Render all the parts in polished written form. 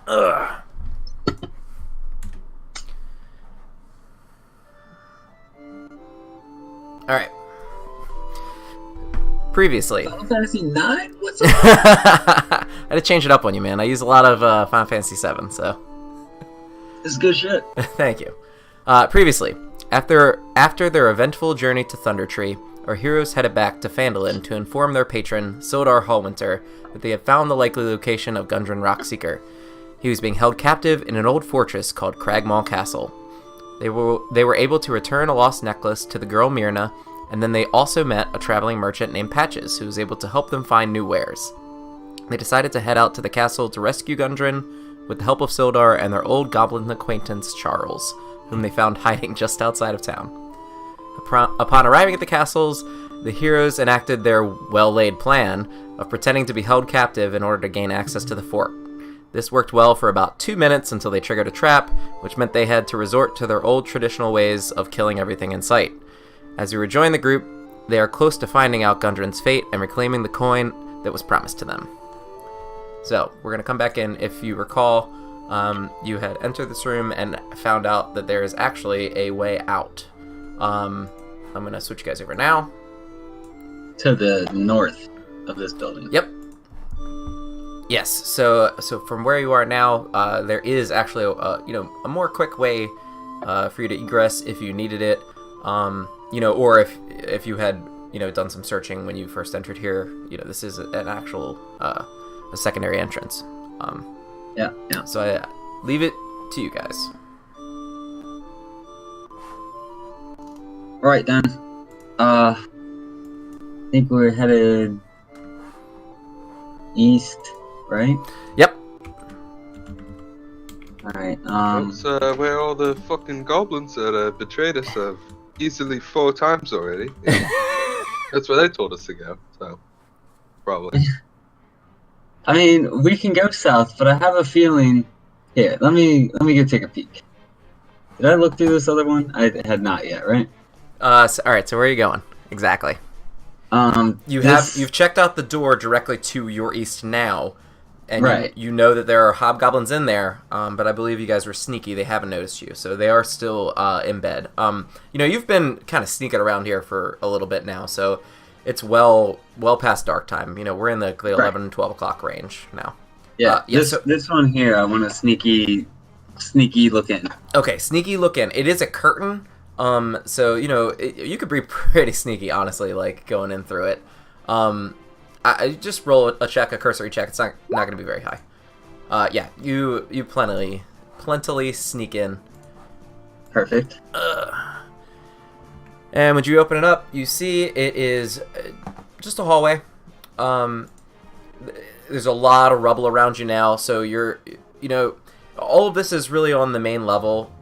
Ugh. Alright. Previously. Final Fantasy 9? What's up? I had to change it up on you, man. I use a lot of Final Fantasy 7, so. This is good shit. Thank you. Previously, after their eventful journey to Thundertree, our heroes headed back to Phandelver to inform their patron, Sildar Hallwinter, that they had found the likely location of Gundren Rockseeker. He was being held captive in an old fortress called Cragmaw Castle. They were able to return a lost necklace to the girl Myrna, and then they also met a traveling merchant named Patches, who was able to help them find new wares. They decided to head out to the castle to rescue Gundren with the help of Sildar and their old goblin acquaintance Charles, whom they found hiding just outside of town. Upon arriving at the castles, the heroes enacted their well-laid plan of pretending to be held captive in order to gain access to the fort. This worked well for about 2 minutes until they triggered a trap, which meant they had to resort to their old traditional ways of killing everything in sight. As we rejoin the group, they are close to finding out Gundren's fate and reclaiming the coin that was promised to them. So, we're going to come back in. If you recall, you had entered this room and found out that there is actually a way out. I'm going to switch you guys over now. To the north of this building. Yep. Yes, so from where you are now, there is actually a more quick way for you to egress if you needed it. Or if you had done some searching when you first entered here, this is an actual a secondary entrance. Yeah. So I leave it to you guys. All right then. I think we're headed east, right? Yep. Alright, That's where all the fucking goblins that betrayed us have easily 4 times already. That's where they told us to go, so probably. I mean, we can go south, but I have a feeling. Here, let me go take a peek. Did I look through this other one? I had not yet, right? Alright, so where are you going? Exactly. You've checked out the door directly to your east now, and right. you know that there are hobgoblins in there, but I believe you guys were sneaky. They haven't noticed you, so they are still in bed. You've been kind of sneaking around here for a little bit now, so it's well past dark time. We're in the 11, 12 o'clock range now. Yeah, this one here, I want to sneaky look in. Okay, sneaky look in. It is a curtain. So you could be pretty sneaky, honestly, like going in through it. I just roll a check, a cursory check. It's not going to be very high. Yeah, you plentifully sneak in. Perfect. And when you open it up, you see it is just a hallway. There's a lot of rubble around you now, so all of this is really on the main level.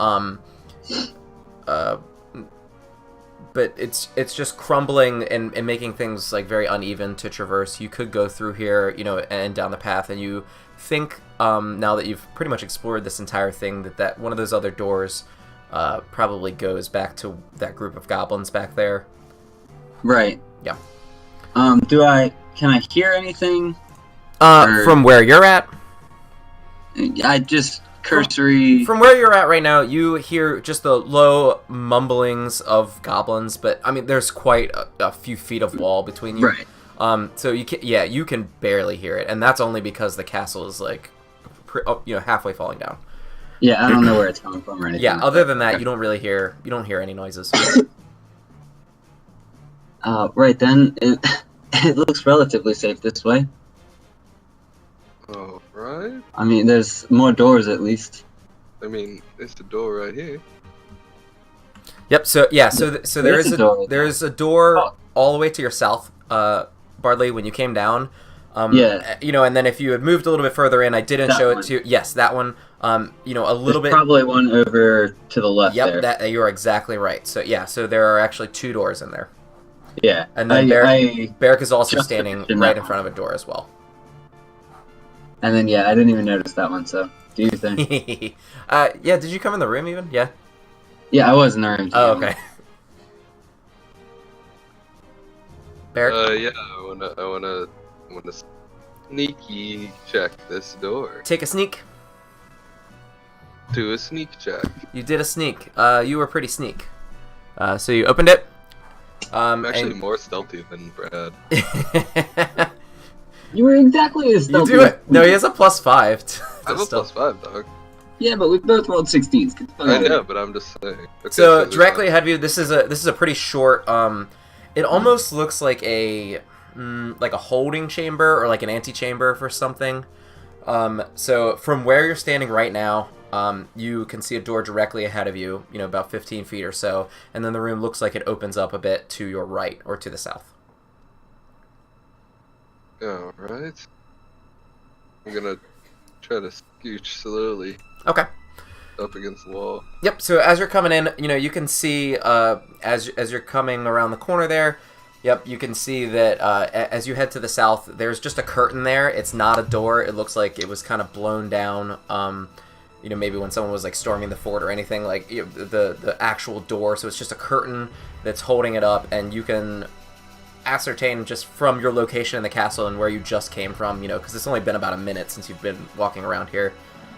But it's just crumbling and making things like very uneven to traverse. You could go through here, and down the path, and you think now that you've pretty much explored this entire thing that one of those other doors probably goes back to that group of goblins back there. Right. Yeah. Can I hear anything? From where you're at? I just cursory. From where you're at right now, you hear just the low mumblings of goblins, but I mean, there's quite a few feet of wall between you. Right. So you can barely hear it, and that's only because the castle is like, halfway falling down. Yeah, I don't know where it's coming from or anything. Yeah. Other than that, you don't hear any noises. Right then, it looks relatively safe this way. Oh, right. I mean, there's more doors at least. I mean, it's the door right here. Yep. So there is a door all the way to your south, Bardly, when you came down. Yeah. And then if you had moved a little bit further in, I didn't show it to you. Yes, that one. A little bit. Probably one over to the left. Yep. There. You are exactly right. So yeah. So there are actually 2 doors in there. Yeah. And then Beric is also standing right in front of a door as well. And then I didn't even notice that one. So do you think? Yeah. Did you come in the room even? Yeah. Yeah, I was in the room. Oh, okay. Beric? Yeah, I wanna sneaky check this door. Take a sneak. do a sneak check. You did a sneak. You were pretty sneak. So you opened it. I'm actually more stealthy than Brad. You were exactly as You stealthy. do it. No, he has a +5. I have a +5, dog. Yeah, but we both rolled 16s. I know, but I'm just saying. Okay, So directly ahead of you, this is a pretty short. It almost looks like a holding chamber or like an antechamber for something. So from where you're standing right now, you can see a door directly ahead of you, about 15 feet or so, and then the room looks like it opens up a bit to your right or to the south. Alright. I'm gonna try to scooch slowly Okay. up against the wall. Yep. So as you're coming in, you can see as you're coming around the corner there. Yep, you can see that as you head to the south, there's just a curtain there. It's not a door. It looks like it was kind of blown down. Maybe when someone was like storming the fort or anything, like the actual door. So it's just a curtain that's holding it up, and you can ascertain just from your location in the castle and where you just came from, because it's only been about a minute since you've been walking around here,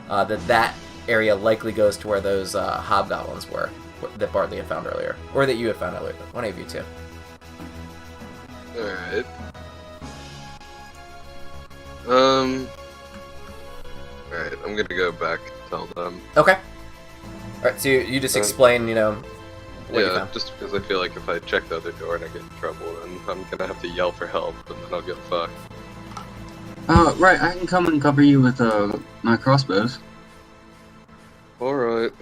that area likely goes to where those hobgoblins were that Bardly had found earlier, or that you had found earlier. One of you two. Alright. Alright, I'm gonna go back and tell them. Okay. Alright, so you just explain, what you Yeah, found. just because I feel like if I check the other door and I get in trouble, then I'm gonna have to yell for help, and then I'll get fucked. Right, I can come and cover you with my crossbows. Alright.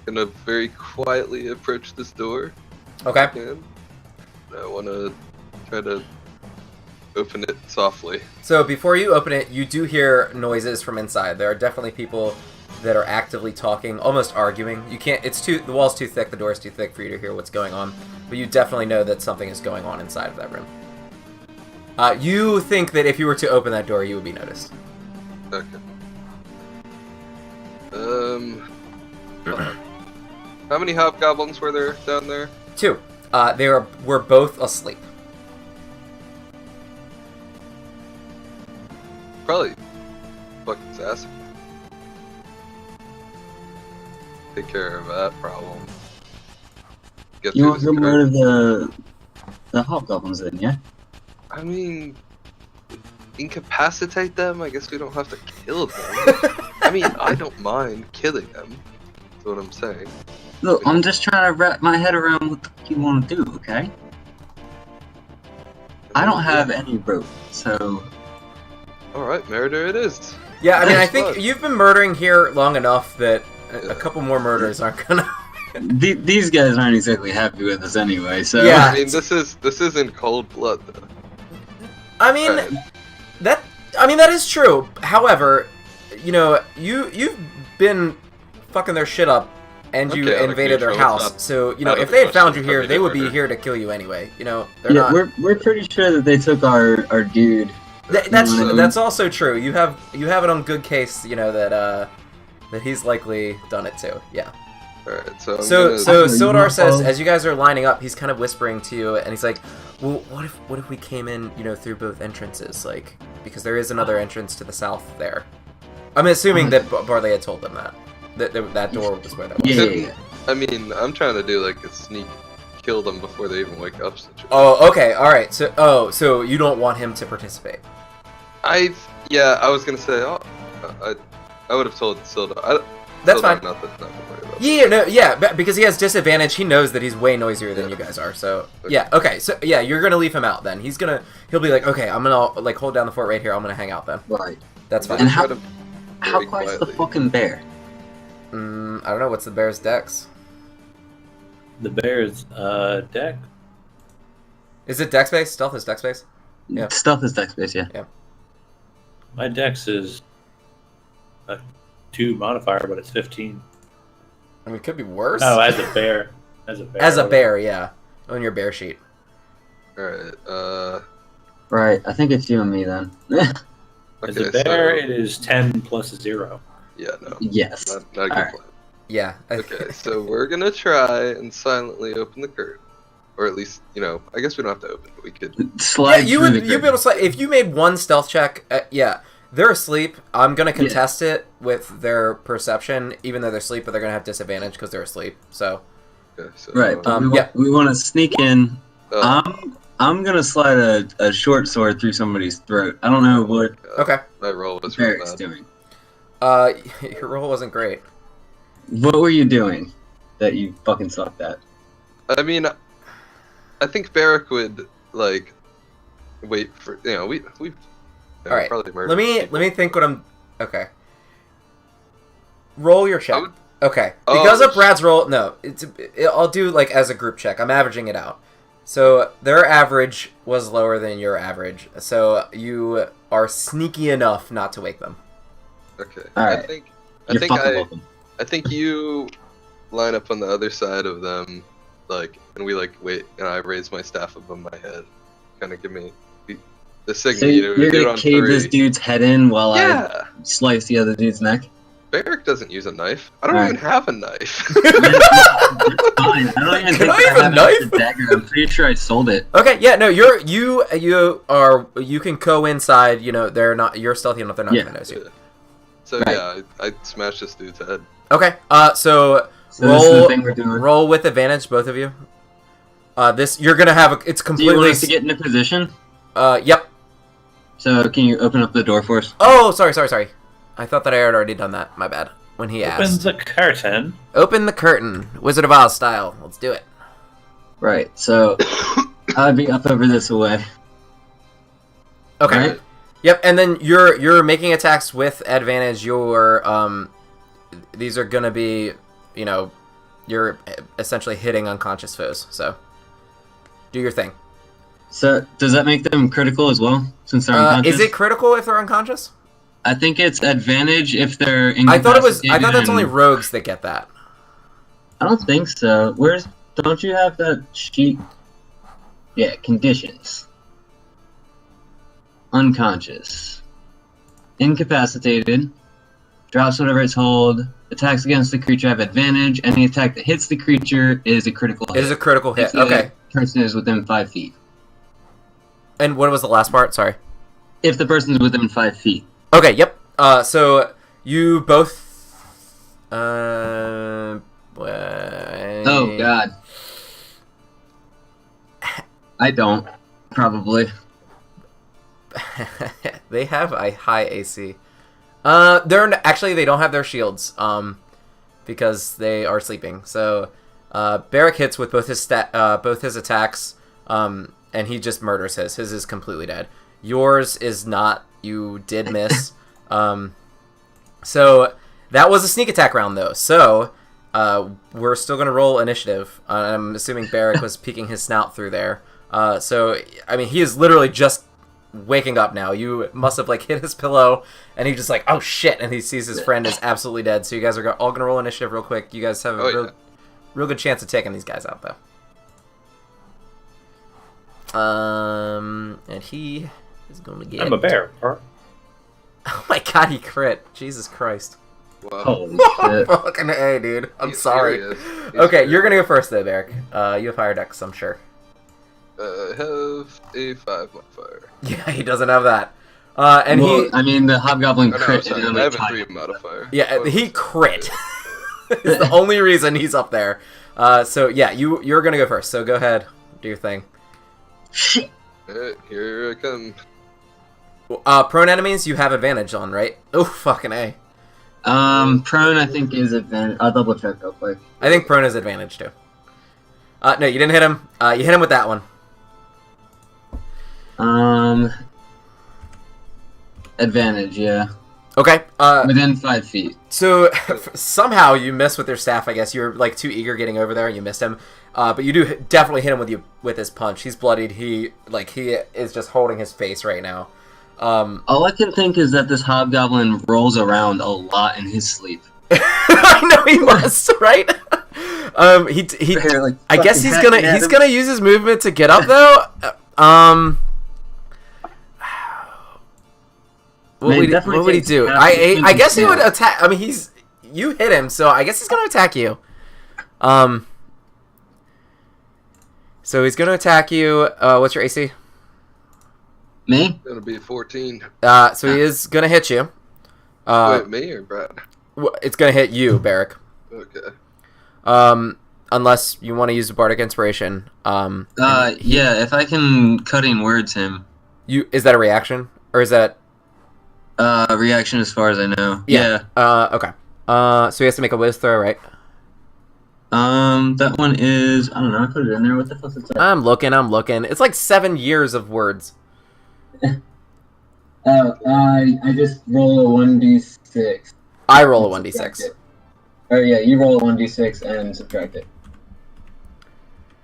Gonna very quietly approach this door. Okay. And I wanna try to open it softly. So before you open it, you do hear noises from inside. There are definitely people that are actively talking, almost arguing. You can't. The wall's too thick. The door's too thick for you to hear what's going on. But you definitely know that something is going on inside of that room. You think that if you were to open that door, you would be noticed. Okay. How many hobgoblins were there down there? 2. They were both asleep. Probably fucking sassy. Take care of that problem. Get You through want to this get crowd. rid of the hobgoblins then, yeah? I mean, incapacitate them? I guess we don't have to kill them. I mean, I don't mind killing them. That's what I'm saying. Look, I'm just trying to wrap my head around what the fuck you want to do, okay? I don't have any rope, so... Alright, murder it is. Yeah, I mean, I That's think fun. you've been murdering here long enough that a couple more murders aren't gonna... These guys aren't exactly happy with us anyway, so... Yeah. I mean, this is in cold blood, though. I mean, Alright. that is true. However, you've been fucking their shit up, and you Okay, invaded their neutral, it's house. not So out if of they the had found you question here, for me they to would be murder. here to kill you anyway. They're Yeah, not. we're pretty sure that they took our dude. That's also true. You have it on good case. That he's likely done it too. Yeah. Alright, so I'm So gonna... Sildar says, follow- as you guys are lining up, he's kind of whispering to you, and he's like, "Well, what if we came in, through both entrances, like, because there is another entrance to the south there." I'm assuming that Bardly had told them that door was where that was. Yeah. I mean, I'm trying to do like a sneak kill them before they even wake up situation. Oh, okay, all right. So you don't want him to participate? I was gonna say, I would have told Sildar. That's Sildar, fine. Nothing to worry about. Yeah, because he has disadvantage. He knows that he's way noisier than you guys are. So Okay. yeah, okay. So yeah, you're gonna leave him out then. He'll be like, okay, I'm gonna like hold down the fort right here. I'm gonna hang out then. Right. That's fine. And Try how- to How very quiet's the quietly. fucking bear? I don't know. What's the bear's dex? The bear's deck. Is it dex based? Stealth is dex based? Yeah. Stealth is dex based, yeah. My dex is a 2 modifier, but it's 15. I mean, it could be worse. Oh, as a bear. As a bear. As a bear, yeah. On your bear sheet. Alright, Right, I think it's you and me then. As okay, a bear, so, it is 10 plus 0. yeah, no. Yes. Not a good Alright. plan. Yeah. Okay, so we're gonna try and silently open the curtain. Or at least, I guess we don't have to open it. We could. Slide Yeah, you through would the you'd be able to slide if you made one stealth check. Yeah, They're asleep. I'm gonna contest it with their perception, even though they're asleep, but they're gonna have disadvantage because they're asleep. So. Okay, so, Right. We want to sneak in. I'm gonna slide a short sword through somebody's throat. I don't know what. Okay. My roll was real Beric's bad. doing. Your roll wasn't great. What were you doing that you fucking sucked at? I mean, I think Beric would like wait for we. All right. Probably murder Let me people. think what I'm. Okay. Roll your check. would- Okay. Oh, Because of Brad's roll, no, I'll do like as a group check. I'm averaging it out. So their average was lower than your average. So you are sneaky enough not to wake them. Okay. All right. You're fucking welcome. I think you line up on the other side of them, like, and we like wait, and I raise my staff above my head, kind of give me the signal. So you know, you're do it gonna on cave 3. this dude's head in while Yeah. I slice the other dude's neck? Beric doesn't use a knife. I don't Right. even have a knife. That's fine. I don't even Can think I have a have knife? a dagger. I'm pretty sure I sold it. Okay, yeah, no, you can go inside. You know, they're not. You're stealthy enough. They're not Yeah. gonna notice you. So Right. yeah, I smashed this dude's head. Okay. So So this is the roll thing we're doing. roll with advantage, both of you. This you're gonna have. It's Do you want completely. us to get into position? Yep. So can you open up the door for us? Oh, sorry. I thought that I had already done that. My bad. When he Open asked. the curtain. Open the curtain, Wizard of Oz style. Let's do it. Right. So I'd be up over this way. Okay. Right. Yep. And then you're making attacks with advantage. These are gonna be, you're essentially hitting unconscious foes. So do your thing. So does that make them critical as well, since they're unconscious? Is it critical if they're unconscious? I think it's advantage if they're I thought that's and- only rogues that get that. I don't think so. Don't you have that sheet? Yeah, conditions. Unconscious. Incapacitated. Drops whatever it's hold. Attacks against the creature have advantage. Any attack that hits the creature is a critical hit. It is a critical hit. If the Okay. person is within 5 feet. And what was the last part? Sorry. If the person is within 5 feet. Okay, yep. So you both. Oh God. I don't. Probably. They have a high AC. They don't have their shields. Because they are sleeping. So, Beric hits with both his attacks. And he just murders his. His is completely dead. Yours is not. You did miss. So that was a sneak attack round, though. So we're still gonna roll initiative. I'm assuming Beric was peeking his snout through there. So I mean, he is literally just waking up now. You must have like hit his pillow, and he just like, oh shit, and he sees his friend is absolutely dead. So you guys are all gonna roll initiative real quick. You guys have a real good chance of taking these guys out, though. And he is gonna get. I'm a bear. Huh? Oh my god, he crit. Jesus Christ. Wow. Holy shit. Fucking A, dude. I'm He's sorry. serious. He's Okay, serious. you're gonna go first though, Beric. You have higher dex, I'm sure. I have a 5 modifier. Yeah, he doesn't have that. I mean, the hobgoblin Oh, no, crit. sorry, and I have a then 3 modifier. Yeah, he crit. It's the only reason he's up there. So yeah, you're gonna go first. So go ahead, do your thing. Shit. Alright, here I come. Prone enemies you have advantage on, right? Oh, fucking A. Prone, I think, is advantage. I'll double check real quick. I think prone is advantage too. No, you didn't hit him. You hit him with that one. Advantage, yeah. Okay. Within 5 feet. So somehow you missed with your staff. I guess you were like too eager getting over there, and you missed him. But you do definitely hit him with his punch. He's bloodied. He is just holding his face right now. All I can think is that this hobgoblin rolls around a lot in his sleep. I know he must, right? He. Here, like, I guess fucking he's gonna use his movement to get up though. What would he do? I guess he would attack. I mean, you hit him, so I guess he's gonna attack you. So he's gonna attack you. What's your AC? Me? Gonna be 14. So he is gonna hit you. Wait, me or Brad? It's gonna hit you, Beric. Okay. Unless you want to use a bardic inspiration. Yeah, if I can cutting words him. Is that a reaction or is that? Reaction as far as I know. Yeah. Okay. So he has to make a whiz throw, right? That one is, I don't know, I put it in there. What the fuck is that? I'm looking. It's like 7 years of words. I just roll a 1d6. I roll a 1d6. Oh yeah, you roll a 1d6 and subtract it.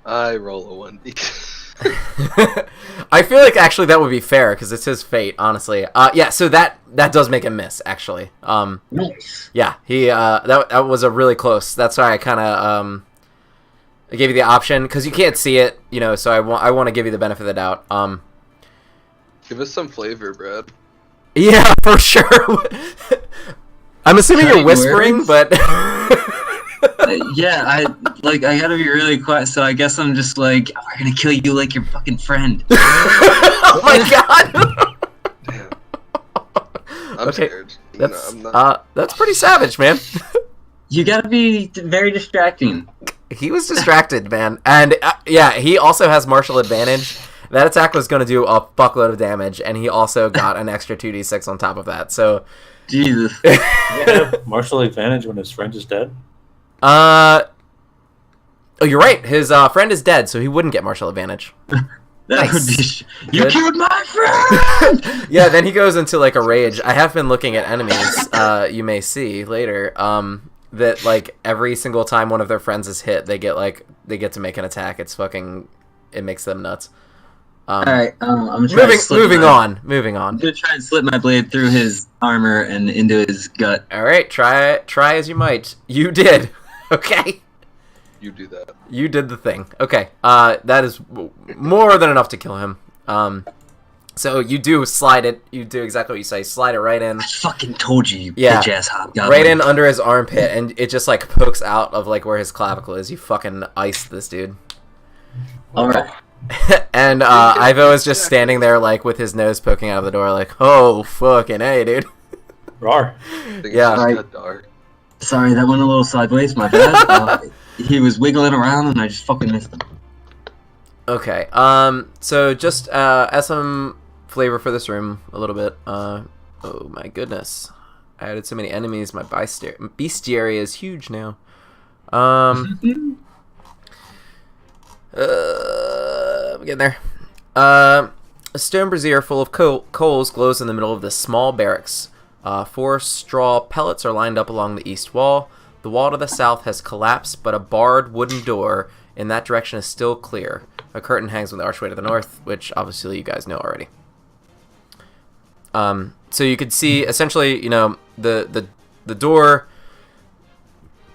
I roll a 1d. I feel like actually that would be fair because it's his fate, honestly. Yeah, so that does make him miss, actually. Nice. Yeah, he that was a really close. That's why I kind of I gave you the option because you can't see it, So I want to give you the benefit of the doubt. Give us some flavor, Brad. Yeah, for sure. I'm assuming you're whispering, but Yeah, I gotta be really quiet, so I guess I'm just like, we're gonna kill you like your fucking friend. Oh my god! Damn. I'm scared. That's No, I'm not. that's pretty savage, man. You gotta be very distracting. He was distracted, man, and yeah, he also has martial advantage. That attack was going to do a fuckload of damage, and he also got an extra 2d6 on top of that. So, Jesus. Yeah, martial advantage when his friend is dead. Oh, you're right. His friend is dead, so he wouldn't get martial advantage. That Nice. would be. You Good. killed my friend. Yeah, then he goes into like a rage. I have been looking at enemies. You may see later. That like every single time one of their friends is hit, they get to make an attack. It makes them nuts. All right. I'm trying Moving on. I'm gonna try and slip my blade through his armor and into his gut. All right, try as you might. You did. Okay. You do that. You did the thing. Okay. That is more than enough to kill him. So you do slide it. You do exactly what you say. Slide it right in. I fucking told you, Yeah. bitch ass hobgoblin. Right in under his armpit, and it just like pokes out of like where his clavicle is. You fucking iced this dude. All right. And Ivo is just standing there like with his nose poking out of the door, like, oh fucking hey, dude. Rawr. I think Yeah. it's just Right. that dark. Sorry, that went a little sideways. My bad. He was wiggling around, and I just fucking missed him. Okay. So just add some flavor for this room a little bit. Oh my goodness, I added so many enemies. My bestiary is huge now. I'm getting there. A stone brazier full of coals glows in the middle of the small barracks. 4 straw pellets are lined up along the east wall. The wall to the south has collapsed, but a barred wooden door in that direction is still clear. A curtain hangs on the archway to the north, which obviously you guys know already. So you could see essentially, the door,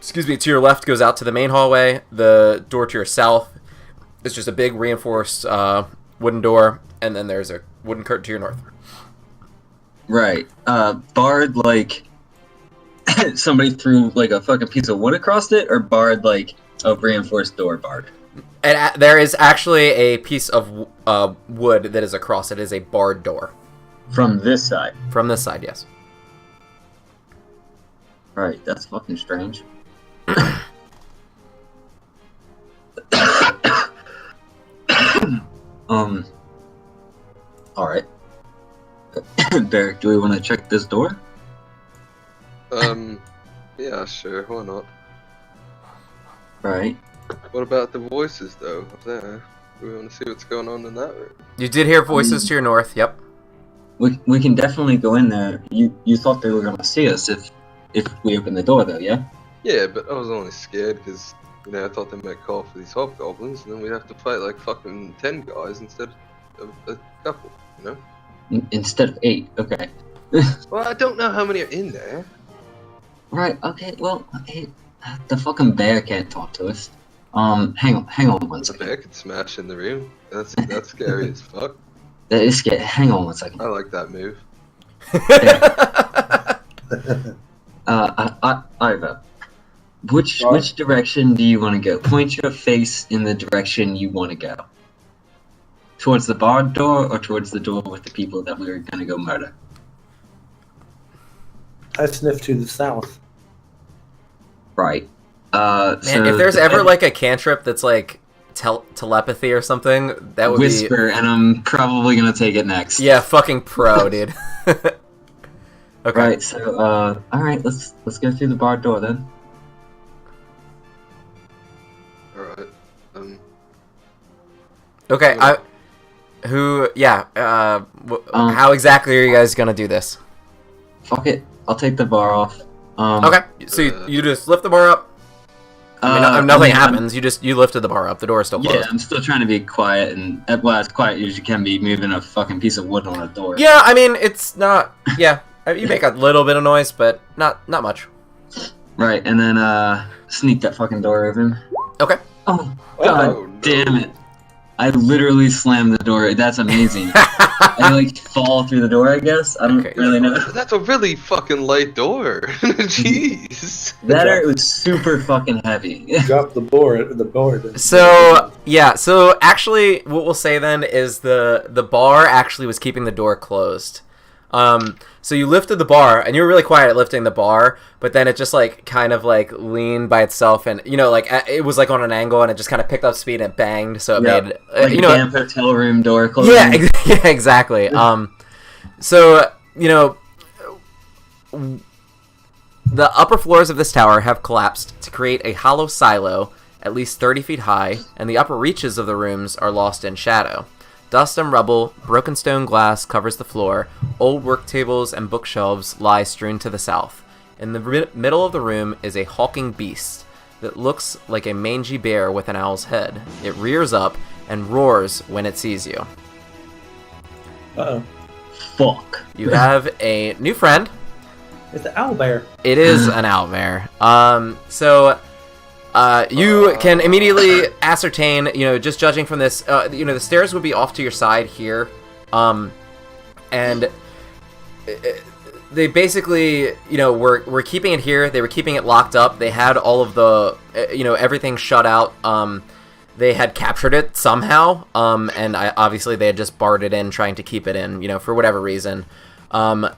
to your left goes out to the main hallway. The door to your south is just a big reinforced wooden door, and then there's a wooden curtain to your north. Right. Barred like somebody threw like a fucking piece of wood across it, or barred like a reinforced door barred. And there is actually a piece of wood that is across it. It is a barred door. From this side. From this side, yes. Right, that's fucking strange. Alright. Beric, do we want to check this door? Yeah, sure, why not? Right. What about the voices, though, up there? Do we want to see what's going on in that room? You did hear voices to your north, yep. We can definitely go in there. You thought they were going to see us if we open the door, though, yeah? Yeah, but I was only scared because, I thought they might call for these hobgoblins, and then we'd have to fight like fucking 10 guys instead of a couple, Instead of 8, okay. Well, I don't know how many are in there. Right, okay, well, hey, the fucking bear can't talk to us. Hang on one The second. bear could smash in the room. That's scary as fuck. That is scary. Hang on one second. I like that move. Iva, which direction do you want to go? Point your face in the direction you want to go. towards the barred door or towards the door with the people that we were gonna go murder? I sniff to the south. Right. Man, So if there's ever like a cantrip that's like telepathy or something, that would whisper, and I'm probably gonna take it next. be fucking pro, dude. Okay. Right. So all right, let's go through the barred door then. All right. Okay. How exactly are you guys gonna do this? Fuck it. I'll take the bar off. Okay. So you just lift the bar up. Nothing happens. You lifted the bar up. The door is still closed. Yeah, I'm still trying to be quiet and as quiet as you can be moving a fucking piece of wood on a door. Yeah, I mean it's not. Yeah, you make a little bit of noise, but not much. Right, and then sneak that fucking door open. Okay. Oh god damn it! I literally slammed the door. That's amazing. I like fall through the door. I guess I don't really know. That's a really fucking light door. Jeez. That it was super fucking heavy. Drop the board. So yeah, so actually, what we'll say then is the bar actually was keeping the door closed. So you lifted the bar, and you were really quiet at lifting the bar, but then it just like kind of like leaned by itself, and like it was like on an angle, and it just kind of picked up speed and it banged, so it made like a damn hotel room door closing. Yeah, exactly. So the upper floors of this tower have collapsed to create a hollow silo, at least 30 feet high, and the upper reaches of the rooms are lost in shadow. Dust and rubble, broken stone glass covers the floor, old work tables and bookshelves lie strewn to the south. In the middle of the room is a hulking beast that looks like a mangy bear with an owl's head. It rears up and roars when it sees you. Uh-oh. Fuck. You have a new friend. It's the owlbear. It is an owlbear. You can immediately ascertain, just judging from this, the stairs would be off to your side here, and they basically, were keeping it here. They were keeping it locked up. They had all of the, everything shut out. They had captured it somehow, and obviously they had just barred it in, trying to keep it in, for whatever reason. It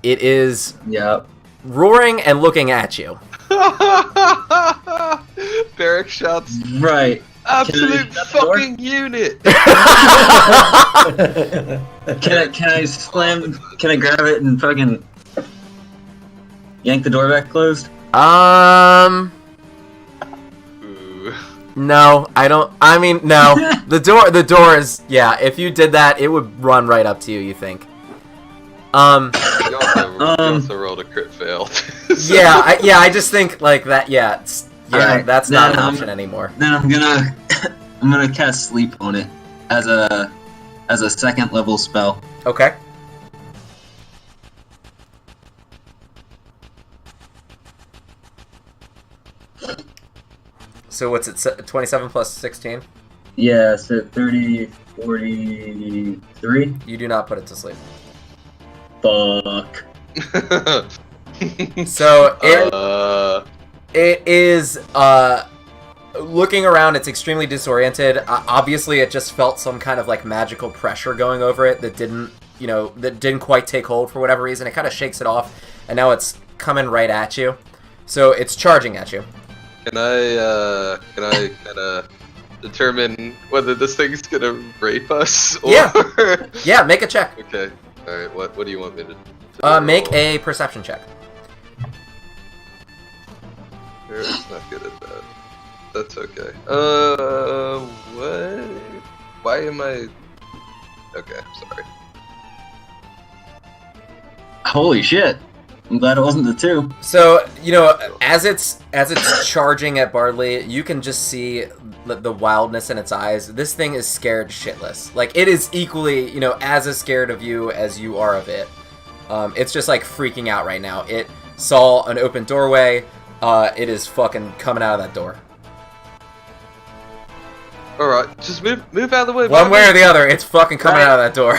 is roaring and looking at you. Beric shouts, right. Absolute fucking unit! Can I slam? Can I grab it and fucking yank the door back closed? No, I don't. I mean, no. The door is. Yeah, if you did that, it would run right up to you. You think? You also rolled a crit fail. So. Yeah, I just think like that. Yeah, right, that's not an option anymore. Then I'm gonna cast sleep on it as a second level spell. Okay. So what's it? 27 plus 16. Yeah, so 30, 43. You do not put it to sleep. Fuck. So it is looking around. It's extremely disoriented. Obviously, it just felt some kind of like magical pressure going over it that didn't quite take hold for whatever reason. It kind of shakes it off, and now it's coming right at you. So it's charging at you. Can I kind of determine whether this thing's gonna rape us? Or... Yeah. Make a check. Okay. All right. What do you want me to make a perception check. It's not good at that. That's okay. What? Why am I? Okay, sorry. Holy shit! I'm glad it wasn't the 2. So as it's charging at Bardly, you can just see the wildness in its eyes. This thing is scared shitless. Like it is equally, as scared of you as you are of it. It's just like freaking out right now. It saw an open doorway. It is fucking coming out of that door. All right, just move out of the way. One way or the other, it's fucking coming out of that door.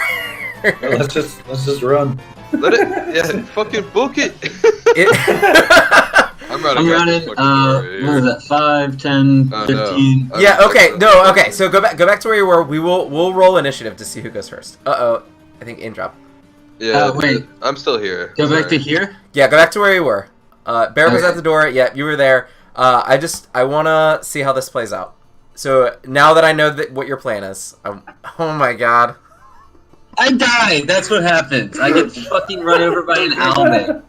let's just run. Let it, fucking book it. I'm running. I'm out running. the fucking door right here. What is that? 5, 10, Oh, 15. no. Yeah. Okay. No. Okay. So go back to where you were. We'll roll initiative to see who goes first. I think in drop. Yeah. wait. I'm still here. Go back to Sorry. here? Yeah. Go back to where you were. Beric was Okay. at the door. Yeah, you were there. I wanna see how this plays out. So now that I know what your plan is, oh my god. I die. That's what happens. I get fucking run over by an owlman.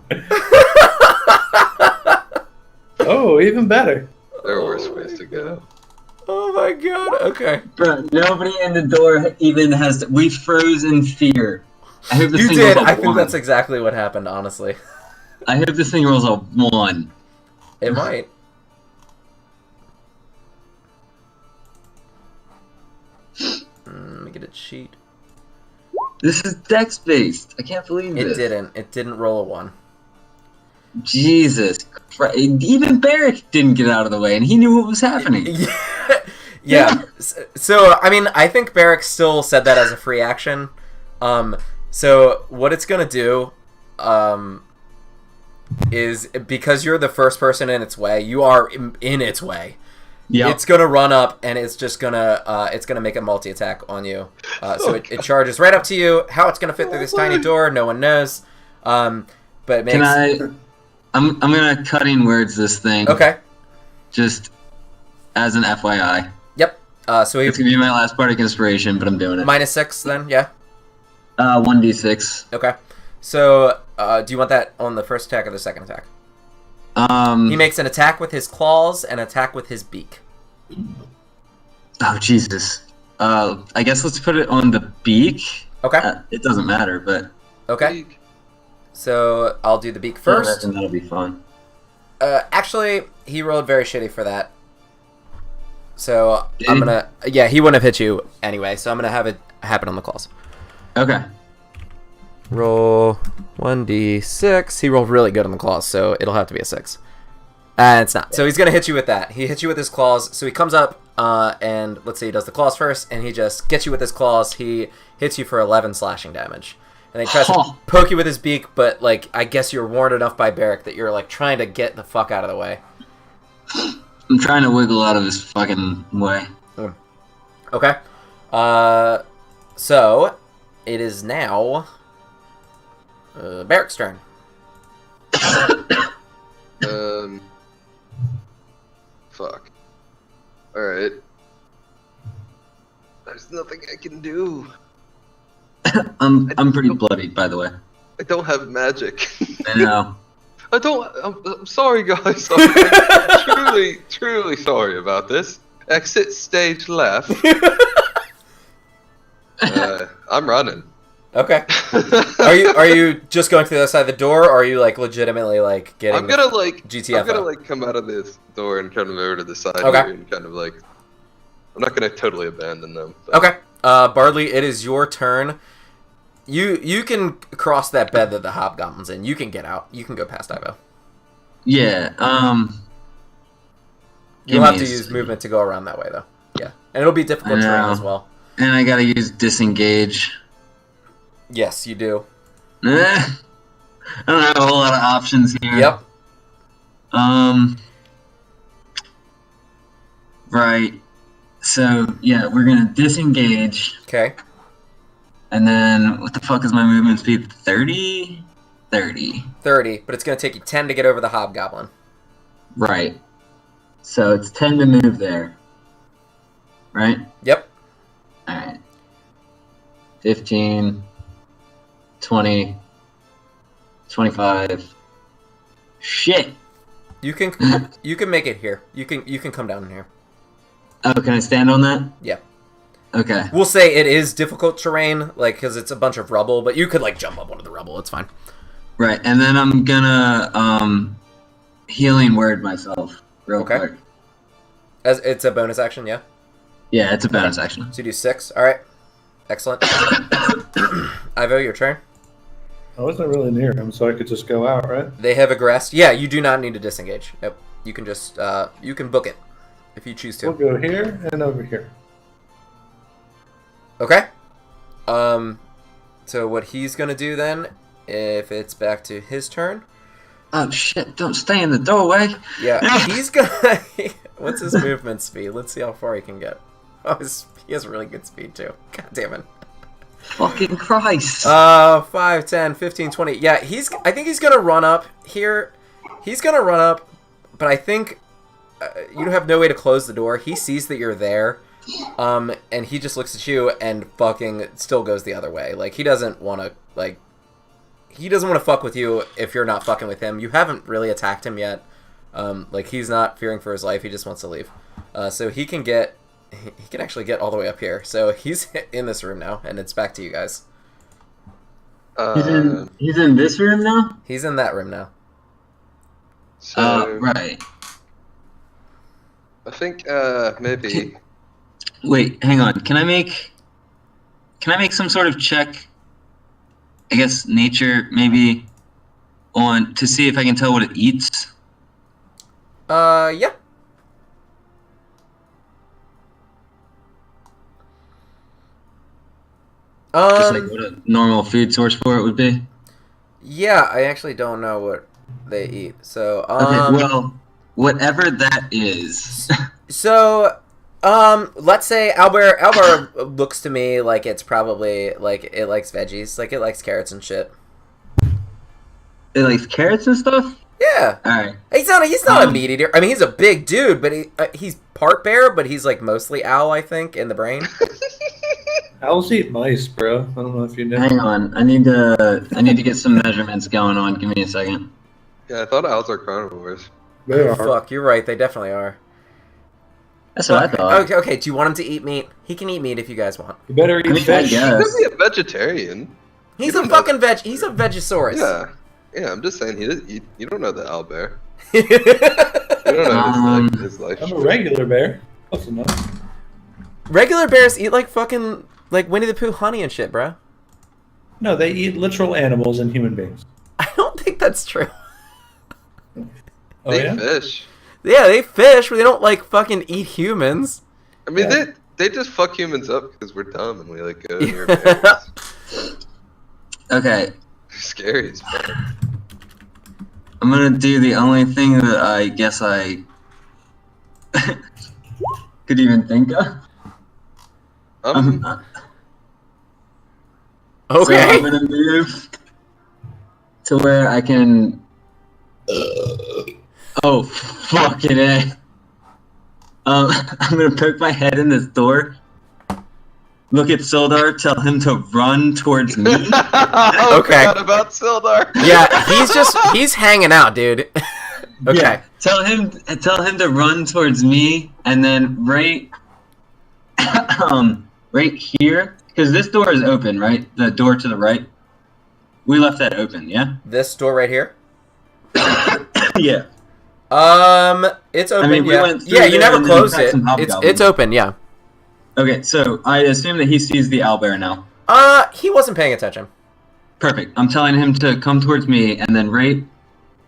Oh, even better. There are worse ways to go. Oh my god. Okay. Bro, nobody in the door even has to. We froze in fear. I hope this You thing did. rolls a I think 1. that's exactly what happened. Honestly, I hope this thing rolls a 1. it might. Let me get a cheat. This is dex based. I can't believe It this. didn't. It didn't roll a 1. Jesus Christ. Even Beric didn't get out of the way, and he knew what was happening. Yeah. So I mean, I think Beric still said that as a free action. So what it's gonna do, is because you're the first person in its way, you are in its way. Yeah. It's gonna run up and it's just gonna make a multi attack on you. So it charges right up to you. How it's gonna fit through this tiny door, no one knows. But it makes. Can I'm gonna cut in words this thing. Okay. Just as an FYI. Yep. So It's he gonna be my last bardic inspiration, but I'm doing it. -6 then, yeah. 1d6. Okay. So do you want that on the first attack or the second attack? He makes an attack with his claws and an attack with his beak. Oh Jesus. I guess let's put it on the beak. Okay. It doesn't matter, but Okay. So I'll do the beak I first. reckon that'll be fun. Actually, he rolled very shitty for that. So Did I'm he? gonna. Yeah, he wouldn't have hit you anyway. So I'm gonna have it happen on the claws. Okay. Roll 1d6. He rolled really good on the claws, so it'll have to be a 6. And it's not. So he's going to hit you with that. He hits you with his claws. So he comes up, and let's say he does the claws first, and he just gets you with his claws. He hits you for 11 slashing damage. And then he tries to poke you with his beak, but, like, I guess you're warned enough by Beric that you're, like, trying to get the fuck out of the way. I'm trying to wiggle out of his fucking way. Okay. So it is now Beric's turn. Fuck. Alright. There's nothing I can do. I'm pretty bloodied, by the way. I don't have magic. I know. I'm sorry, guys. I'm truly sorry about this. Exit stage left. I'm running. Okay. Are you just going to the other side of the door, or are you like legitimately like getting? I'm gonna like GTFO? I'm gonna like come out of this door and kind of over to the side Okay. here and kind of like. I'm not gonna totally abandon them. But... Okay. Bardly, it is your turn. You can cross that bed that the hobgoblin's in. You can get out. You can go past Ivo. Yeah. You'll have to use movement to go around that way, though. Yeah, and it'll be difficult terrain as well. And I gotta use disengage. Yes, you do. I don't have a whole lot of options here. Yep. Right. So yeah, we're gonna disengage, Okay. and then what the fuck is my movement speed? 30. 30. 30, but it's going to take you 10 to get over the hobgoblin. Right. So it's 10 to move there. Right? Yep. Alright. 15, 20, 25. Shit! You can make it here. You can come down in here. Oh, can I stand on that? Yeah. Okay. We'll say it is difficult terrain, like, because it's a bunch of rubble, but you could, like, jump up onto the rubble. It's fine. Right, and then I'm gonna, healing word myself real Okay. quick. As it's a bonus action, yeah? Yeah, it's a bonus action. So you do 6. All right. Excellent. Ivo, your turn. I wasn't really near him, so I could just go out, right? They have aggressed. Yeah, you do not need to disengage. Nope. You can just, you can book it if you choose to. We'll go here and over here. Okay. So what he's gonna do then, if it's back to his turn, Oh shit! Don't stay in the doorway. Yeah, he's gonna... What's his movement speed? Let's see how far he can get. Oh, he has really good speed, too. God damn it. Fucking Christ. 5, 10, 15, 20. Yeah, I think he's gonna run up here. He's gonna run up, but I think you have no way to close the door. He sees that you're there, and he just looks at you and fucking still goes the other way. Like, he doesn't want to, like... He doesn't want to fuck with you if you're not fucking with him. You haven't really attacked him yet. Like, he's not fearing for his life. He just wants to leave. So he can actually get all the way up here. So he's in this room now, and it's back to you guys. He's in this room now? He's in that room now. So, right. I think maybe. Wait, hang on. Can I make some sort of check? I guess nature maybe to see if I can tell what it eats. Yeah. Just like what a normal food source for it would be. Yeah, I actually don't know what they eat. So, okay, well, whatever that is. So, let's say Albert looks to me like it's probably, like, it likes veggies. Like, it likes carrots and shit. It likes carrots and stuff? Yeah. Alright. He's not a meat eater. I mean, he's a big dude, but he's part bear, but he's, like, mostly owl, I think, in the brain. Owls eat mice, bro. I don't know if you know. Hang on. I need to get some measurements going on. Give me a second. Yeah, I thought owls are carnivores. They are. Fuck, you're right. They definitely are. That's what I thought. Okay, do you want him to eat meat? He can eat meat if you guys want. You better eat I fish. He guess. could be a vegetarian. He's a fucking He's a Vegisaurus. Yeah, I'm just saying you don't know the owl bear. Yeah. You don't know his life. I'm a regular bear. Close enough. Regular bears eat like fucking like Winnie the Pooh honey and shit, bro. No, they eat literal animals and human beings. I don't think that's true. Oh, They yeah? fish. Yeah, they fish, but they don't like fucking eat humans. I mean, Yeah. they just fuck humans up because we're dumb and we like go near bears. Okay. Scary as fuck. I'm gonna do the only thing that I guess I could even think of. Okay. So I'm gonna move to where I can. Oh, fucking A. I'm gonna poke my head in this door. Look at Sildar, tell him to run towards me. Oh, Okay. forgot about Sildar. Yeah, he's hanging out, dude. Okay. Yeah, tell him to run towards me, and then right here, because this door is open, right? The door to the right. We left that open, yeah. This door right here. Yeah. It's open. I mean, we yeah. went through Yeah, you there never and then closed back it. some hobgoblins. It's open. Yeah. Okay, so I assume that he sees the owlbear now. He wasn't paying attention. Perfect. I'm telling him to come towards me, and then right,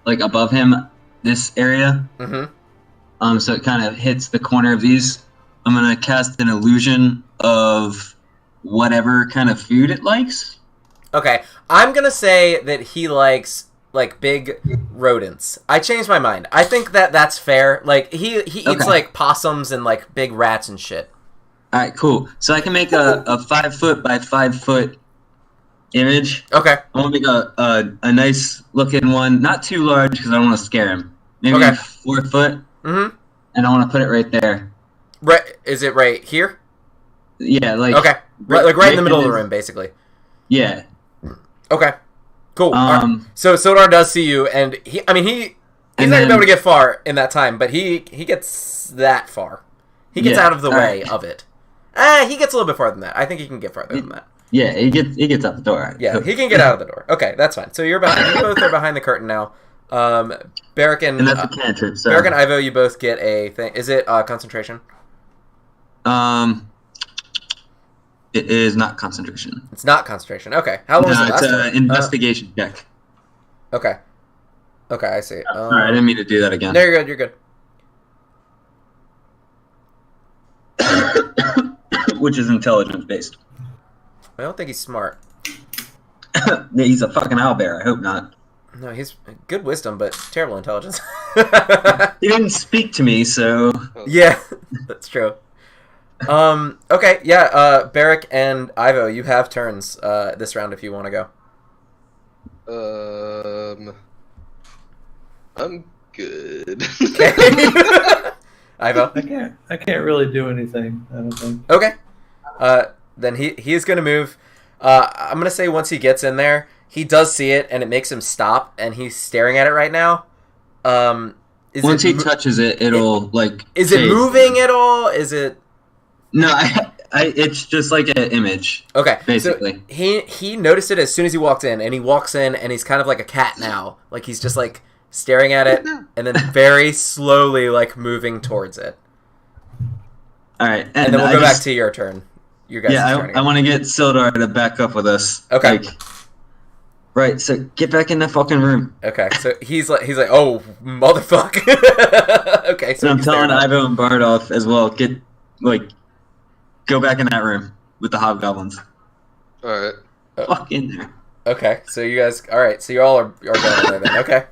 like above him, this area. Mm-hmm. So it kind of hits the corner of these. I'm gonna cast an illusion of whatever kind of food it likes. Okay, I'm gonna say that he likes like big rodents. I changed my mind. I think that's fair. Like he eats Okay. like possums and like big rats and shit. All right, cool. So I can make a 5 foot by 5 foot image. Okay. I want to make a nice looking one, not too large because I don't want to scare him. Maybe Okay. 4 foot, Mm-hmm. and I want to put it right there. Right? Is it right here? Yeah, like Okay. Right in the middle of the his- room, basically. Yeah. Okay. Cool. Alright. Um. So Sodar does see you, and he's And not gonna be then- able to get far in that time, but he gets that far. He gets Yeah, out of the way alright. of it. He gets a little bit farther than that. I think he can get farther than that. Yeah, he gets out the door. Yeah, he can get out of the door. Okay, that's fine. So you both are behind the curtain now. Beric and And that's a cantrip. So. Beric and Ivo, you both get a thing. Is it concentration? It is not concentration. It's not concentration. Okay. How long was No, the it's last an one? investigation check. Okay. Okay, I see. Sorry, I didn't mean to do that again. No, you're good. You're good. Which is intelligence based. I don't think he's smart. He's a fucking owlbear. I hope not. No, he's good wisdom, but terrible intelligence. He didn't speak to me, so... Yeah, that's true. Okay, yeah, Beric and Ivo, you have turns this round if you want to go. I'm good. Okay. Ivo? I can't really do anything, I don't think. Okay. Then he is going to move. I'm going to say once he gets in there, he does see it, and it makes him stop, and he's staring at it right now. Once he touches it, it'll, Is it moving at all? Is it... No, it's just like an image. Okay, basically. So he noticed it as soon as he walked in, and he walks in, and he's kind of like a cat now. Like, he's just, like, staring at it, and then very slowly, like, moving towards it. All right. And then we'll go back to your turn. You guys' turn again. I want to get Sildar to back up with us. Okay. Right, so get back in that fucking room. Okay, so he's like, oh, motherfucker. Okay, so I'm telling Ivo and Bardolph as well, go back in that room with the hobgoblins. Alright. Fuck in there. Okay, so you guys, alright, so you all are going in there then, okay.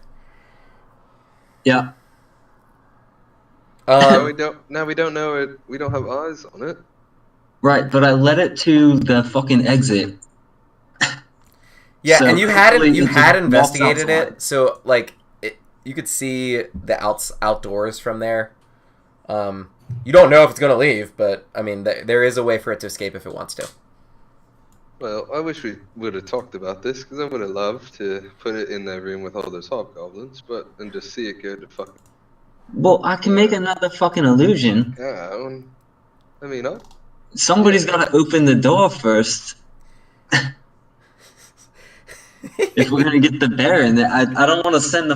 Yeah. Now we don't know it. We don't have eyes on it. Right, but I led it to the fucking exit. Yeah, So and you had walks investigated outside. it, so like you could see the outdoors from there. You don't know if it's gonna leave, but I mean, there is a way for it to escape if it wants to. Well, I wish we would have talked about this, because I would have loved to put it in that room with all those hobgoblins, and just see it go to fucking... Well, I can make another fucking illusion. Yeah, I mean, Somebody's got to open the door first. If we're gonna get the bear in there, I don't want to send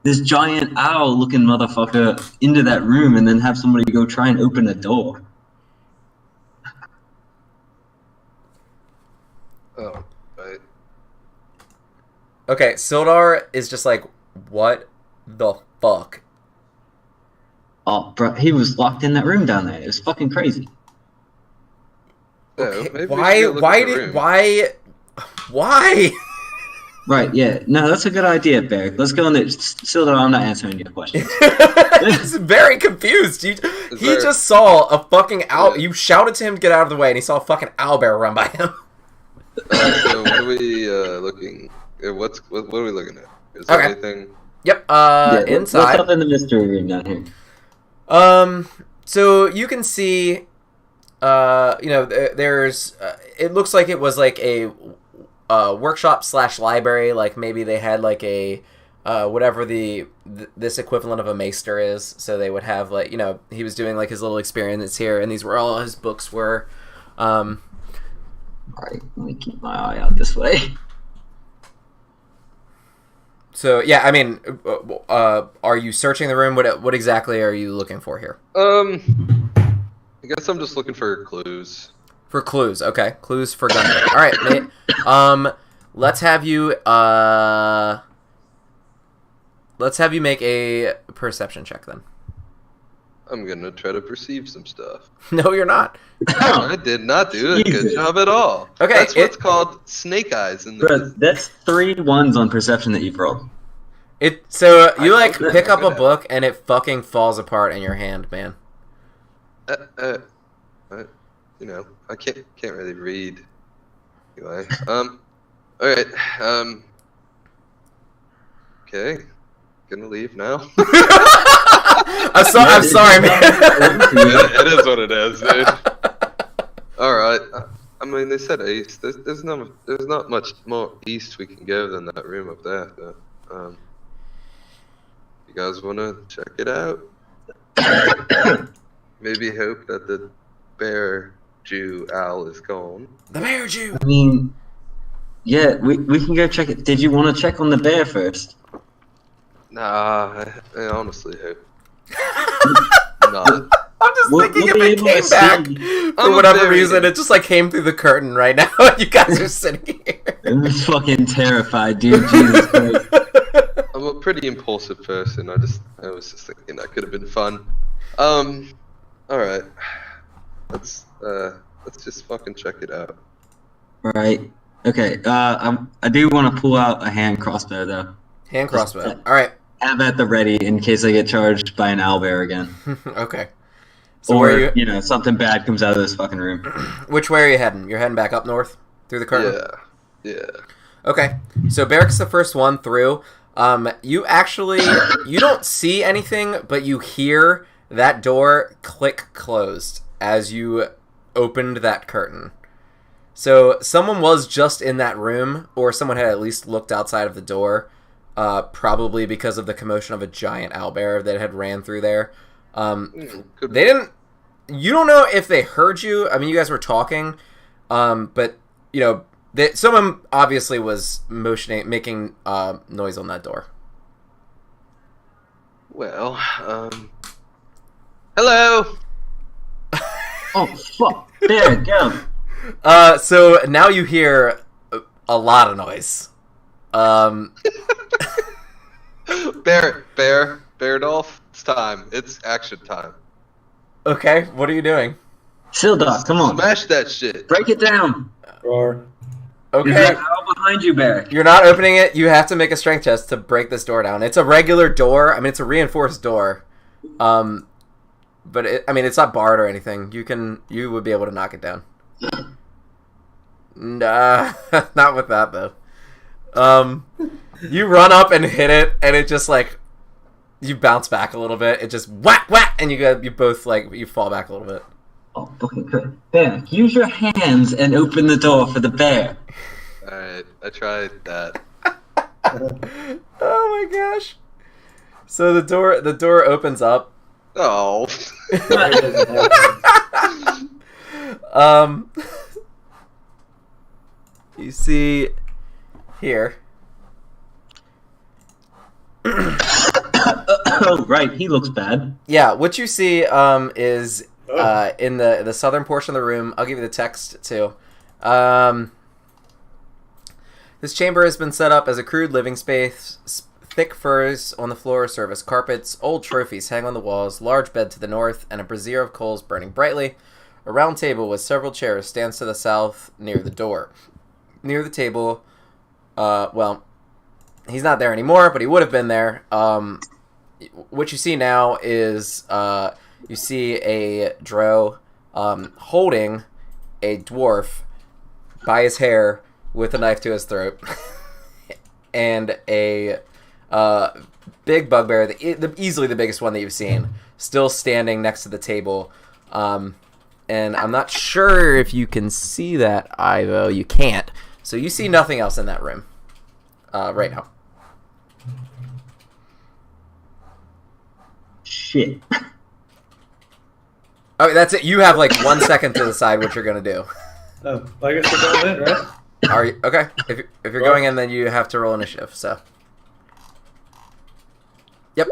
this giant owl-looking motherfucker into that room and then have somebody go try and open a door. oh, right. Okay, Sildar is just like, what the fuck? Oh, bro, he was locked in that room down there. It was fucking crazy. Yeah, maybe we should Why? go look at the room. Why? Right, yeah. No, that's a good idea, Barry. Let's go in there. Sildar, I'm not answering your question. He's very confused. He just saw a fucking owl. Yeah. You shouted to him to get out of the way, and he saw a fucking owlbear run by him. So what are we looking? What are we looking at? Is there Okay. anything? Yep. Yeah, Inside. What's up in the mystery room down here? So you can see, there's, it looks like it was like a workshop / library. Like maybe they had like a, whatever this equivalent of a maester is. So they would have like, he was doing like his little experiments here, and these were all his books were. Alright, let me keep my eye out this way. So yeah, I mean, are you searching the room? What exactly are you looking for here? I guess I'm just looking for clues. For clues, okay. Clues for gunplay. All right, mate. Let's have you make a perception check then. I'm gonna try to perceive some stuff. No, you're not. I did not do a good Jesus. job at all. Okay, That's what's called snake eyes in the Bro, that's 3 1s on perception that you've rolled. So you I like know pick that. up a book and it fucking falls apart in your hand, man. I can't really read. Anyway, all right, okay, gonna leave now. I'm sorry, man. It is what it is, dude. All right. I mean, they said east. There's not much more east we can go than that room up there. But, you guys want to check it out? Maybe hope that the bear Jew owl is gone. The bear Jew. I mean, yeah, we can go check it. Did you want to check on the bear first? Nah, I honestly hope not. I'm just We'll thinking be if it able to came back see. for I'm whatever very- reason, it just like came through the curtain right now. You guys are sitting here. I'm fucking terrified, dude. Jesus Christ. I'm a pretty impulsive person. I was just thinking that could have been fun. All right. Let's just fucking check it out. Right. Okay, I do want to pull out a hand crossbow, though. Hand crossbow. All right. Have at the ready in case I get charged by an owlbear again. Okay. So where are you? Something bad comes out of this fucking room. Which way are you heading? You're heading back up north through the curtain? Yeah. Okay. So Beric's the first one through. You don't see anything, but you hear that door click closed as you opened that curtain. So someone was just in that room, or someone had at least looked outside of the door, probably because of the commotion of a giant owlbear that had ran through there. They didn't. You don't know if they heard you. I mean, you guys were talking, but someone obviously was making noise on that door. Well, hello. Oh fuck! There, go. So now you hear a lot of noise. Beardolf, it's time. It's action time. Okay, what are you doing? Sildar, come on. Smash that shit. Break it down. Roar. Okay. There's an owl behind you, Beric. You're not opening it. You have to make a strength test to break this door down. It's a regular door. I mean, it's a reinforced door. But it's not barred or anything. You would be able to knock it down. Nah, not with that though. You run up and hit it, and it just you bounce back a little bit. It just whack whack, and you both you fall back a little bit. Oh, fucking good. Beric, use your hands and open the door for the bear. Alright, I tried that. Oh my gosh! So the door opens up. Oh. You see here. Oh, right, he looks bad. Yeah, what you see is in the southern portion of the room. I'll give you the text too. This chamber has been set up as a crude living space. Thick furs on the floor serve as carpets. Old trophies hang on the walls. Large bed to the north, and a brazier of coals burning brightly. A round table with several chairs stands to the south near the door. Near the table, well, he's not there anymore, but he would have been there. What you see now is you see a drow holding a dwarf by his hair with a knife to his throat, and a big bugbear, easily the biggest one that you've seen, still standing next to the table. And I'm not sure if you can see that, Ivo. You can't. So you see nothing else in that room right now. Shit. Oh, that's it. You have 1 second to decide what you're gonna do. Oh, I guess we're going in, right? Are you okay? If you're going in, then you have to roll initiative. So. Yep.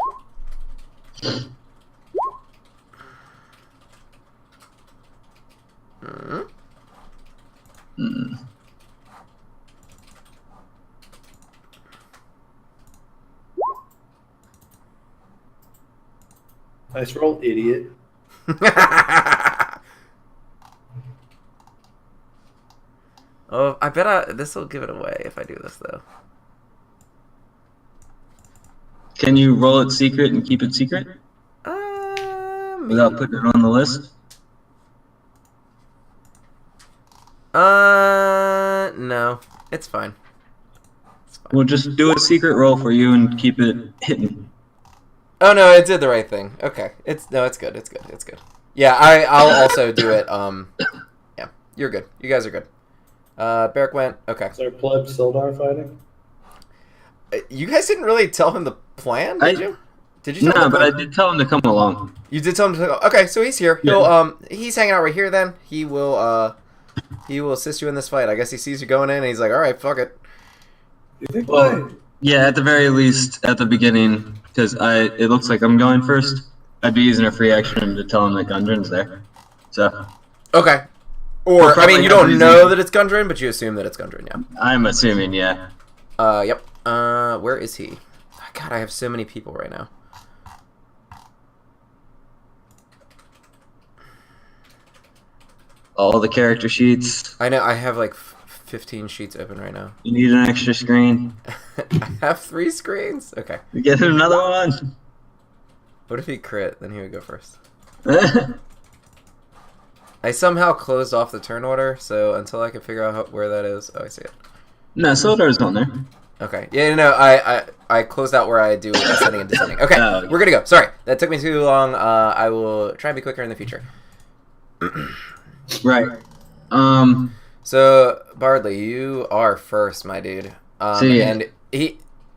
Nice roll, idiot. Oh, I bet this will give it away if I do this though. Can you roll it secret and keep it secret without putting it on the list? No, it's fine. We'll just do a secret roll for you and keep it hidden. Oh no, it did the right thing. Okay, it's good. It's good. Yeah, I'll also do it. Yeah, you're good. You guys are good. Beric went. Okay. Is our pleb Sildar fighting? You guys didn't really tell him the plan, did you? Did you? No, but I did tell him to come along. You did tell him to. Okay, so he's here. He'll he's hanging out right here. Then he will assist you in this fight. I guess he sees you going in, and he's like, all right, fuck it. You think? Well, yeah, at the very least, at the beginning, because it looks like I'm going first. I'd be using a free action to tell him that Gundren's there. So. Okay. Or I mean, you don't know that it's Gundren, but you assume that it's Gundren. Yeah. I'm assuming, yeah. Yep. Where is he? God, I have so many people right now. All the character sheets. I know, I have like 15 sheets open right now. You need an extra screen. I have 3 screens? Okay. You get another one. What if he crit? Then he would go first. I somehow closed off the turn order, so until I can figure out where that is... Oh, I see it. No, Soldar's on there. Okay. Yeah, no, I closed out where I do ascending and descending. Okay, Oh. we're gonna go. Sorry, that took me too long. I will try and be quicker in the future. Right. So, Bardly, you are first, my dude. See. And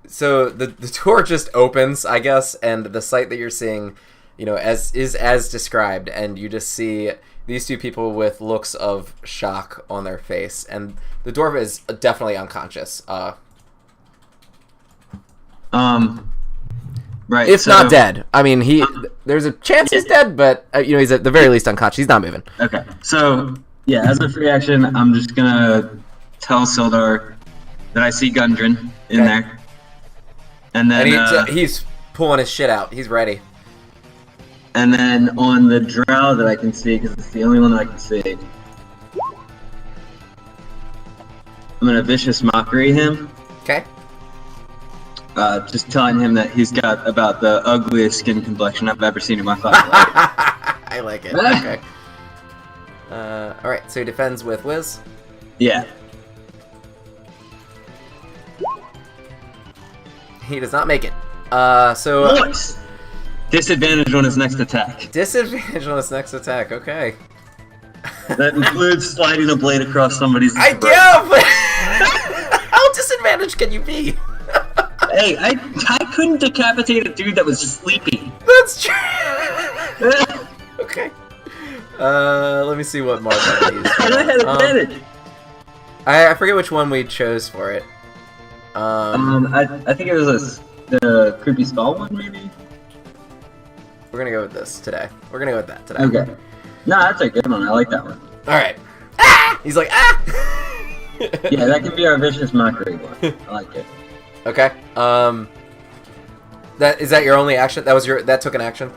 so the door just opens, I guess, and the sight that you're seeing, you know, is as described, and you just see these two people with looks of shock on their face, and the dwarf is definitely unconscious. Right. If not dead. I mean, there's a chance he's dead, but you know, he's at the very least unconscious. He's not moving. Okay. So, yeah, as a free action, I'm just gonna tell Sildar that I see Gundren in there. And then he's pulling his shit out. He's ready. And then on the drow that I can see, because it's the only one that I can see, I'm gonna vicious mockery him. Okay. Just telling him that he's got about the ugliest skin complexion I've ever seen in my fucking life. I like it. Okay. Alright, so he defends with Wiz. Yeah. He does not make it. So... Nice! Disadvantage on his next attack. Disadvantage on his next attack, okay. That includes sliding a blade across somebody's throat. How disadvantaged can you be? Hey, I couldn't decapitate a dude that was sleeping. That's true. Okay. Let me see what mark I used. And I had advantage. I forget which one we chose for it. I think it was the creepy skull one, maybe. We're gonna go with this today. We're gonna go with that today. Okay. No, that's a good one. I like that one. All right. Ah! He's like ah. Yeah, that could be our vicious mockery one. I like it. Okay. That your only action? That took an action?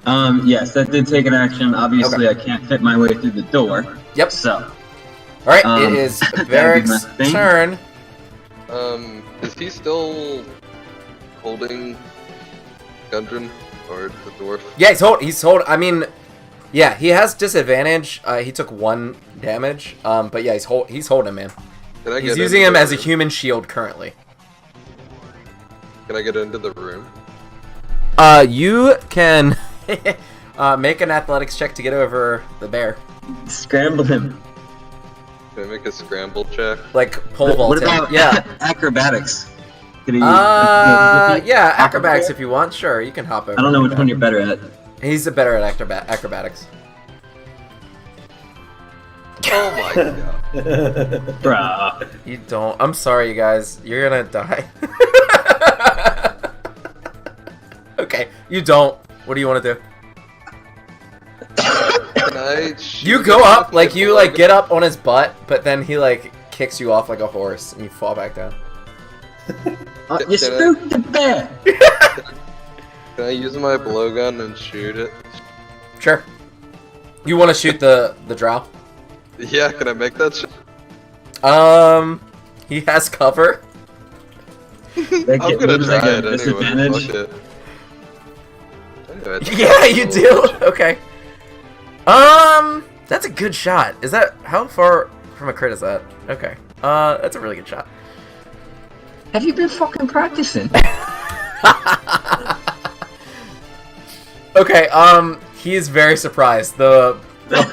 Yes, that did take an action. Obviously, Okay. I can't fit my way through the door. Yep. So. Alright, it is Beric's my thing. turn. Is he still holding Gundren or the dwarf? Yeah, he's I mean, yeah, he has disadvantage. He took 1 damage. But yeah, he's holding him, man. Can I He's get using into him the as a room? human shield currently. Can I get into the room? You can make an athletics check to get over the bear. Scramble him. Can I make a scramble check? Like pole vault What him. about Yeah. acrobatics? Could he, Yeah, hop acrobatics over? if you want. Sure, you can hop over. I don't know like which one you're better at. that. He's better at acrobatics. Oh my god. Bruh. You don't. I'm sorry, you guys. You're gonna die. Okay, you don't. What do you want to do? Can I You go up, like you like get up on his butt, but then he like kicks you off like a horse, and you fall back down. You spooked the bear. Can I use my blowgun and shoot it? Sure. You want to shoot the drow? Yeah, can I make that shot? He has cover. That I'm kid gonna moves try like a it anyway. disadvantage. Fuck it. Anyway, Yeah, you do. Okay. That's a good shot. Is that how far from a crit is that? Okay. That's a really good shot. Have you been fucking practicing? Okay. He is very surprised. The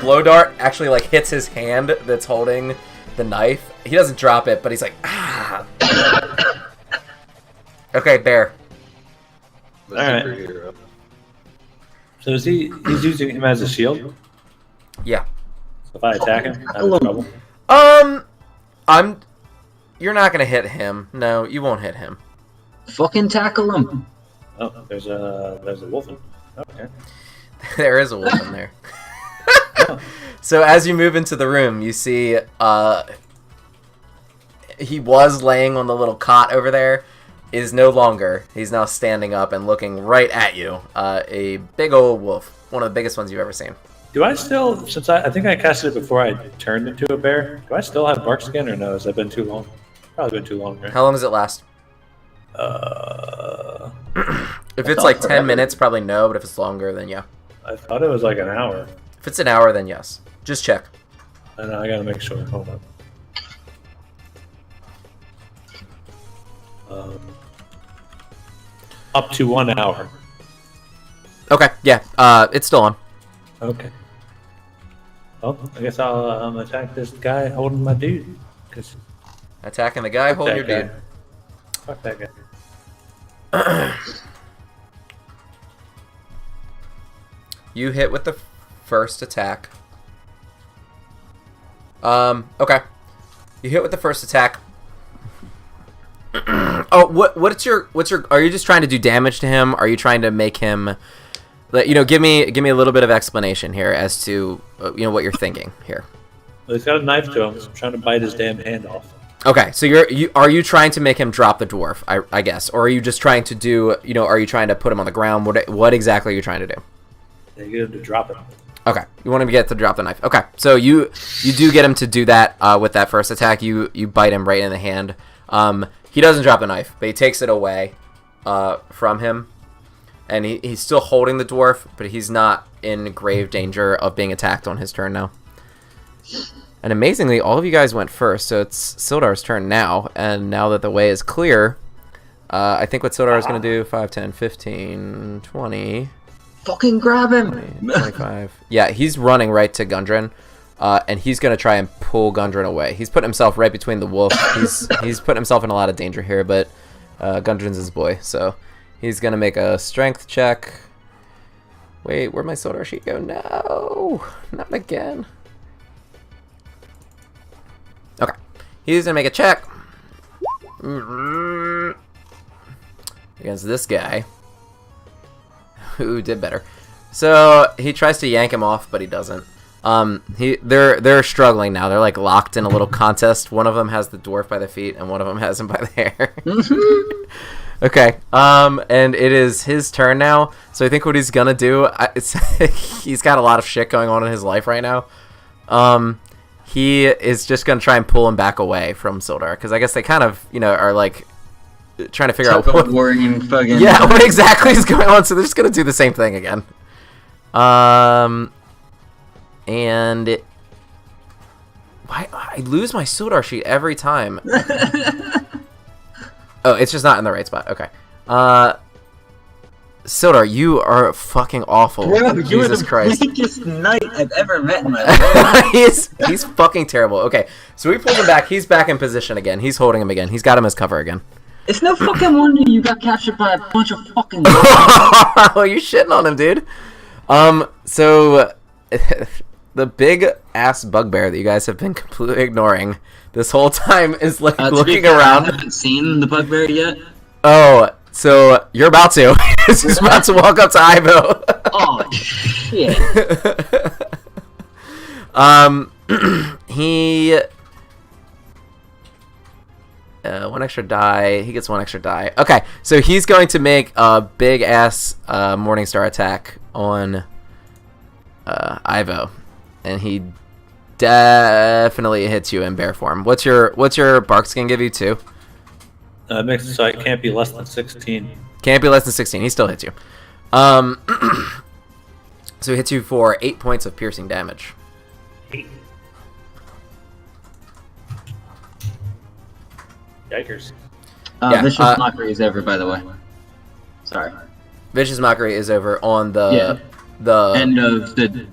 blow dart actually like hits his hand that's holding the knife. He doesn't drop it, but he's like ah. Okay, bear. I'm a Alright. superhero. So he's using him as a shield? Yeah. So if I attack him, I'm in trouble. You're not gonna hit him. No, you won't hit him. Fucking tackle him. Oh, there's a wolf in. Okay. There is a wolf in there. So as you move into the room, you see he was laying on the little cot over there, is no longer. He's now standing up and looking right at you. A big old wolf, one of the biggest ones you've ever seen. Do I still, since I think I casted it before I turned into a bear, do I still have bark skin or no? Has that been too long? Probably been too long, right? How long does it last? If it's like 10 minutes, probably no, but if it's longer, then yeah. I thought it was like an hour. If it's an hour, then yes. Just check. I know, I gotta make sure. Hold on. Up to 1 hour. Okay, yeah, it's still on. Okay. Well, I guess I'll attack this guy holding my dude. Cause Attacking the guy holding your guy. dude. Fuck that guy. You hit with the first attack. Okay. You hit with the first attack. Oh, what's your are you just trying to do damage to him? Are you trying to make him give me a little bit of explanation here as to what you're thinking here. Well, he's got a knife to him, so I'm trying to bite his damn hand off. Okay, so are you trying to make him drop the dwarf, I guess, or are you just trying to do, are you trying to put him on the ground? What exactly are you trying to do? Yeah, you get him to drop it. Okay, you want him to get to drop the knife. Okay, so you do get him to do that with that first attack. You bite him right in the hand. He doesn't drop the knife, but he takes it away from him, and he's still holding the dwarf, but he's not in grave danger of being attacked on his turn now. And amazingly, all of you guys went first, so it's Sildar's turn now. And now that the way is clear, I think what Sildar is going to do, 5, 10, 15, 20... Fucking grab him! 20, 25... Yeah, he's running right to Gundren, and he's going to try and pull Gundren away. He's put himself right between the wolf. He's put himself in a lot of danger here, but Gundren's his boy, so he's going to make a strength check. Wait, where'd my Sildar sheet go? No! Not again. Okay, he's gonna make a check against this guy, who did better. So he tries to yank him off, but he doesn't. They're struggling now. They're like locked in a little contest. One of them has the dwarf by the feet, and one of them has him by the hair. Okay, and it is his turn now. So I think what he's gonna do, he's got a lot of shit going on in his life right now. He is just going to try and pull him back away from Sildar, because I guess they kind of, are like trying to figure out what exactly is going on, so they're just going to do the same thing again. And why I lose my Sildar sheet every time. Oh, it's just not in the right spot. Okay. Sildar, you are fucking awful. Bro, Jesus you are the Christ. weakest knight I've ever met in my life. he's fucking terrible. Okay, so we pulled him back. He's back in position again. He's holding him again. He's got him as cover again. It's no fucking wonder you got captured by a bunch of fucking Oh, you're shitting on him, dude. So the big ass bugbear that you guys have been completely ignoring this whole time is like looking around. I haven't seen the bugbear yet. Oh, so you're about to. He's about to walk up to Ivo. Oh shit. He one extra die. He gets one extra die. Okay, so he's going to make a big ass Morningstar attack on Ivo, and he definitely hits you in bear form. What's your bark skin give you? 2? Makes it so it can't be less than 16. Can't be less than 16. He still hits you. So he hits you for 8 points of piercing damage. 8. Yikers. Yeah, Vicious Mockery is over, by the way. Sorry. Vicious Mockery is over on the end of the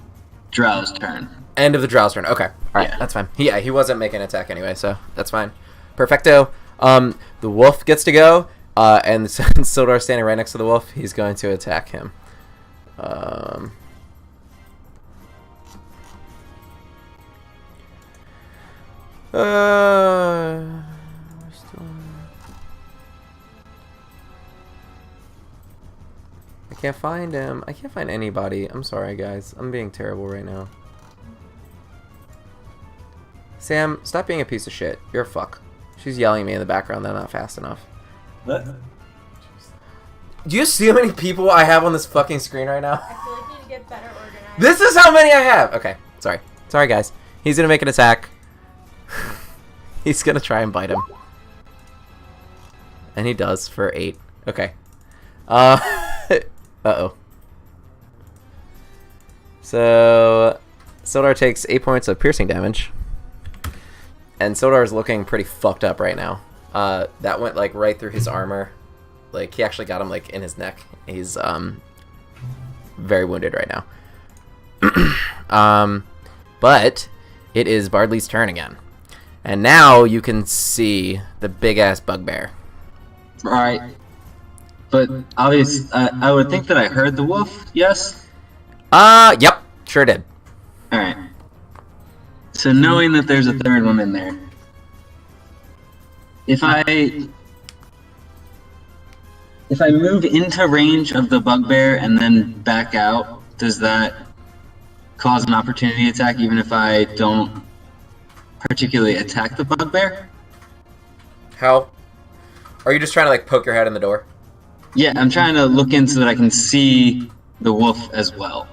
Drow's turn. End of the Drow's turn. Okay. All right, Yeah. that's fine. Yeah, he wasn't making an attack anyway, so that's fine. Perfecto. The wolf gets to go, and Sildar's standing right next to the wolf. He's going to attack him. I can't find him. I can't find anybody. I'm sorry, guys. I'm being terrible right now. Sam, stop being a piece of shit. You're a fuck. She's yelling at me in the background that I'm not fast enough. What? Do you see how many people I have on this fucking screen right now? I feel like you need to get better organized. This is how many I have. Okay, sorry. Sorry, guys. He's going to make an attack. He's going to try and bite him. And he does for 8. Okay. Uh-oh. So, Sildar takes 8 points of piercing damage. And Sildar is looking pretty fucked up right now. That went, like, right through his armor. Like, he actually got him, like, in his neck. He's, very wounded right now. But it is Bardly's turn again. And now you can see the big-ass bugbear. Right. But obviously, I would think that I heard the wolf, yes? Yep. Sure did. Alright. So knowing that there's a third one in there, if I move into range of the bugbear and then back out, does that cause an opportunity attack even if I don't particularly attack the bugbear? How? Are you just trying to, like, poke your head in the door? Yeah, I'm trying to look in so that I can see the wolf as well.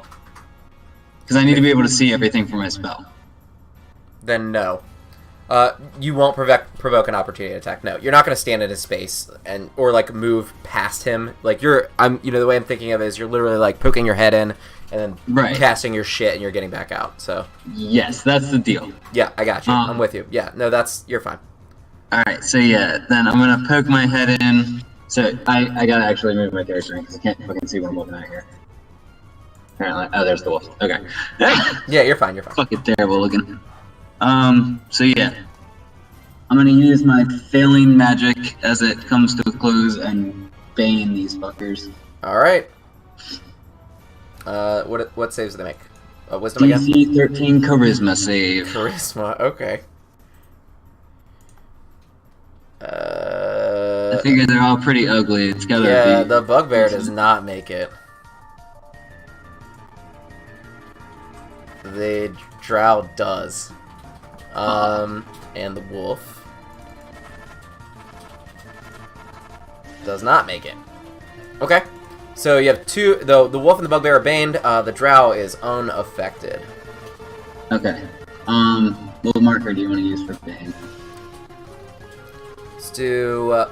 Because I need to be able to see everything from my spell. Then no. You won't provoke an opportunity attack. No, you're not going to stand in his space or like move past him. Like the way I'm thinking of it is you're literally like poking your head in and then casting your shit and you're getting back out. So yes, that's the deal. Yeah, I got you. I'm with you. Yeah, no, you're fine. All right, so yeah, then I'm gonna poke my head in. So I gotta actually move my character because I can't fucking see what I'm looking at here. Apparently, there's the wolf. Okay. Yeah, you're fine. You're fine. Fucking terrible looking. So yeah, I'm gonna use my failing magic as it comes to a close and bane these fuckers. All right. What saves do they make? Wisdom again? DC 13 charisma save. Charisma. Okay. I figure they're all pretty ugly. It's gotta be. Yeah, the bugbear does not make it. The drow does. And the wolf does not make it. Okay. So you have two. The wolf and the bugbear are baned. The drow is unaffected. Okay. What marker do you want to use for bane? Let's do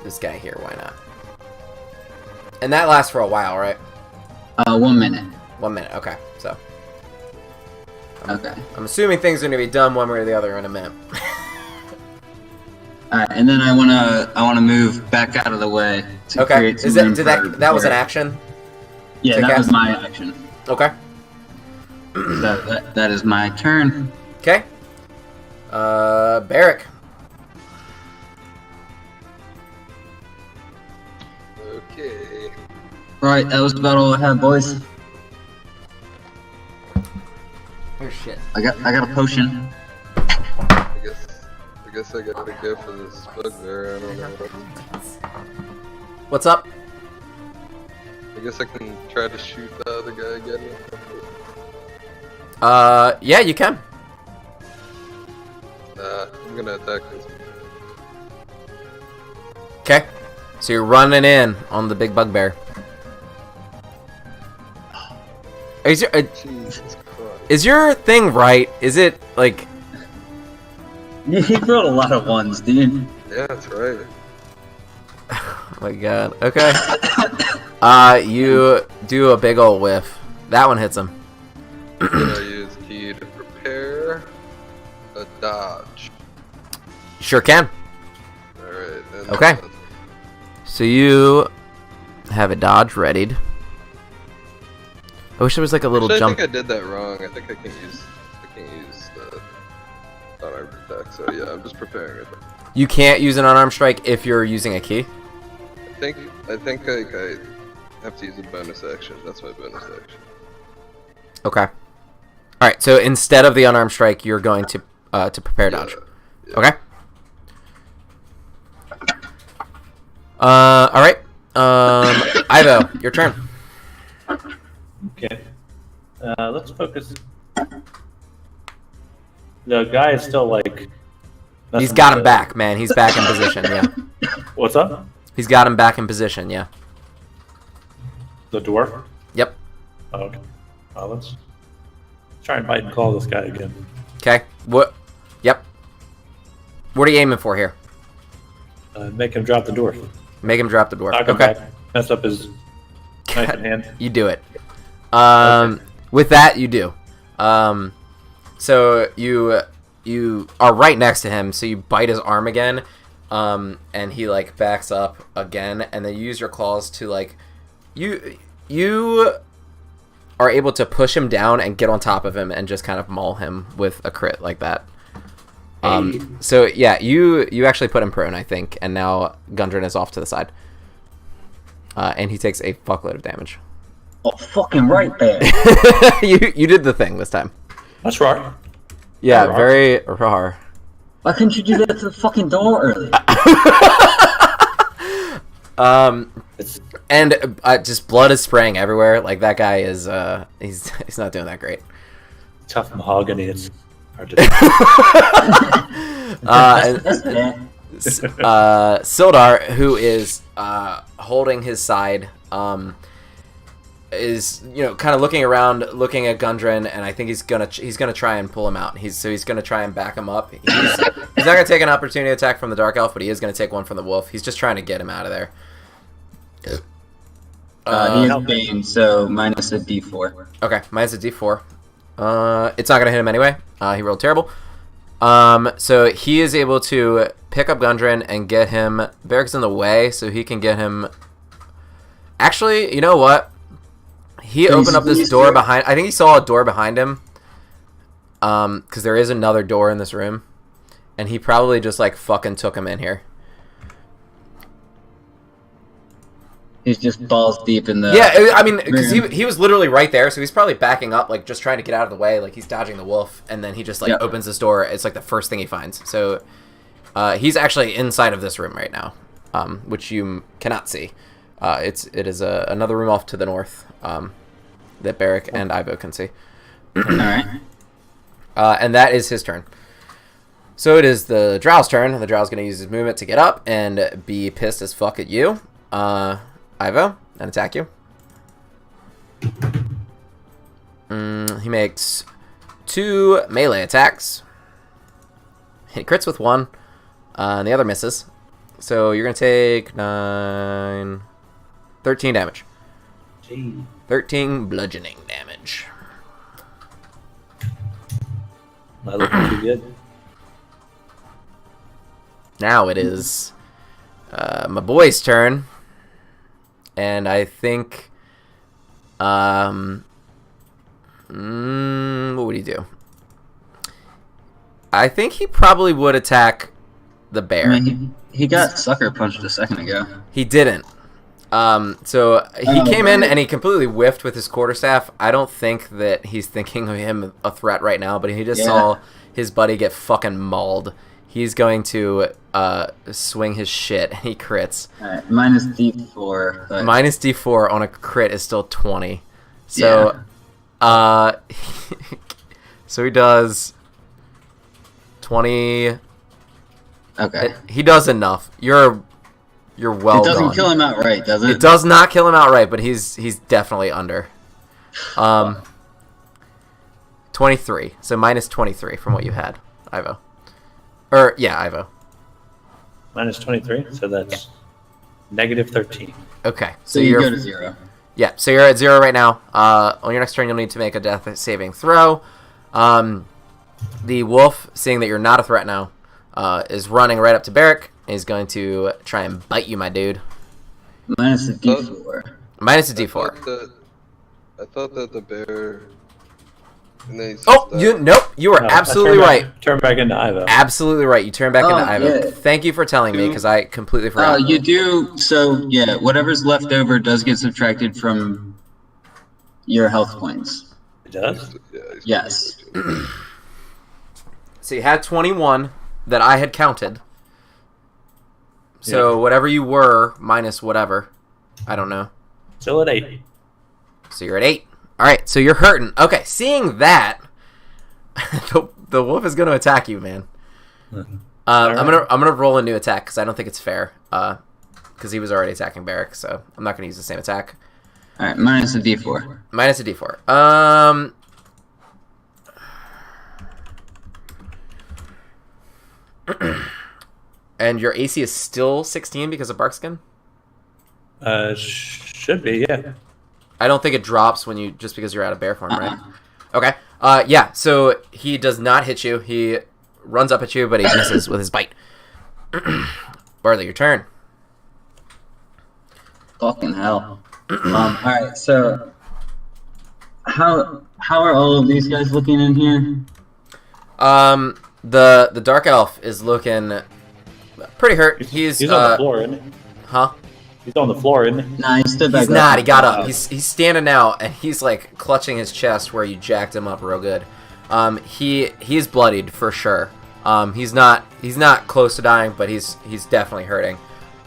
this guy here. Why not? And that lasts for a while, right? 1 minute. 1 minute. Okay. So. Okay. I'm assuming things are gonna be done one way or the other in a minute. Alright, and then I wanna move back out of the way to create some room that was an action? Yeah, that was my action. Okay. That is my turn. Okay. Beric. Okay. Right, that was about all I had, boys. Oh shit. I got a potion. I guess I gotta go for this bugbear. I don't know What's up? I guess I can try to shoot the other guy again. Yeah, you can. I'm gonna attack this. Okay. So you're running in on the big bugbear. Jesus Christ. Is your thing right? Is it like? You rolled a lot of ones, dude. Yeah, that's right. Oh my god. Okay. You do a big ol' whiff. That one hits him. Can I use key to prepare a dodge? Sure can. Alright, then. Okay. So you have a dodge readied. I wish there was like a little Actually, jump. I think I did that wrong. I think I can't use the unarmed attack. So yeah, I'm just preparing it. You can't use an unarmed strike if you're using a key. I think I have to use a bonus action. That's my bonus action. Okay. All right. So instead of the unarmed strike, you're going to prepare dodge. Yeah. Okay. All right. Ivo, your turn. Okay. Let's focus. The guy is still like. He's got him back, man. He's back in position. Yeah. What's up? He's got him back in position. Yeah. The dwarf. Yep. Oh, okay. Well, let's try and bite and claw this guy again. Okay. What? Yep. What are you aiming for here? Make him drop the door. Make him drop the door. Knock him Okay. back. Mess up his knife in hand. You do it. Okay. With that, you do. So you are right next to him, so you bite his arm again, and he like backs up again, and then you use your claws to like you are able to push him down and get on top of him and just kind of maul him with a crit like that. So yeah, you actually put him prone, I think, and now Gundren is off to the side, and he takes a fuckload of damage. Oh, fucking right there. you did the thing this time. That's right. Yeah, Rawr. very rawr. Why couldn't you do that to the fucking door earlier? And just blood is spraying everywhere. Like that guy is he's not doing that great. Tough mahogany. It's hard to That's bad. Sildar, who is holding his side, is kind of looking around, looking at Gundren, and I think he's gonna try and pull him out. He's gonna try and back him up. He's not gonna take an opportunity attack from the Dark Elf, but he is gonna take one from the Wolf. He's just trying to get him out of there. He is Bane, so minus a D4. Okay, minus a D4. It's not gonna hit him anyway. He rolled terrible. So he is able to pick up Gundren and get him. Beric's in the way, so he can get him. Actually, you know what? He opened up this door behind. I think he saw a door behind him. Because there is another door in this room, and he probably just like fucking took him in here. He's just balls deep in the. Yeah, I mean, because he was literally right there, so he's probably backing up, like just trying to get out of the way, like he's dodging the wolf, and then he just like opens this door. It's like the first thing he finds. So he's actually inside of this room right now, which you cannot see. It is another room off to the north that Beric and Ivo can see. All right. And that is his turn. So it is the Drow's turn. The Drow's going to use his movement to get up and be pissed as fuck at you. Ivo, and attack you. He makes 2 melee attacks. He crits with 1, and the other misses. So you're going to take 13 damage. 13 bludgeoning damage. Not looking too good. Now it is my boy's turn. And I think, what would he do? I think he probably would attack the bear. I mean, he got sucker punched a second ago. He didn't. So he came in and he completely whiffed with his quarterstaff. I don't think that he's thinking of him a threat right now, but he just saw his buddy get fucking mauled. He's going to swing his shit, and he crits. Alright, minus D4. But... Minus D4 on a crit is still 20. So, so he does 20. Okay. He does enough. You're well It doesn't done. kill him outright, does it? It does not kill him outright, but he's definitely under. 23. So minus 23 from what you had, Ivo. Or yeah, Ivo. Minus 23, so that's negative 13. Okay, So you go to 0. Yeah, so you're at 0 right now. On your next turn, you'll need to make a death saving throw. The wolf, seeing that you're not a threat now, is running right up to Beric. He's going to try and bite you, my dude. Minus a D4. Minus a D4. I thought that the bear. And then Nope. You are absolutely right. Turn back into Ivo. Absolutely right. You turn back into Ivo. Yeah. Thank you for telling me, because I completely forgot. You do. So yeah, whatever's left over does get subtracted from your health points. It does? Yes. So you had 21 that I had counted. So whatever you were minus whatever, I don't know. Still at 8. So you're at 8. All right, so you're hurting. Okay, seeing that, the wolf is going to attack you, man. I'm gonna roll a new attack because I don't think it's fair. Because he was already attacking Beric, so I'm not gonna use the same attack. All right, minus a D4. Minus a D4. And your AC is still 16 because of Barkskin? Should be, yeah. I don't think it drops when you just because you're out of bear form, right? Uh-uh. Okay. Yeah. So he does not hit you. He runs up at you, but he misses with his bite. Bardly, your turn. Fucking hell. All right, so how are all of these guys looking in here? The dark elf is looking pretty hurt. He's on the floor, isn't he? Huh? He's on the floor, isn't he? Nah, he stood back He's up. not. He got up. He's standing now, and he's like clutching his chest where you jacked him up real good. He's bloodied for sure. He's not close to dying, but he's definitely hurting.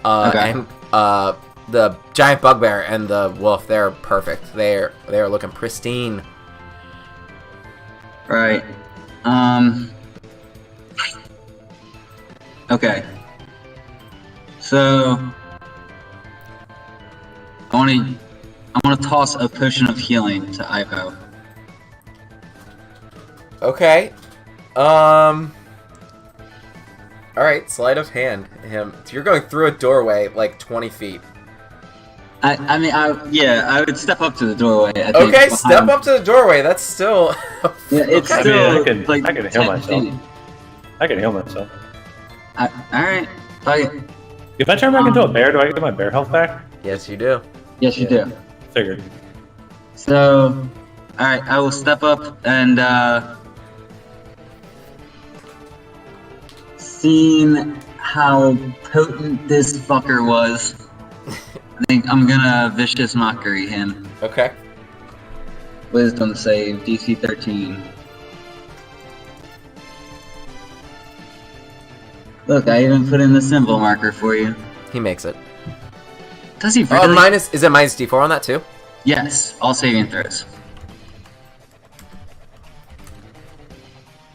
Okay. And the giant bugbear and the wolf, they're perfect. They're looking pristine. Right. Okay. So I want to toss a potion of healing to Ivo. Okay. All right. Sleight of hand him. So you're going through a doorway like 20 feet. I would step up to the doorway. I think, Okay, step up to the doorway. That's still. Yeah, it's Okay. still I can like heal 10 myself. feet. I can heal myself. All right. Fuck it. If I turn back into a bear, do I get my bear health back? Yes, you do. Yes, you do. Figured. So, all right, I will step up and seeing how potent this fucker was, I think I'm gonna vicious mockery him. Okay. Wisdom save, DC 13. Look, I even put in the symbol marker for you. He makes it. Does he Oh, really? is it minus D4 on that too? Yes, all saving throws.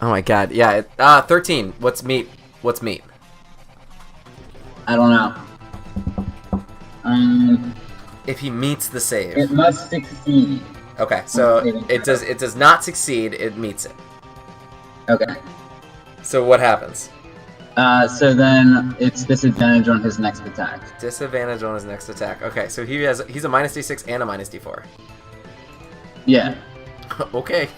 Oh my god. Yeah. 13. What's meat? What's meat? I don't know. If he meets the save. It must succeed. Okay, so it does not succeed, it meets it. Okay. So what happens? So then it's disadvantage on his next attack. Disadvantage on his next attack. Okay, so he's a minus D6 and a minus D4. Yeah. Okay.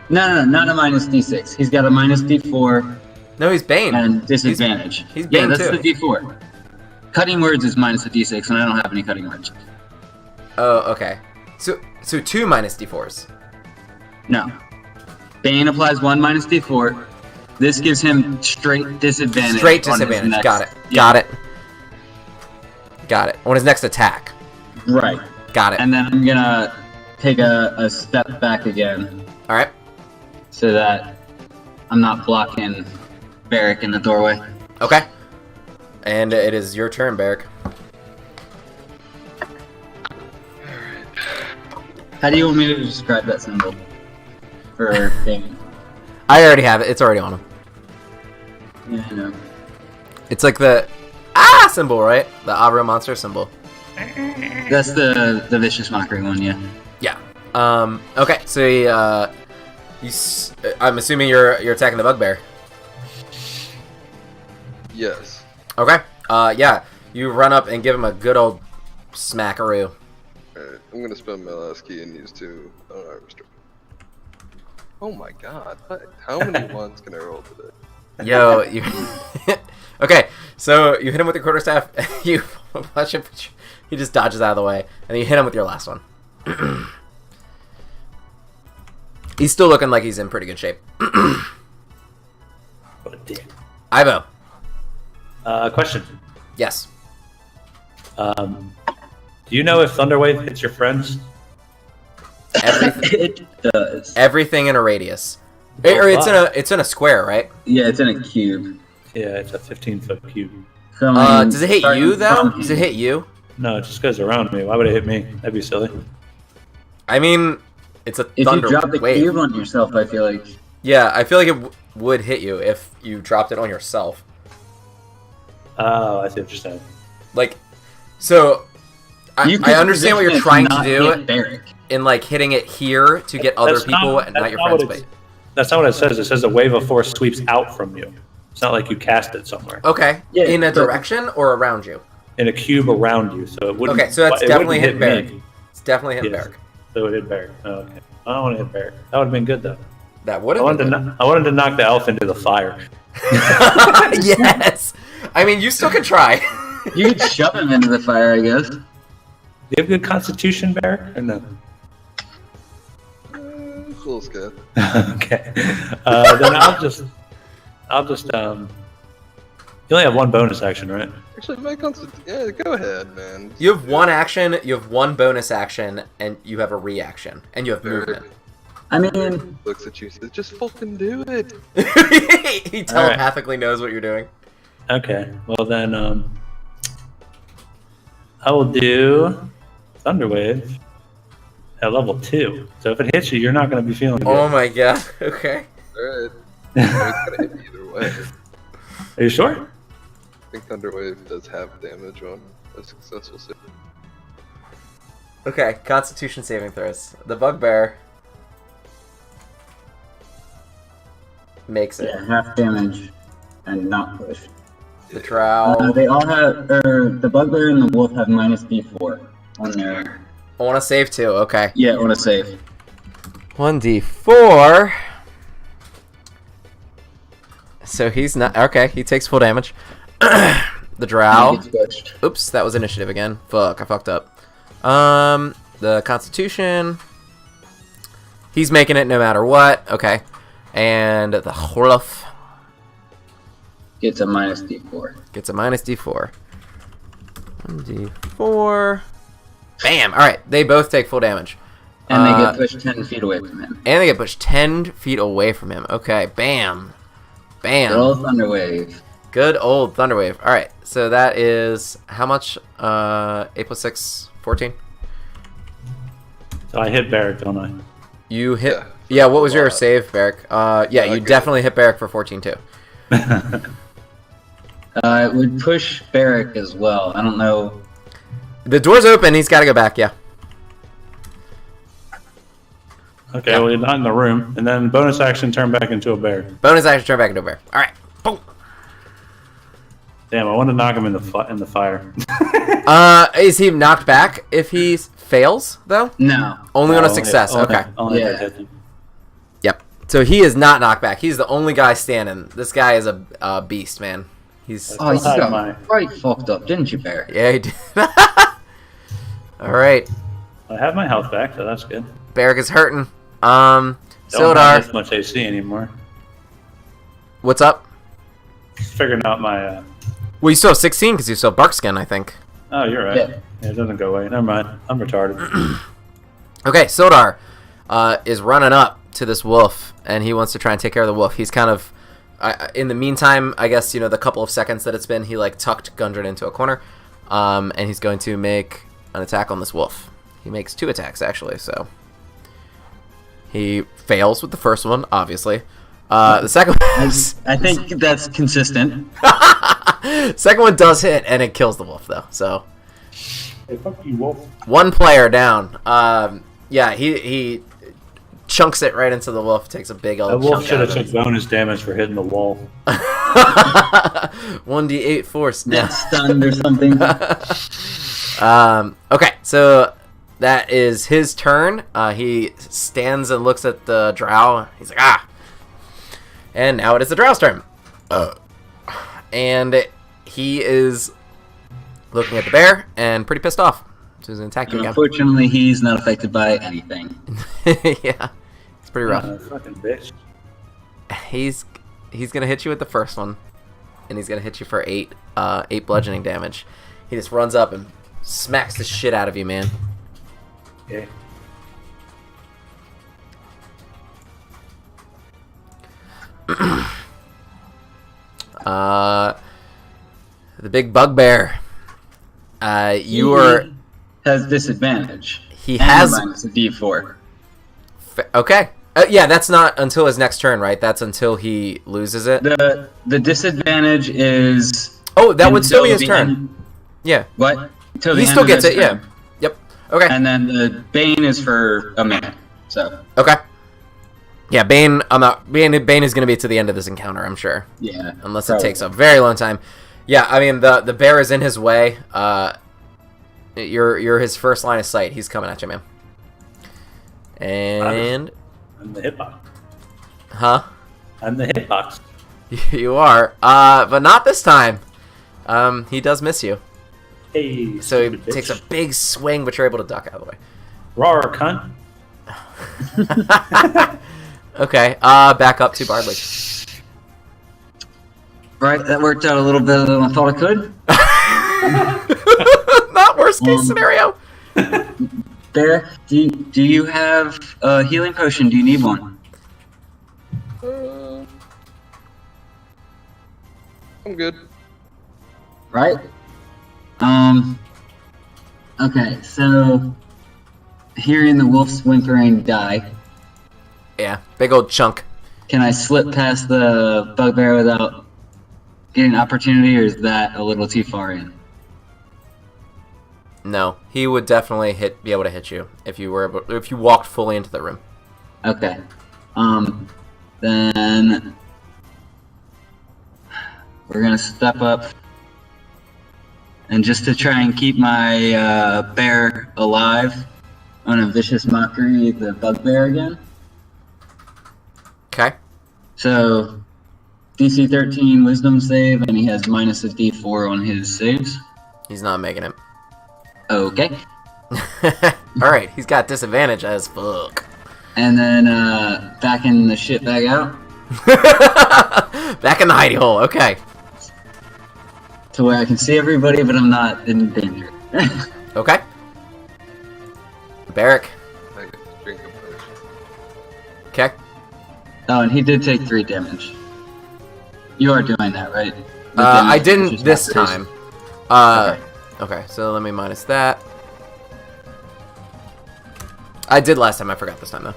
No, not a minus D6. He's got a minus D4 No, he's Bane. and disadvantage. He's yeah, Bane that's too. the D4. Cutting words is minus a D6, and I don't have any cutting words. Oh, okay. So 2 minus D4s. No. Bane applies 1 minus D4. This gives him straight disadvantage. Straight on his disadvantage. next- Got it. Yeah. Got it. Got it. On his next attack. Right. Got it. And then I'm gonna take a step back again All right. so that I'm not blocking Beric in the doorway. Okay. And it is your turn, Beric. How do you want me to describe that symbol for Bane? I already have it. It's already on him. Yeah, I know. It's like the symbol, right? The Avro monster symbol. That's the vicious mockery one, yeah. Yeah. Okay. So I'm assuming you're attacking the bugbear. Yes. Okay. Yeah. You run up and give him a good old smackaroo. Alright, I'm gonna spend my last key and use 2 armor strike. Oh my god, what? How many ones can I roll today? Yo, you. Okay, so you hit him with your quarterstaff. You watch him. He just dodges out of the way, and then you hit him with your last one. He's still looking like he's in pretty good shape. What a dick. Ivo. Question. Yes. Do you know if Thunderwave hits your friends? Everything, It does. everything in a radius. Or it's in a square, right? Yeah, it's in a cube. Yeah, it's a 15-foot cube. So, I mean, Does it hit starting you though? from Does it hit you? No, it just goes around me. Why would it hit me? That'd be silly. I mean, it's a If you thunder drop the wave. cube on yourself, I feel like. Yeah, I feel like it would hit you if you dropped it on yourself. Oh, I see what you're saying. Like, so I understand what you're trying to do Beric. in like hitting it here to get other people and not your friends. But that's not what it says. It says a wave of force sweeps out from you. It's not like you cast it somewhere. okay, Yeah, in a direction or around you. In a cube around you, so it wouldn't. Okay, so that's it definitely wouldn't hitting hit Beric. me. It's definitely hitting Yes. Beric. So it hit Beric. Oh, okay. I don't want to hit Beric. That would have been good though. That would I have wanted been to. I wanted to knock the elf into the fire. Yes. I mean, you still can try. You could shove him into the fire, I guess. Do you have good constitution, Beric, or no? Cool, good. Okay. Then I'll just. You only have one bonus action, right? Actually, yeah, go ahead, man. You have one action, you have one bonus action, and you have a reaction, and you have movement. I mean, Looks at you, says, just fucking do it. He telepathically knows what you're doing. Okay. Well then, I will do Thunderwave at level 2. So if it hits you, you're not going to be feeling good. Oh my god. Okay. Alright. It's gonna hit me either way. Are you sure? I think Thunderwave does have damage on a successful save. Okay. Constitution saving throws. The bugbear makes it. yeah, half damage and not push. The drow. They all have, the bugbear and the wolf have minus D4 on their. I want to save too. Okay. Yeah, on a save. 1d4. So he's not okay. He takes full damage. The drow. He gets pushed. Oops, that was initiative again. Fuck, I fucked up. The Constitution. He's making it no matter what. Okay. And the Horlof Gets a minus D4. gets a minus D4. 1d4. Bam! Alright, they both take full damage. And they get pushed 10 feet away from him. And they get pushed 10 feet away from him. Okay, bam. Bam. Roll Thunderwave. Good old Thunderwave. Alright, so that is how much? 8 plus 6, 14? So I hit Beric, don't I? You hit. Yeah. Yeah, what was your save, Beric? Yeah, you Okay. definitely hit Beric for 14 too. It would push Beric as well. I don't know. The door's open, he's gotta go back, yeah. Okay, Yeah. well you're not in the room, and then bonus action turn back into a bear. Bonus action, turn back into a bear. Alright, boom. Damn, I want to knock him in the fire. Is he knocked back if he fails, though? No. Only on a Oh, success, only- okay. Only if I Yeah. hit him. Yep. So he is not knocked back. He's the only guy standing. This guy is a beast, man. He's... Oh, you Still have got my- right fucked up, didn't you, Beric? Yeah, he did. Alright. I have my health back, so that's good. Beric is hurting. Don't have Sildar, this much AC anymore. what's up? Just figuring out my. Well, you still have 16 because you still have Barkskin, I think. Oh, you're right. Yeah. Yeah, it doesn't go away. Never mind. I'm retarded. Okay, Sildar is running up to this wolf, and he wants to try and take care of the wolf. He's kind of, in the meantime, I guess, you know, the couple of seconds that it's been, he, like, tucked Gundren into a corner, and he's going to make an attack on this wolf. He makes 2 attacks, actually, so... He fails with the first one, obviously. The second one... I think that's consistent. second one does hit, and it kills the wolf, though, so... Hey, fuck you, wolf. One player down. Yeah, he chunks it right into the wolf. Takes a big old That wolf chunk should out have of took bonus damage for hitting the wall. it. 1d8 force. Get Yeah. stunned or something. Okay, so that is his turn. He stands and looks at the drow. He's like, ah. And now it is the drow's turn. And he is looking at the bear and pretty pissed off. So he's going to attack you again. Unfortunately, he's not affected by anything. Yeah, it's pretty rough. Fucking bitch. He's gonna hit you with the first one, and he's gonna hit you for 8 bludgeoning damage. He just runs up and smacks the shit out of you, man. Okay. The big bugbear. You are. Has disadvantage. He And has. minus a D4. Okay. Yeah, that's not until his next turn, right? That's until he loses it. The disadvantage is. Oh, that would still be his until the turn. end- Yeah. What? Until the He end still of gets his it, yeah. turn. Okay. And then the Bane is for a minute. So Okay. Yeah, Bane. Bane is going to be to the end of this encounter, I'm sure. yeah, Unless probably. it takes a very long time. Yeah, I mean the bear is in his way. You're his first line of sight. He's coming at you, man. And I'm the hitbox. huh? I'm the hitbox. You are. But not this time. He does miss you. Hey, So he stupid takes a bitch. big swing, but you're able to duck out of the way. Roar, cunt. Okay. Back up to Bardly. Right, that worked out a little better than I thought it could. Not worst case scenario. Beric, do you have a healing potion? Do you need one? I'm good. Right? Okay, so hearing the wolf's whimpering die, Yeah, big old chunk. can I slip past the bugbear without getting an opportunity, or is that a little too far in? No, he would definitely be able to hit you if you walked fully into the room. Okay. Then we're gonna step up, and just to try and keep my bear alive, I'm gonna vicious mockery the bugbear again. Okay. So DC 13 Wisdom save, and he has minus a D4 on his saves. He's not making it. Okay. All right, he's got disadvantage as fuck. And then back in the shit bag out Back in the hidey hole. Okay. to where I can see everybody, but I'm not in danger. Okay. Beric. I get to drink a potion. Okay. Oh, and he did take 3 damage. You are doing that, right? With I damage, didn't vicious this mockeries? time. Okay. Okay, so let me minus that. I did last time. I forgot this time though.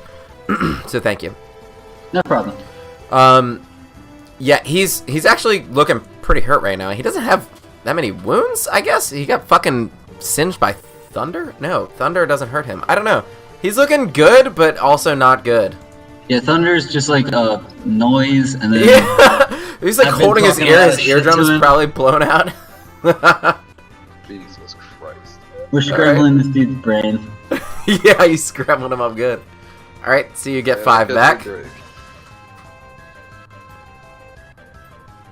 So thank you. No problem. Yeah, he's actually looking pretty hurt right now. He doesn't have that many wounds, I guess. He got fucking singed by thunder? No, thunder doesn't hurt him. I don't know. He's looking good, but also not good. Yeah, thunder is just like a noise, and then Yeah, he's like I've been holding his talking a ear. lot His of shit eardrum's to him. probably blown out. Jesus Christ. we're scrambling this dude's brain. Yeah, you scrambled him up good. All right, so you get Yeah, 5 good back. break.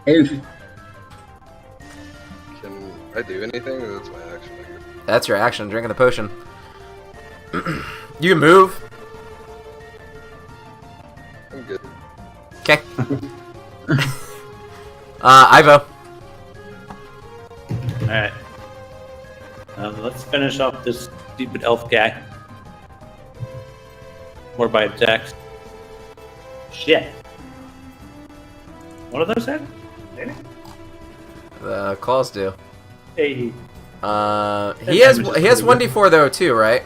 Oof. Can I do anything? Or that's my action. That's your action, drinking the potion. You can move. I'm good. Okay. Ivo. Alright. Let's finish off this stupid elf guy. More by attacks. Shit. What are those at? The claws do. Hey. He has 1d4 though too, right?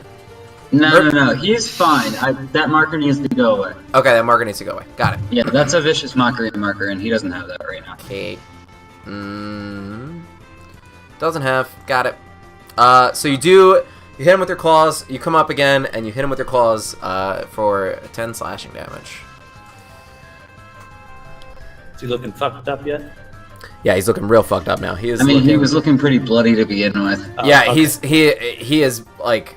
No. He's fine. That marker needs to go away. Okay, that marker needs to go away. Got it. Yeah, that's a vicious mockery marker, and he doesn't have that right now. Okay. Doesn't have. Got it. So you hit him with your claws, you come up again, and you hit him with your claws for 10 slashing damage. Is he looking fucked up yet? Yeah, he's looking real fucked up now. He is. I mean, he looking- was looking pretty bloody to begin with. Oh, Yeah, okay. he is like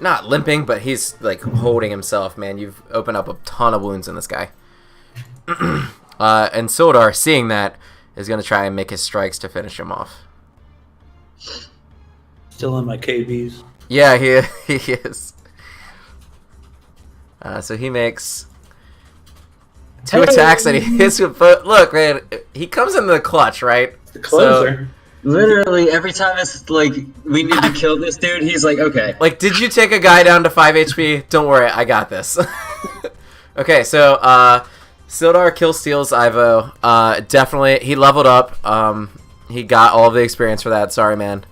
not limping, but he's like holding himself. Man, you've opened up a ton of wounds in this guy. And Sildar, seeing that, is gonna try and make his strikes to finish him off. Still in my KBs. Yeah, he is. So he makes 2 attacks and he hits with foot. Look, man, he comes in the clutch, right? The closer. Literally, every time it's like, we need to kill this dude, he's like, okay. Like, did you take a guy down to 5 HP? Don't worry, I got this. Okay, so Sildar steals Ivo. Definitely, he leveled up. He got all of the experience for that. Sorry, man.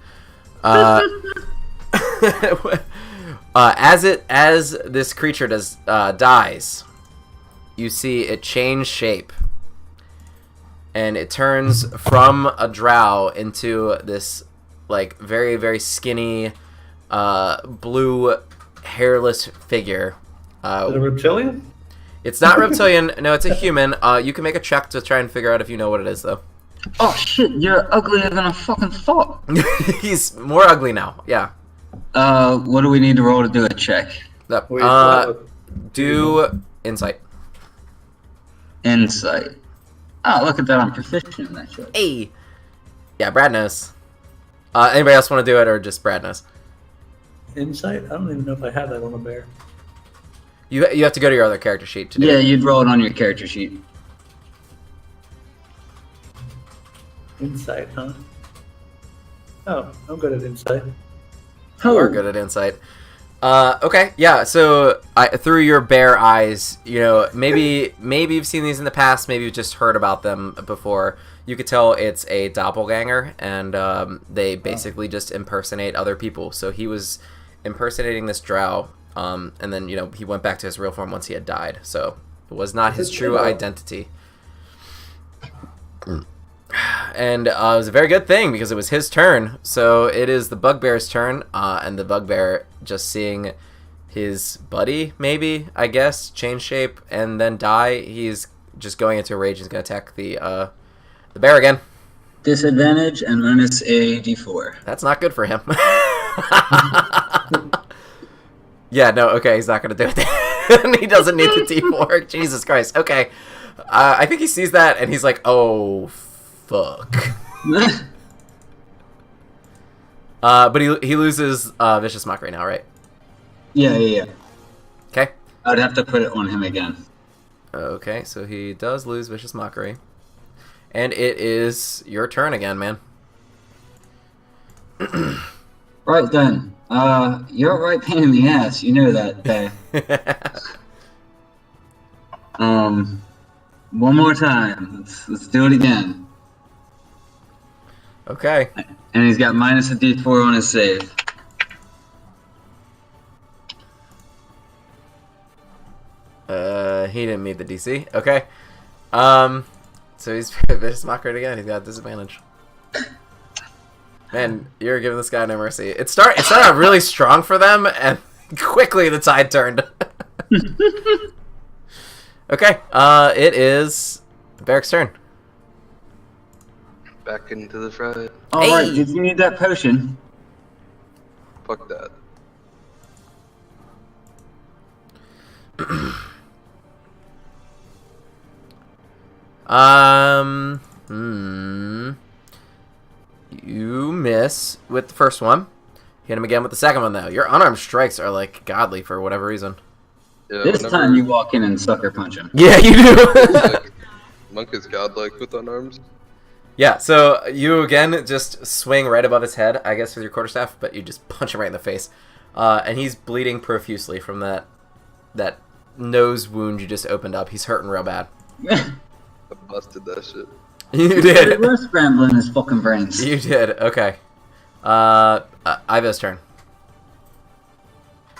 As this creature dies, you see it change shape, and it turns from a drow into this like very very skinny, blue, hairless figure. Is it a reptilian? It's not reptilian. No, it's a human. You can make a check to try and figure out if you know what it is, though. Oh shit, you're uglier than I fucking thought. He's more ugly now. Yeah. What do we need to roll to do a check? Yep. Wait, Do insight. Insight. Oh, look at that, I'm proficient in that shit. Hey. Yeah, Brad knows. Anybody else want to do it, or just Brad knows? Insight? I don't even know if I have that on a bear. You have to go to your other character sheet to do Yeah, it. you'd roll it on your character sheet. Insight, huh? Oh, I'm good at insight. You are good at insight. Okay, yeah. So through your bear eyes, you know, maybe you've seen these in the past. Maybe you've just heard about them before. You could tell it's a doppelganger, and they basically just impersonate other people. So he was impersonating this drow, and then he went back to his real form once he had died. So it was not his true identity. And it was a very good thing because it was his turn. So it is the bugbear's turn, and the bugbear, just seeing his buddy, maybe, I guess, change shape and then die, he's just going into a rage. He's going to attack the bear again. Disadvantage and minus a d4. That's not good for him. Yeah, no, okay, he's not going to do it. He doesn't need the D4. Jesus Christ. Okay. I think he sees that and he's like, oh, fuck. But he loses Vicious Mockery now, right? Yeah. Okay. I'd have to put it on him again. Okay, so he does lose Vicious Mockery. And it is your turn again, man. Right then. You're a right pain in the ass. You know that, Bay. One more time. Let's do it again. Okay. And he's got minus a d4 on his save. He didn't meet the DC. Okay. So he's Vicious Mockery again. He's got disadvantage. Man, you're giving this guy no mercy. It started out really strong for them, and quickly the tide turned. Okay, it is Beric's turn. Back into the fray. Alright, Hey! did you need that potion? Fuck that. You miss with the first one. Hit him again with the second one, though. Your unarmed strikes are, like, godly for whatever reason. Yeah, This time you walk in and sucker punch him. Yeah, you do. like, Monk is godlike with unarmed. Yeah, so you, again, just swing right above his head, I guess, with your quarterstaff, but you just punch him right in the face. And he's bleeding profusely from that nose wound you just opened up. He's hurting real bad. I busted that shit. You did. We're scrambling his fucking brains. You did. Okay. Ivo's turn.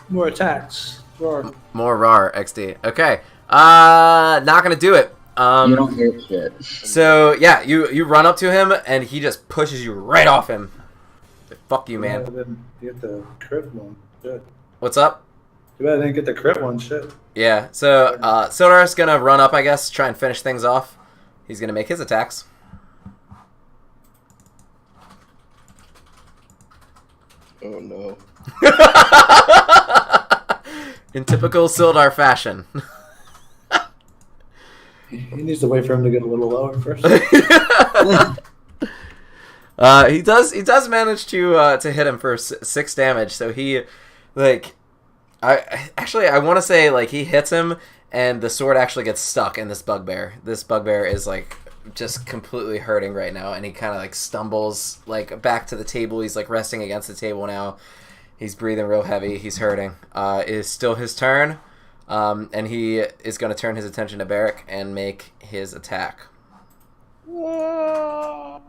More attacks. Roar. More RAR XD. Okay. Not gonna do it. You don't hear shit. So yeah, you run up to him and he just pushes you right off him. Fuck you, man. Then you get the crit one. Shit. What's up? Too bad I didn't get the crit one. Shit. Yeah. So Sildar's gonna run up, I guess, try and finish things off. He's gonna make his attacks. Oh no. In typical Sildar fashion. He needs to wait for him to get a little lower first. He does manage to hit him for 6 damage. So he, like, I want to say, like, he hits him and the sword actually gets stuck in this bugbear. This bugbear is, like, just completely hurting right now, and he kind of, like, stumbles, like, back to the table. He's, like, resting against the table now. He's breathing real heavy. He's hurting. It is still his turn, and he is going to turn his attention to Beric and make his attack. And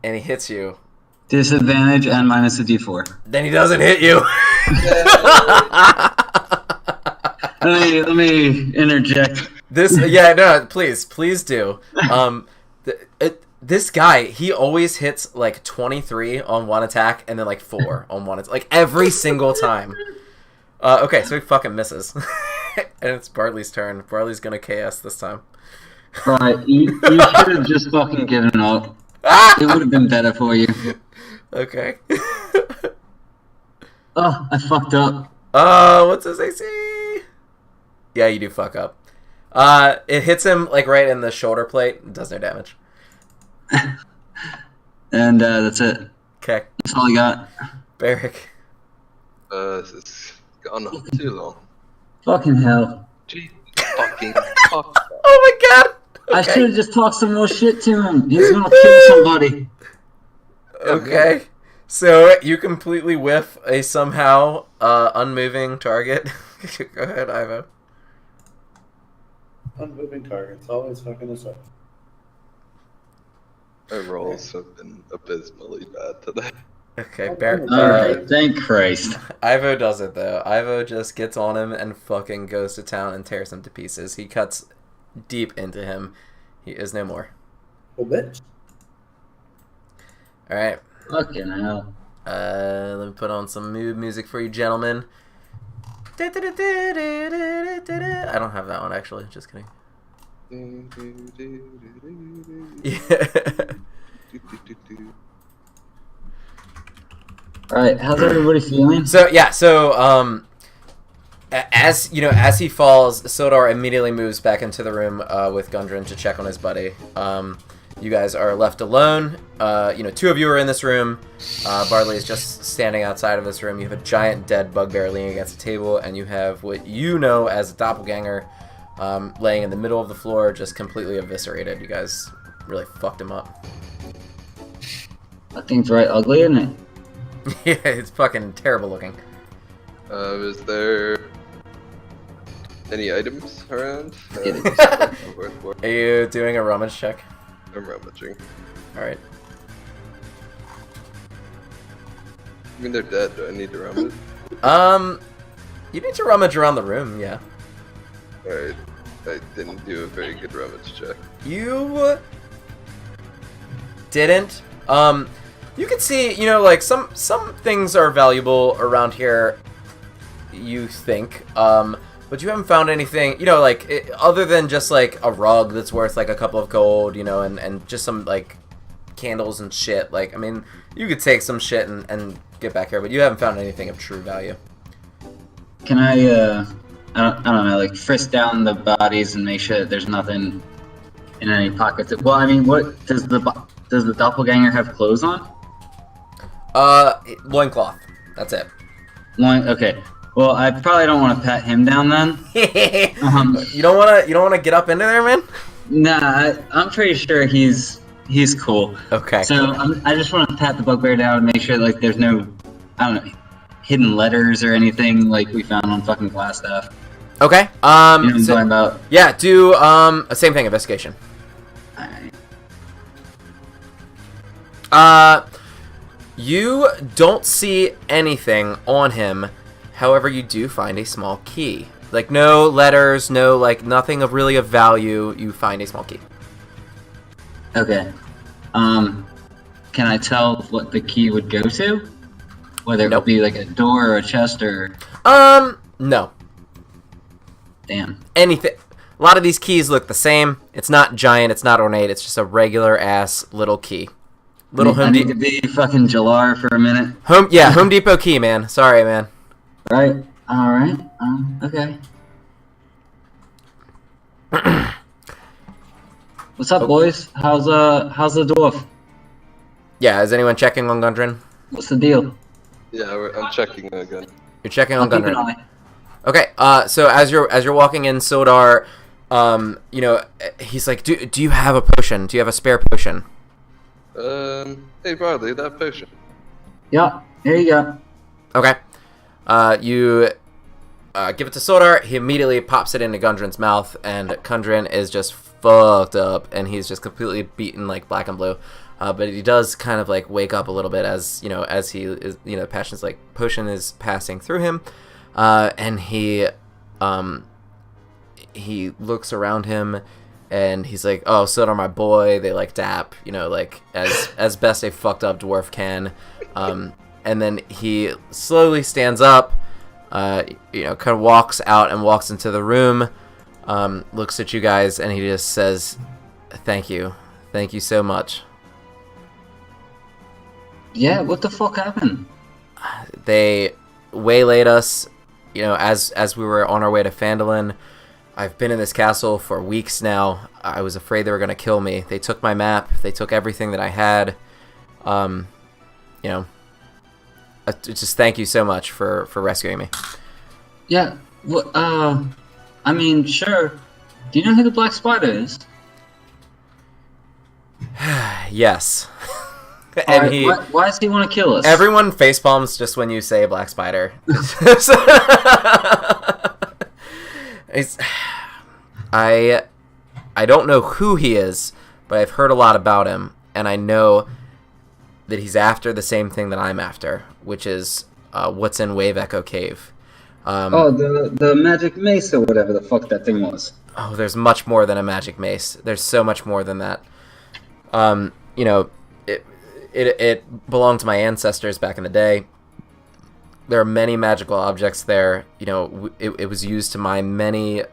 he hits you. Disadvantage and minus a d4. Then he doesn't hit you. Let me interject. No, please do. This guy, he always hits like 23 on one attack and then like 4 on one attack. Like every single time. Okay, so he fucking misses. And it's Bardly's turn. Bardly's gonna KS this time. Right, you should have just fucking given up. It would have been better for you. Okay. Oh, I fucked up. What's his AC? Yeah, you do fuck up. It hits him like right in the shoulder plate. It does no damage. And that's it. Okay. That's all I got. Beric. It's gone on too long. Fucking hell. Gee, fucking fuck. Oh my god! Okay. I should have just talked some more shit to him. He's gonna kill somebody. Okay. So you completely whiff a somehow unmoving target. Go ahead, Ivo. Unmoving targets, always fucking us up. My rolls have been abysmally bad today. Okay, Alright, thank Christ. Ivo does it though. Ivo just gets on him and fucking goes to town and tears him to pieces. He cuts deep into him. He is no more. Well, bitch. Alright. Fucking hell. Let me put on some mood music for you gentlemen. I don't have that one actually, just kidding. Yeah. Alright, how's everybody feeling? So as you know, as he falls, Sildar immediately moves back into the room with Gundren to check on his buddy. You guys are left alone. 2 of you are in this room. Bardly is just standing outside of this room. You have a giant dead bugbear leaning against a table, and you have what you know as a doppelganger laying in the middle of the floor, just completely eviscerated. You guys really fucked him up. That thing's right ugly, isn't it? Yeah, it's fucking terrible looking. Is there any items around? Are you doing a rummage check? I'm rummaging. Alright. I mean, they're dead. Do I need to rummage? You need to rummage around the room, yeah. Alright. I didn't do a very good rummage check. You didn't. You can see, like some things are valuable around here, you think. But you haven't found anything, other than just like a rug that's worth like a couple of gold, and just some like candles and shit. Like, I mean, you could take some shit and get back here, but you haven't found anything of true value. Can I don't know, like frisk down the bodies and make sure that there's nothing in any pockets? Well, I mean, what does the doppelganger have clothes on? Loincloth. That's it. Okay. Well, I probably don't want to pat him down then. You don't want to get up into there, man? Nah, I'm pretty sure he's cool. Okay. So I just want to pat the bugbear down and make sure like there's no, I don't know, hidden letters or anything like we found on fucking Glassstaff. Okay. You know what I'm talking about? Yeah. Do same thing. Investigation. Alright. You don't see anything on him. However, you do find a small key. Like, no letters, no, like, nothing of really of value. You find a small key. Okay. Can I tell what the key would go to? Whether it Nope. would be like a door or a chest or... No. Damn. Anything. A lot of these keys look the same. It's not giant, it's not ornate, it's just a regular-ass little key. I need to be fucking Jalar for a minute. Home Depot key, man. Sorry, man. Right. Alright. Okay. What's up, boys? How's the dwarf? Yeah, is anyone checking on Gundren? What's the deal? Yeah, I'm checking again. You're checking I'll on keep an Gundren. eye. Okay, so as you're walking in, Sildar, he's like, do you have a potion? Do you have a spare potion? Hey Bardly, that potion. Yeah, here you go. Okay. You give it to Sildar. He immediately pops it into Gundren's mouth, and Gundren is just fucked up, and he's just completely beaten like black and blue. But he does kind of like wake up a little bit as he is, passion's like potion is passing through him, and he looks around him, and he's like, "Oh, Sildar, my boy." They like dap, you know, like as best a fucked up dwarf can. And then he slowly stands up, you know, kind of walks out and walks into the room, looks at you guys, and he just says, "Thank you so much." Yeah, what the fuck happened? They waylaid us, you know, as we were on our way to Phandelver. I've been in this castle for weeks now. I was afraid they were going to kill me. They took my map. They took everything that I had. You know, just thank you so much for rescuing me. Yeah, well, I mean, sure. Do you know who the Black Spider is? Yes. And why does he want to kill us? Everyone facepalms just when you say Black Spider. I don't know who he is, but I've heard a lot about him, and I know that he's after the same thing that I'm after, which is what's in Wave Echo Cave. The magic mace or whatever the fuck that thing was. Oh, there's much more than a magic mace. There's so much more than that. You know, it belonged to my ancestors back in the day. There are many magical objects there. You know, it was used to mine many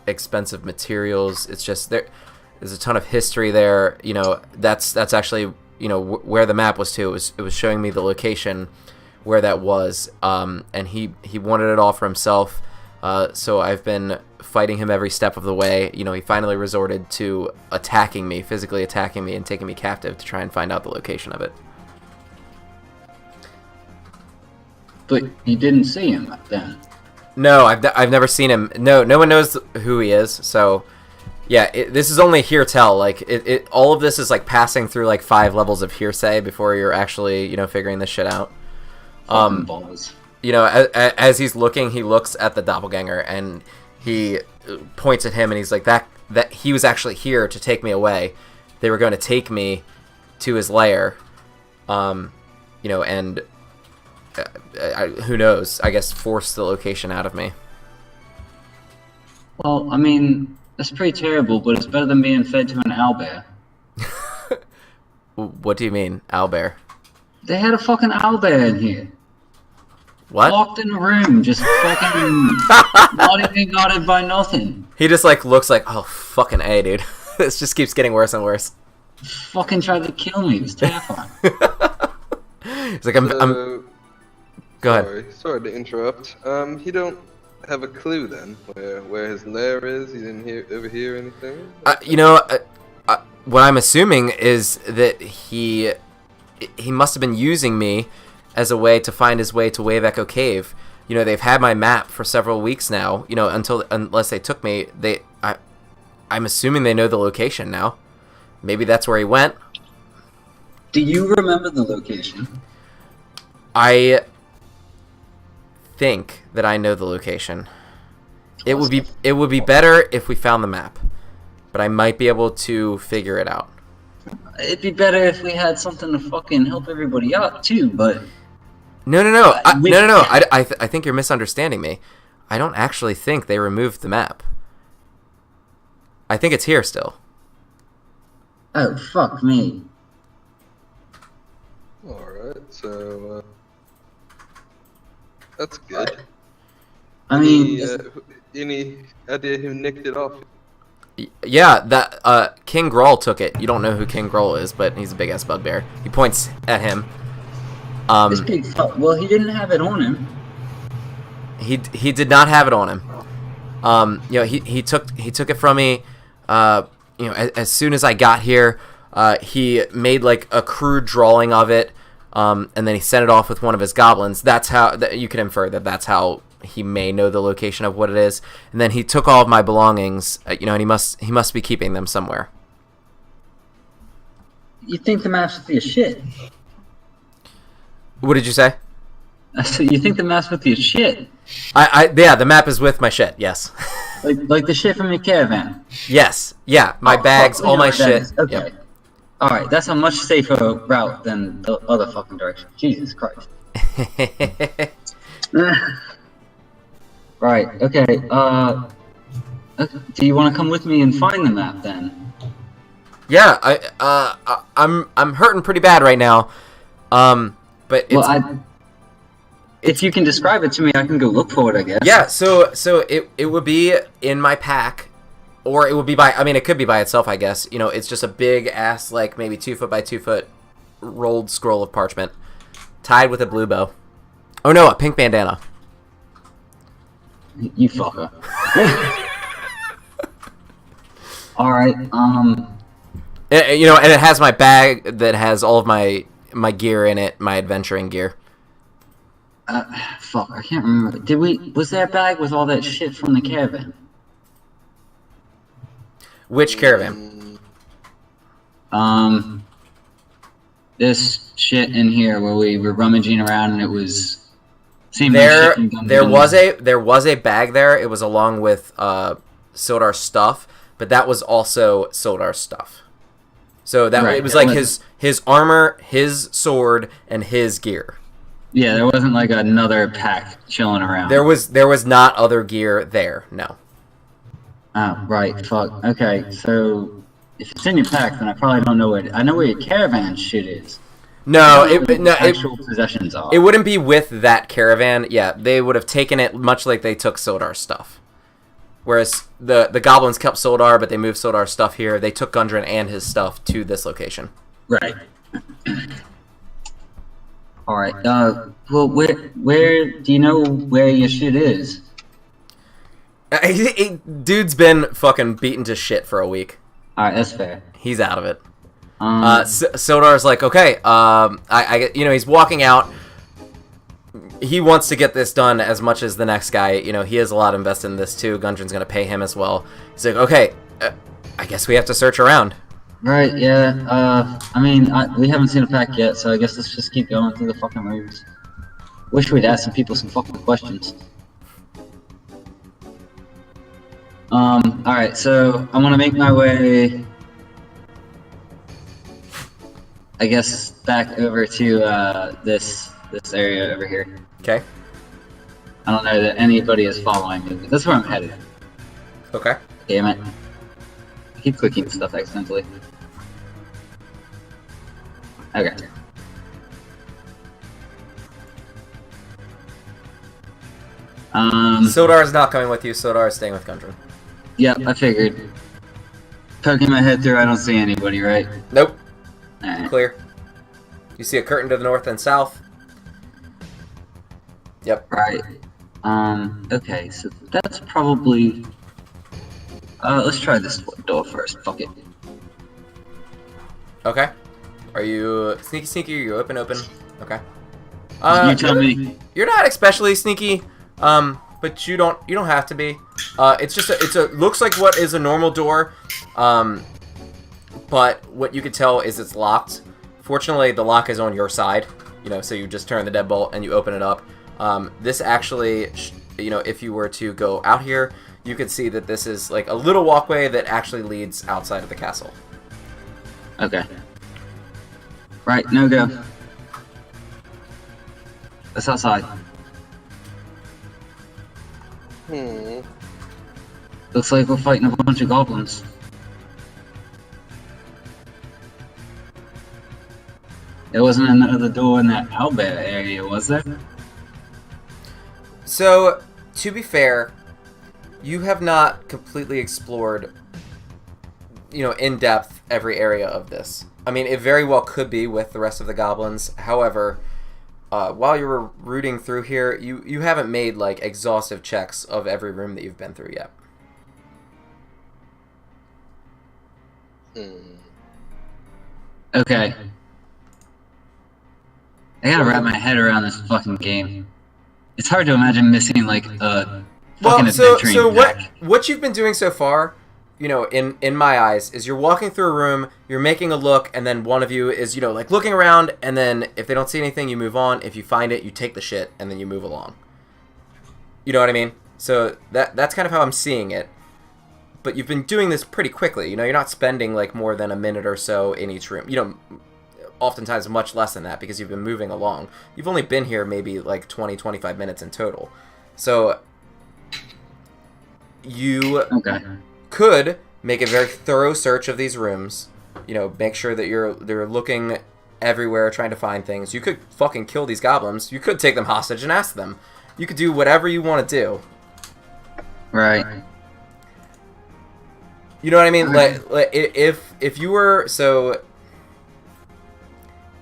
expensive materials. It's just there's a ton of history there. You know, that's actually, you know, where the map was to. It was showing me the location where that was. And he wanted it all for himself. So I've been fighting him every step of the way. You know, he finally resorted to attacking me, physically attacking me, and taking me captive to try and find out the location of it. But you didn't see him then? No, I've never seen him. No one knows who he is. So, yeah, this is only hearsay. Like all of this is like passing through like 5 levels of hearsay before you're actually, you know, figuring this shit out. Balls. You know, as he's looking, he looks at the doppelganger and he points at him and he's like, that he was actually here to take me away. They were going to take me to his lair. You know, and who knows? I guess force the location out of me. Well, I mean, that's pretty terrible, but it's better than being fed to an owlbear. What do you mean, owlbear? They had a fucking owlbear in here. What? Locked in a room, just fucking not even guarded by nothing. He just like looks like, oh fucking A, dude. This just keeps getting worse and worse. Fucking tried to kill me. It was terrifying. He's like, I'm. Go ahead. Sorry to interrupt. You don't have a clue then where his lair is? You didn't ever hear anything? You know, what I'm assuming is that he must have been using me as a way to find his way to Wave Echo Cave. You know, they've had my map for several weeks now. You know, unless they took me, I'm assuming they know the location now. Maybe that's where he went. Do you remember the location? I think that I know the location. It would be better if we found the map, but I might be able to figure it out. It'd be better if we had something to fucking help everybody out too, but No. I think you're misunderstanding me. I don't actually think they removed the map. I think it's here still. Oh, fuck me. Alright, so that's good. I mean, Any idea who nicked it off? Yeah, that King Groll took it. You don't know who King Groll is, but he's a big ass bugbear. He points at him. this big fuck. Well, he didn't have it on him. He did not have it on him. You know, he took it from me. You know, as soon as I got here, he made like a crude drawing of it, and then he sent it off with one of his goblins. That's how you can infer that that's how he may know the location of what it is. And then he took all of my belongings, you know, and he must be keeping them somewhere. You think the map's with your shit? What did you say? So you think the map's with your shit? Yeah, the map is with my shit. Yes. like the shit from your caravan. Yes. Yeah, my bags, fuck, all my what that shit. is. Okay. Yep. All right, that's a much safer route than the other fucking direction. Jesus Christ. Right. Okay. Do you want to come with me and find the map then? Yeah, I'm hurting pretty bad right now. But it's... Well, if you can describe it to me, I can go look for it, I guess. Yeah, so it would be in my pack, or it would be by, I mean, it could be by itself, I guess. You know, it's just a big ass, like, maybe 2 foot by 2 foot rolled scroll of parchment, tied with a blue bow. Oh no, a pink bandana. You fucker. Alright, You know, and it has my bag that has all of my gear in it, my adventuring gear. fuck, I can't remember. Was there a bag with all that shit from the caravan? Which caravan? This shit in here where we were rummaging around and it was... There was a bag there. It was along with Sildar's stuff, but that was also Sildar's stuff. So it was like his armor, his sword, and his gear. Yeah, there wasn't like another pack chilling around. There was not other gear there. No. Oh, right. Fuck. Okay, so if it's in your pack, then I probably don't know where. I know where your caravan shit is. No, actual possessions are. It wouldn't be with that caravan. Yeah, they would have taken it much like they took Sildar's stuff. Whereas the goblins kept Sildar, but they moved Sildar's stuff here. They took Gundren and his stuff to this location. Right. All right. Well, where do you know where your shit is? Dude's been fucking beaten to shit for a week. All right, that's fair. He's out of it. Sildar's like, okay, he's walking out. He wants to get this done as much as the next guy. You know, he has a lot invested in this too. Gundren's gonna pay him as well. He's like, okay, I guess we have to search around. Right, yeah. I mean, we haven't seen a pack yet, so I guess let's just keep going through the fucking rooms. Wish we'd ask some people some fucking questions. Alright, so I want to make my way, I guess, back over to this area over here. Okay. I don't know that anybody is following me, but that's where I'm headed. Okay. Damn it. I keep clicking stuff accidentally. Okay. Sildar is not coming with you. Sildar is staying with Gundren. Yep, I figured. Poking my head through, I don't see anybody, right? Nope. Alright. Clear. You see a curtain to the north and south. Yep. Right. Okay, so that's probably... let's try this door first, fuck it. Okay. Are you sneaky? Are you open? Okay. You tell me. You're not especially sneaky, but you don't have to be. It's a looks like what is a normal door, but what you could tell is it's locked. Fortunately, the lock is on your side, you know, so you just turn the deadbolt and you open it up. This actually, you know, if you were to go out here, you could see that this is like a little walkway that actually leads outside of the castle. Okay. Right, no go. That's outside. Looks like we're fighting a bunch of goblins. There wasn't another door in that owlbear area, was there? So, to be fair, you have not completely explored, you know, in depth every area of this. I mean, it very well could be with the rest of the goblins. However, while you were rooting through here, you haven't made like exhaustive checks of every room that you've been through yet. Okay. I gotta wrap my head around this fucking game. It's hard to imagine missing like a fucking adventuring pack. what you've been doing so far, you know, in my eyes, is you're walking through a room, you're making a look, and then one of you is, you know, like looking around, and then if they don't see anything, you move on. If you find it, you take the shit, and then you move along. You know what I mean? So that's kind of how I'm seeing it. But you've been doing this pretty quickly. You know, you're not spending like more than a minute or so in each room. You know, oftentimes much less than that because you've been moving along. You've only been here maybe like 20, 25 minutes in total. So you Okay. could make a very thorough search of these rooms. You know, make sure that they're looking everywhere, trying to find things. You could fucking kill these goblins. You could take them hostage and ask them. You could do whatever you want to do. Right. You know what I mean? Like if you were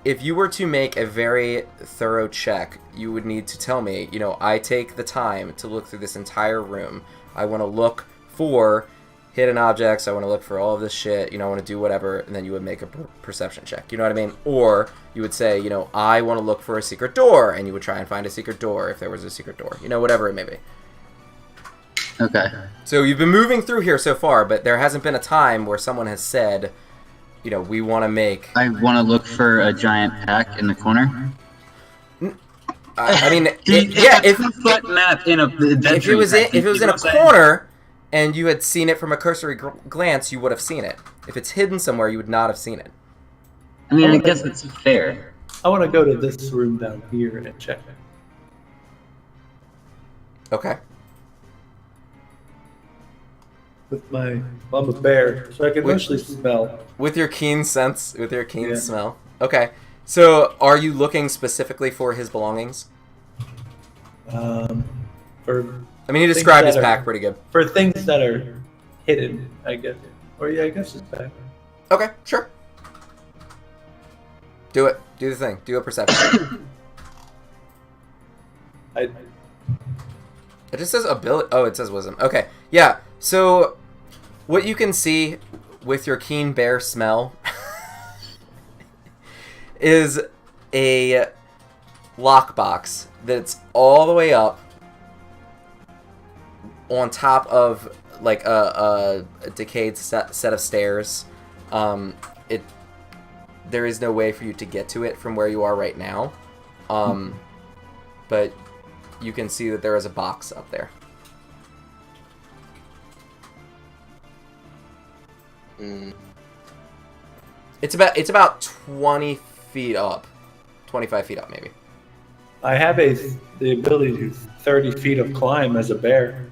if you were to make a very thorough check, you would need to tell me, you know, I take the time to look through this entire room. I want to look for hidden objects. I want to look for all of this shit. You know, I want to do whatever. And then you would make a perception check. You know what I mean? Or you would say, you know, I want to look for a secret door. And you would try and find a secret door if there was a secret door. You know, whatever it may be. Okay. So you've been moving through here so far, but there hasn't been a time where someone has said, you know, we want to make... I want to look for a giant pack in the corner. I mean, If it was in a corner and you had seen it from a cursory glance, you would have seen it. If it's hidden somewhere, you would not have seen it. I mean, I guess it's fair. I want to go to this room down here and check it. Okay. I'm a bear, so I can mostly smell. With your keen sense, smell. Okay. So, are you looking specifically for his belongings? I mean, he described his pack pretty good. For things that are hidden, I guess. Or yeah, I guess it's pack. Okay, sure. Do it. Do the thing. Do a perception. It just says ability. Oh, it says wisdom. Okay. Yeah. So, what you can see with your keen bear smell is a lockbox that's all the way up on top of like a decayed set of stairs. There is no way for you to get to it from where you are right now, but you can see that there is a box up there. It's about 20 feet up, 25 feet up maybe. I have the ability to 30 feet of climb as a bear.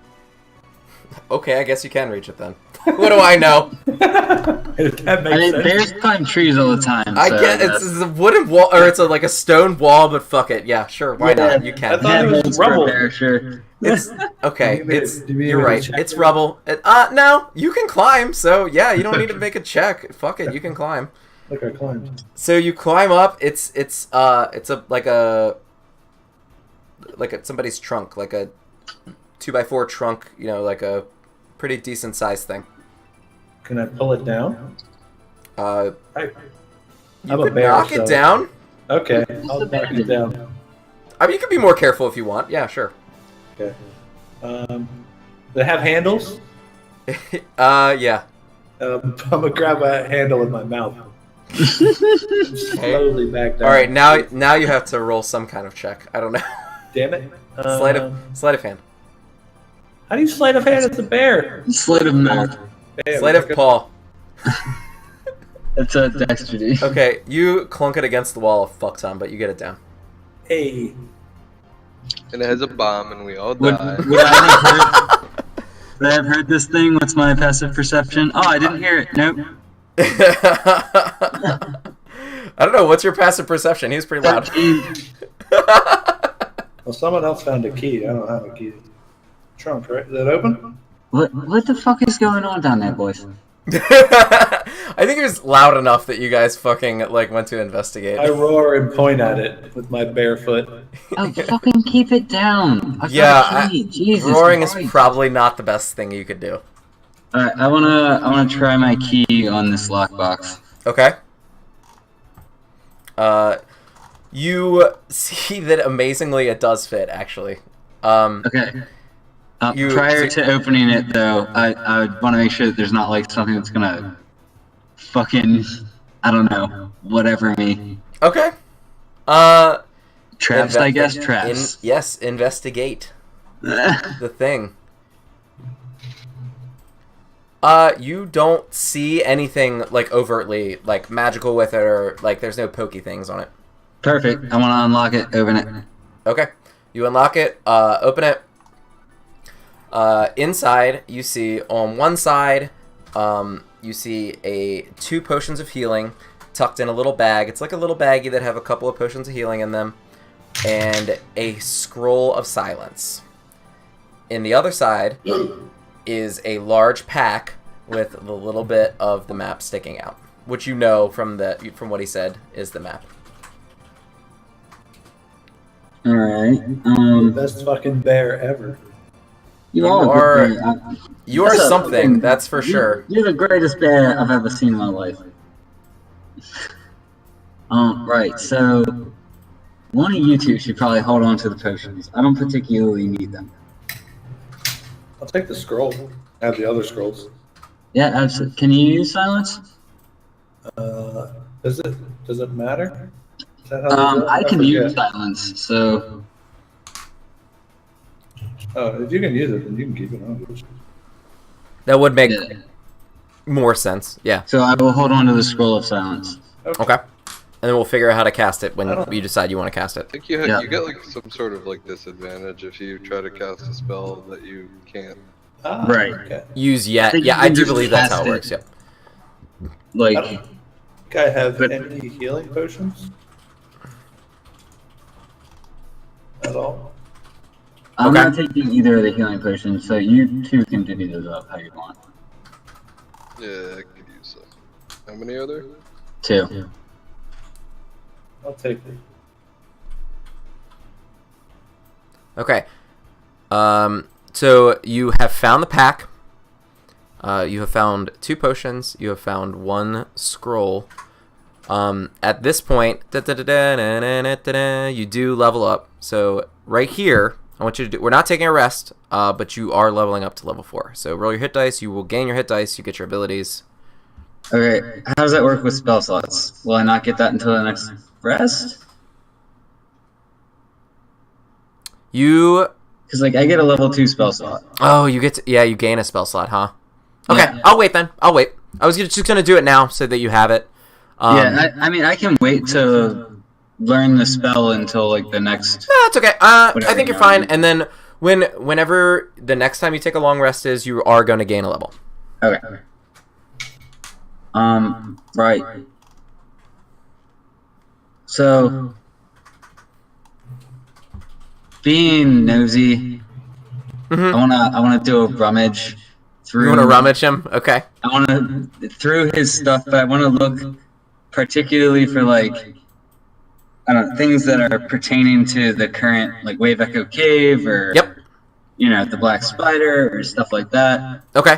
Okay, I guess you can reach it then. What do I know? That makes sense. Bears climb trees all the time. I get it's a wooden wall, or it's like a stone wall, but fuck it. Yeah, sure, why not? You can. I thought it was rubble. Bear, sure. It's okay. You're right. It's it? rubble. No, you can climb. So yeah, you don't need to make a check. Fuck it, you can climb. Look, I climbed. So you climb up. It's somebody's trunk, like a 2x4 trunk. You know, like a pretty decent sized thing. Can I pull it down? You I'm a could bear, knock so- it down. Okay, I'll knock it down. I mean, you could be more careful if you want. Yeah, sure. Okay. They have handles? Yeah. I'm gonna grab a handle in my mouth. Slowly back down. All right, now you have to roll some kind of check. I don't know. Damn it. Sleight of hand. How do you sleight of hand as a bear? Sleight of mouth. Damn, Sleight of paw. That's a dexterity. Okay, you clunk it against the wall a fuck ton, but you get it down. Hey. And it has a bomb, and we all Would die. I have heard this thing? What's my passive perception? Oh, I didn't hear it. Nope. I don't know. What's your passive perception? He was pretty loud. 13. Well, someone else found a key. I don't have a key. Trunk, right? Is that open? What the fuck is going on down there, boys? I think it was loud enough that you guys fucking like went to investigate. I roar and point at it with my bare foot. Oh, fucking keep it down. Jesus roaring Christ. is probably not the best thing you could do. Alright, I wanna try my key on this lockbox. Okay. You see that amazingly it does fit, actually. Okay. Prior to opening it, though, I would want to make sure that there's not like something that's gonna fucking, I don't know, whatever me. Okay. Traps, I guess. Traps. Yes, investigate the thing. You don't see anything like overtly like magical with it, or like there's no pokey things on it. Perfect. I want to unlock it. Open it. Okay. You unlock it. Open it. Inside, you see on one side, you see 2 potions of healing tucked in a little bag. It's like a little baggie that have a couple of potions of healing in them, and a scroll of silence. In the other side is a large pack with the little bit of the map sticking out, which you know from what he said is the map. All right. Best fucking bear ever. You You are That's something, that's for sure. You're the greatest bear I've ever seen in my life. Right. So one of you two should probably hold on to the potions. I don't particularly need them. I'll take the scroll. I have the other scrolls. Yeah, absolutely. Can you use silence? Does it matter? Is that how this I can forget. use silence. So Oh, if you can use it, then you can keep it on. That would make yeah. more sense, yeah. So I will hold on to the scroll of silence. Okay. And then we'll figure out how to cast it when you decide you want to cast it. I think you Yeah. you get like some sort of like disadvantage if you try to cast a spell that you can't. Right. Okay. Use yet. think Yeah, you I can do just believe that's how cast it it. works, yep. I Like, don't think I have But- any healing potions at all. I'm Okay. not taking either of the healing potions, so you two can divvy those up how you want. Yeah, I could use some. How many are there? 2. I'll take it. Okay. So you have found the pack. You have found 2 potions. You have found 1 scroll. At this point, you do level up. So right here, I want you to do. We're not taking a rest, but you are leveling up to level 4. So roll your hit dice. You will gain your hit dice. You get your abilities. Okay, how does that work with spell slots? Will I not get that until the next rest? You. Because, like, I get a level 2 spell slot. Oh, you get to, yeah, you gain a spell slot, huh? Okay, Yeah. I'll wait then. I'll wait. I was just gonna do it now so that you have it. Yeah, I mean, I can wait to learn the spell until, like, the next... That's okay. I Whatever think you're you fine. want. And then whenever the next time you take a long rest is, you are going to gain a level. Okay. Right. So... Being nosy, I wanna do a rummage through... You want to rummage him? Okay. I wanna... Through his stuff, but I wanna look particularly for, like... I don't know, things that are pertaining to the current, like, Wave Echo Cave, or... Yep. You know, the Black Spider, or stuff like that. Okay.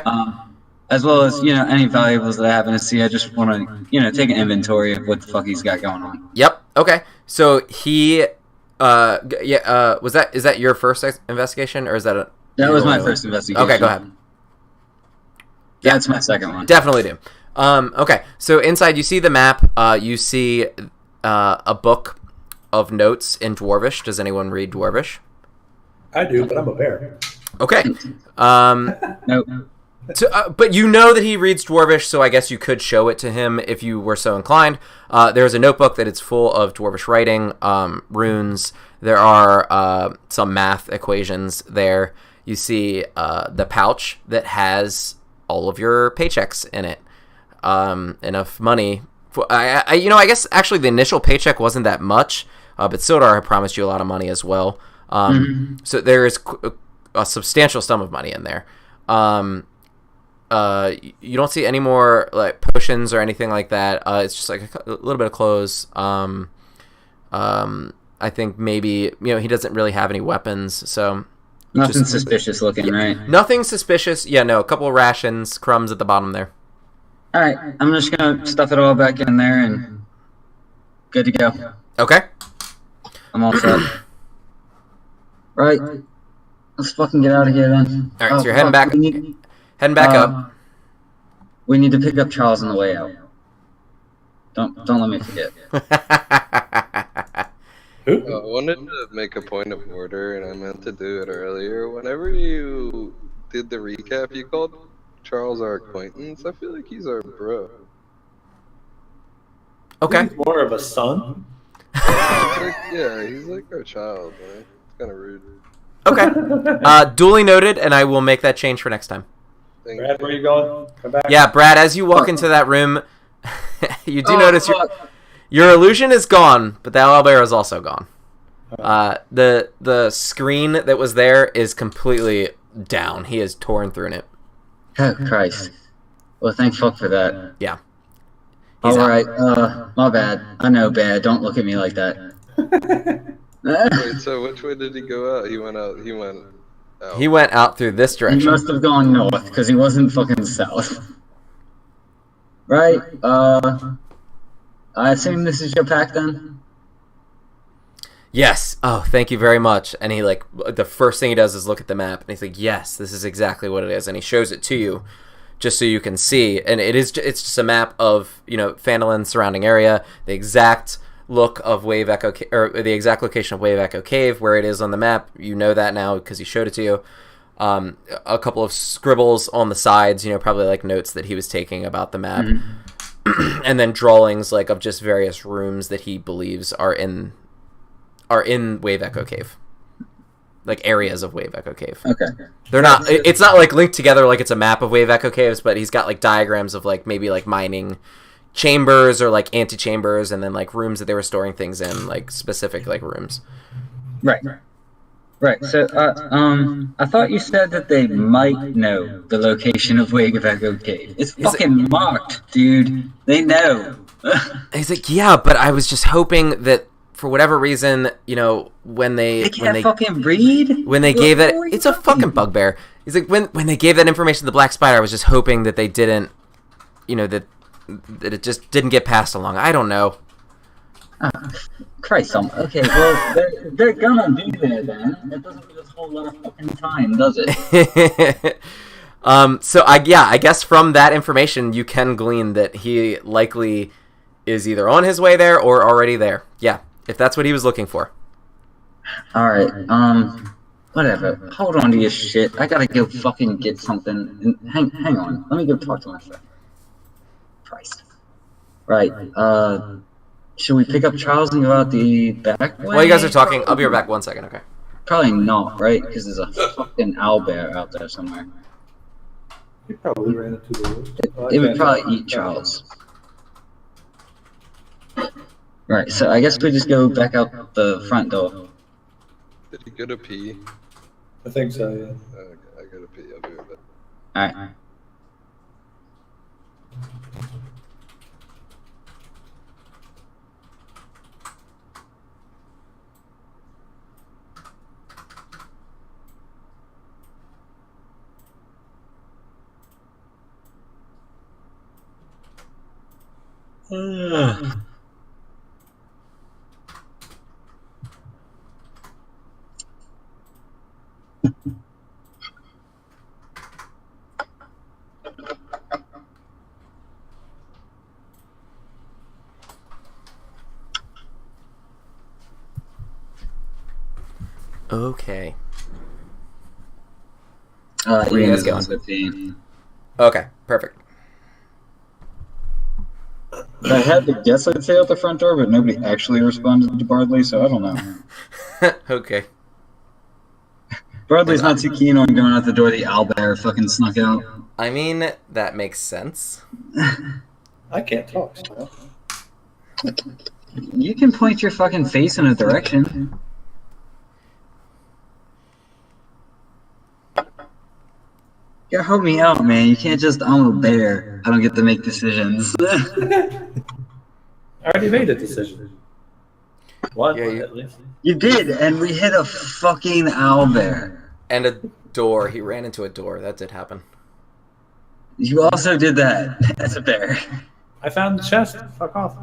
As well as, you know, any valuables that I happen to see. I just want to, you know, take an inventory of what the fuck he's got going on. Yep. Okay. So he, is that your first investigation, or is that a? That was my rolling? first investigation. Okay, go ahead. Yeah, it's my second one. Definitely do. Okay. So inside, you see the map. You see a book of notes in Dwarvish. Does anyone read Dwarvish? I do, but I'm a bear. Okay. Nope. So, but you know that he reads Dwarvish, so I guess you could show it to him if you were so inclined. There's a notebook that it's full of Dwarvish writing, runes. There are some math equations there. You see the pouch that has all of your paychecks in it. Enough money. I guess actually the initial paycheck wasn't that much, but Sildar had promised you a lot of money as well. So there is a substantial sum of money in there. You don't see any more like potions or anything like that. It's just like a little bit of clothes. I think maybe he doesn't really have any weapons, so Nothing suspicious looking, right? nothing suspicious. Yeah, no, a couple of rations, crumbs at the bottom there. All right, I'm just gonna stuff it all back in there and good to go. Okay. I'm all set. Right, let's fucking get out of here then. All right, so you're heading back. Heading back up. We need to pick up Charles on the way out. Don't let me forget. Who? I wanted to make a point of order, and I meant to do it earlier. Whenever you did the recap, you called Charles our acquaintance. I feel like he's our bro. Okay. He's more of a son. He's like our child, man. It's kind of rude. Okay. Duly noted, and I will make that change for next time. Brad, where are you going? Come back. Yeah, Brad, as you walk into that room, you do Oh, notice your illusion is gone, but the owlbear is also gone. The screen that was there is completely down. He has torn through it. Oh, Christ. Well, thank fuck for that. Yeah. He's All out. right, my bad. I know, bad. Don't look at me like that. Wait, so which way did he go out? He went out. He went out through this He direction. must have gone north, because he wasn't fucking south. Right, I assume this is your pack, then? Yes. Oh, thank you very much. And he, like, the first thing he does is look at the map, and he's like, yes, this is exactly what it is. And he shows it to you, just so you can see. And it's just a map of, Phandelin's surrounding area, the exact look of Wave Echo, or the exact location of Wave Echo Cave, where it is on the map. You know that now because he showed it to you. A couple of scribbles on the sides, probably like notes that he was taking about the map. Mm-hmm. And then drawings like of just various rooms that he believes are in Wave Echo Cave. Like areas of Wave Echo Cave. Okay. They're not it's not like linked together like it's a map of Wave Echo Caves, but he's got like diagrams of like maybe like mining chambers or like antechambers and then like rooms that they were storing things in, like specific like rooms. Right. So, I thought you said that they might know the location of Wave Echo Cave. It's fucking marked, dude. They know. He's like, yeah, but I was just hoping that for whatever reason, when they fucking read? When they gave that, it's a fucking bugbear. He's like, when they gave that information to the Black Spider, I was just hoping that they didn't, that it just didn't get passed along. I don't know. Christ, okay, well, they're gonna be there then. That doesn't give us a whole lot of fucking time, does it? So I guess from that information, you can glean that he likely is either on his way there or already there. Yeah, if that's what he was looking for. Alright, whatever. Hold on to your shit. I gotta go fucking get something. Hang on. Let me go talk to my friend. Christ. Right, should we pick up Charles and go out the back way? While you guys are talking, I'll be right back 1 second, okay? Probably not, right? Because there's a fucking owlbear out there somewhere. He probably ran into the woods. It would probably eat Charles. Right, so I guess we just go back out the front door. Did he go to pee? I think so, yeah. Okay, I gotta pee. I'll be right back. Alright. Okay. Where are you guys going? Okay, perfect. I had to guess I'd say out the front door, but nobody actually responded to Bardly, so I don't know. Okay. Bardly's not too keen on going out the door the owlbear fucking snuck out. I mean, that makes sense. I can't talk, so. You can point your fucking face in a direction. You help me out, man. You can't just, I'm a bear. I don't get to make decisions. I already made a decision. One, Yeah, at least. You did, and we hit a fucking owlbear. And a door. He ran into a door. That did happen. You also did that as a bear. I found the chest. Fuck off.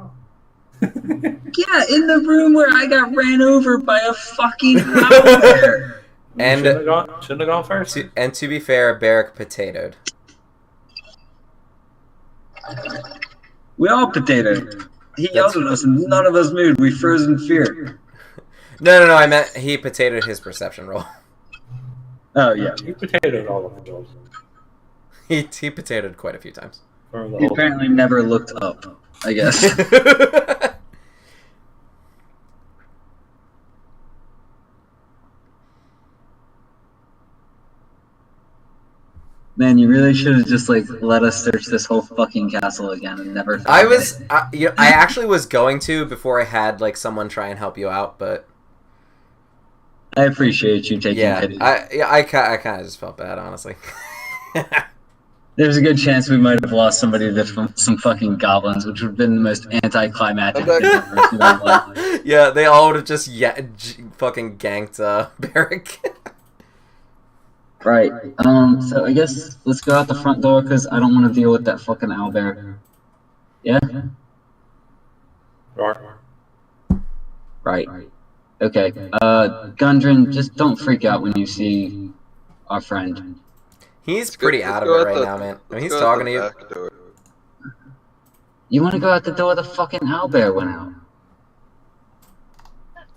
Yeah, in the room where I got ran over by a fucking owlbear. And Shouldn't have gone first. to be fair, Beric potatoed. We all potatoed. He yelled at us and none of us moved. We froze in fear. No, I meant he potatoed his perception roll. Oh, yeah. You potatoed all of the doors. He potatoed quite a few times. For the He whole apparently never looked up, I guess. Man, you really should have just like let us search this whole fucking castle again and never found I it. was, I actually was going to before I had like someone try and help you out, but I appreciate you taking yeah, pity. I kind of just felt bad, honestly. There's a good chance we might have lost somebody to some fucking goblins, which would have been the most anticlimactic thing I've ever seen in my life. Yeah, they all would have just fucking ganked Beric. Right. So I guess let's go out the front door because I don't want to deal with that fucking owlbear. Yeah. Roar. Right. Okay. Gundren, just don't freak out when you see our friend. He's pretty out of it right now, man. I mean, he's talking to you. You want to go out the door the fucking owlbear went out?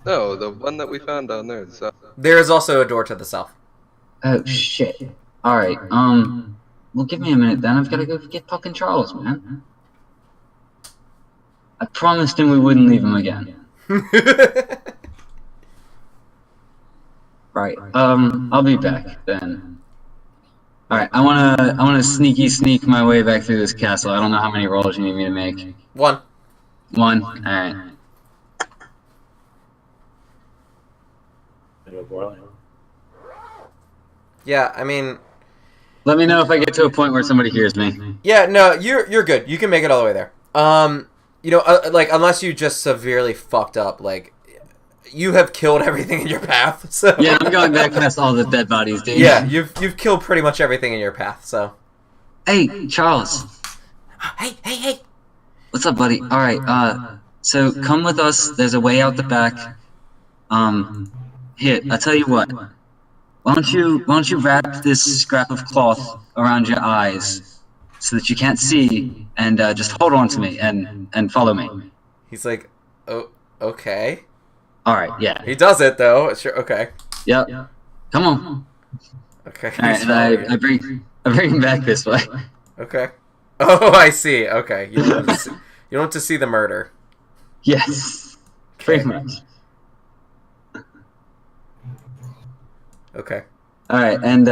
No, the one that we found down there. There is also a door to the south. Oh shit. Alright, well give me a minute then, I've gotta go get fucking Charles, man. I promised him we wouldn't leave him again. Right, I'll be back then. Alright, I wanna sneak my way back through this castle. I don't know how many rolls you need me to make. One. Alright. Yeah, I mean, Let me know if I get to a point where somebody hears me. yeah, no, you're good. You can make it all the way there. You know, like unless you just severely fucked up, like you have killed everything in your path. So Yeah, I'm going back past all the dead bodies, dude. yeah, you've killed pretty much everything in your path. So Hey, Charles. hey. What's up, buddy? Alright, so come with us. There's a way out the back. Here, I'll tell you what. Why don't you wrap this scrap of cloth around your eyes so that you can't see, and just hold on to me and follow me. He's like, oh, okay. Alright, yeah. He does it though. Sure, okay. Yep. Come on. Okay. Alright, and I bring him back this way. Okay. Oh, I see. Okay. You don't want to see the murder. Yes. Pretty much. Okay. Alright, and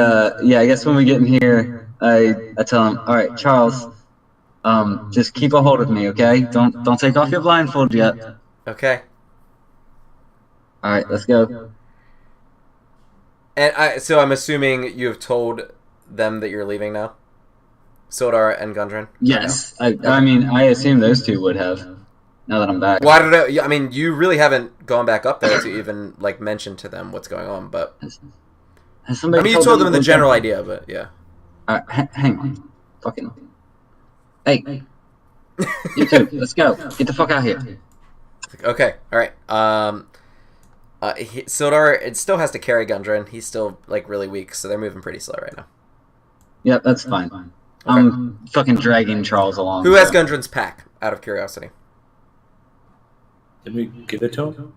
yeah, I guess when we get in here, I tell him, alright, Charles, just keep a hold of me, okay? Don't take off your blindfold yet. Okay. Alright, let's go. And so I'm assuming you have told them that you're leaving now? Sodar and Gundren? Yes. I mean, I assume those two would have, now that I'm back. Well, I don't know. I mean, you really haven't gone back up there to even, like, mention to them what's going on, but... Has somebody I mean, you told them the general idea, but yeah. Alright, hang on. Fucking... Hey. You two, let's go. Get the fuck out here. Okay, alright. Sodar, it still has to carry Gundren. He's still, like, really weak, so they're moving pretty slow right now. Yep, that's fine. I'm fucking dragging Charles along. Who has Gundren's pack, out of curiosity? Did we give it to him?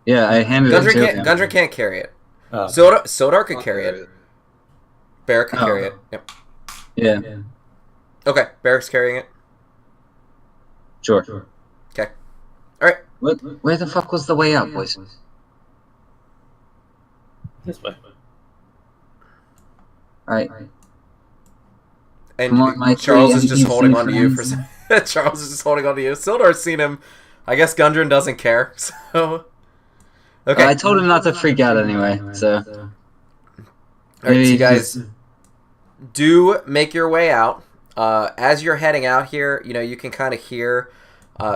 Yeah, I handed it to him. Gundren can't carry it. Oh. Sodar could carry it. Beric could carry it. Yep. Yeah. Okay, Beric's carrying it. Sure. Okay. Alright. Where the fuck was the way out, boys? This way. Alright. And Come on, Mike, Charles is you just holding on to you friends. for Charles is just holding on to you. Sildar's seen him. I guess Gundren doesn't care, so... Okay. I told him not to freak out anyway, so... Alright, so you guys do make your way out. As you're heading out here, you know, you can kind of hear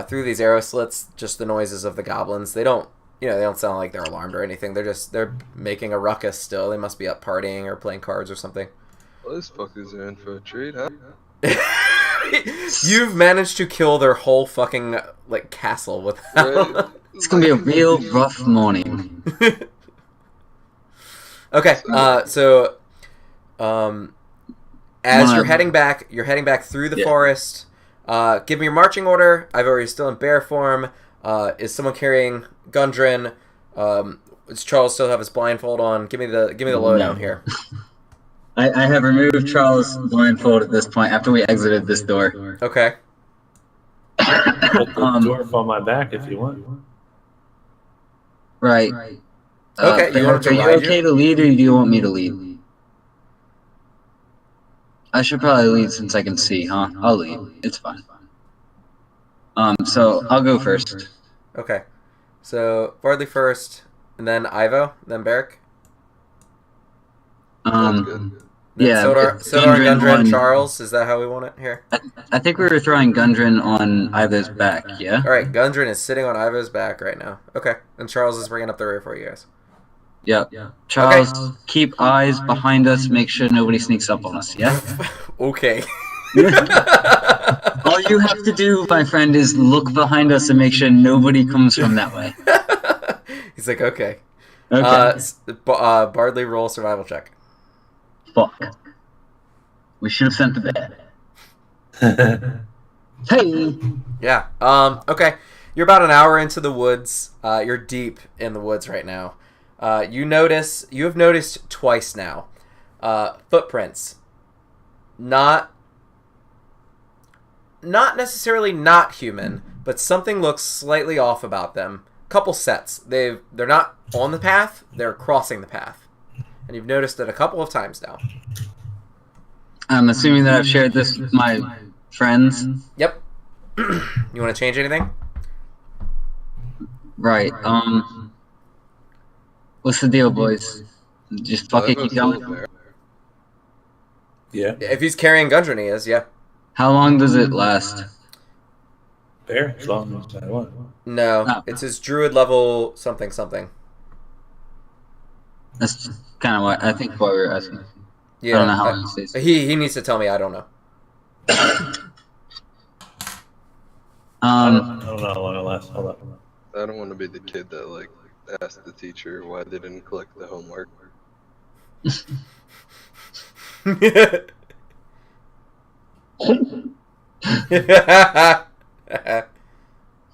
through these arrow slits just the noises of the goblins. They don't sound like they're alarmed or anything. They're making a ruckus still. They must be up partying or playing cards or something. Well, these fuckers are in for a treat, huh? You've managed to kill their whole fucking, like, castle without... It's gonna be a real rough morning. Okay, so as you're heading back through the forest. Give me your marching order. Ivory is still in bear form. Is someone carrying Gundren? Does Charles still have his blindfold on? Give me the lowdown here. I have removed Charles' blindfold at this point after we exited this door. Okay. Put the dwarf on my back if you want. Right. Okay, you want to are you ride okay to lead, or do you want me to lead? I should probably lead since I can see, huh? I'll lead. It's fine. So I'll go first. Okay. So Bardly first, and then Ivo, then Beric. Sounds good. Then Yeah, Sodar, it's Sodar, Gundren Gundren, on- Charles. Is that how we want it here? I think we were throwing Gundren on Ivo's back, yeah? All right, Gundren is sitting on Ivo's back right now. Okay, and Charles is bringing up the rear for you guys. Yep. Charles, keep eyes behind us, make sure nobody sneaks up on us, yeah? Okay. All you have to do, my friend, is look behind us and make sure nobody comes from that way. He's like, okay. Okay. Bardly, roll survival check. Fuck. We should have sent the bed. Hey! Yeah. Okay. You're about an hour into the woods. You're deep in the woods right now. You have noticed twice now. Footprints. Not necessarily not human, but something looks slightly off about them. Couple sets. They're not on the path, they're crossing the path. And you've noticed it a couple of times now. I'm assuming that I've shared this with my friends. Yep. You want to change anything? Right, what's the deal, boys? Just fucking keep going? Yeah. If he's carrying Gundren, he is, yeah. How long does it last? Bear? As long as I want. No, Oh. it's his druid level something something. That's kind of what I think what we were asking. Yeah, I don't know how long it stays. he needs to tell me. I don't know. I don't know how long it lasts. Hold on. I don't want to be the kid that like asked the teacher why they didn't collect the homework.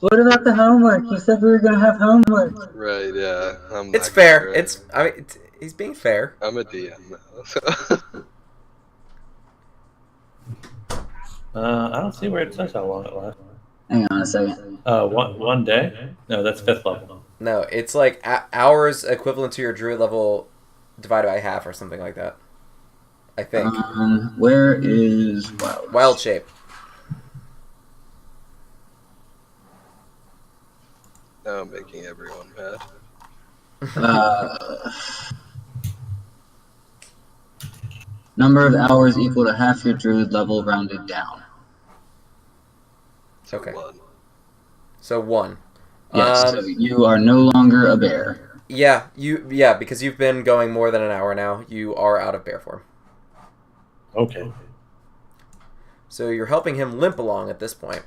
What about the homework? You said we were gonna have homework. Right? Yeah. It's fair. He's being fair. I'm a DM now. So. I don't see where it says how long it lasts. Hang on a second. One day? No, that's 5th level. No, it's like hours equivalent to your druid level divided by half or something like that. I think. Where is Wild? Wild shape. Now I'm making everyone mad. Number of hours equal to half your druid level rounded down. So Okay. one. So 1. Yes, so you are no longer a bear. Yeah, because you've been going more than an hour now. You are out of bear form. Okay. So you're helping him limp along at this point.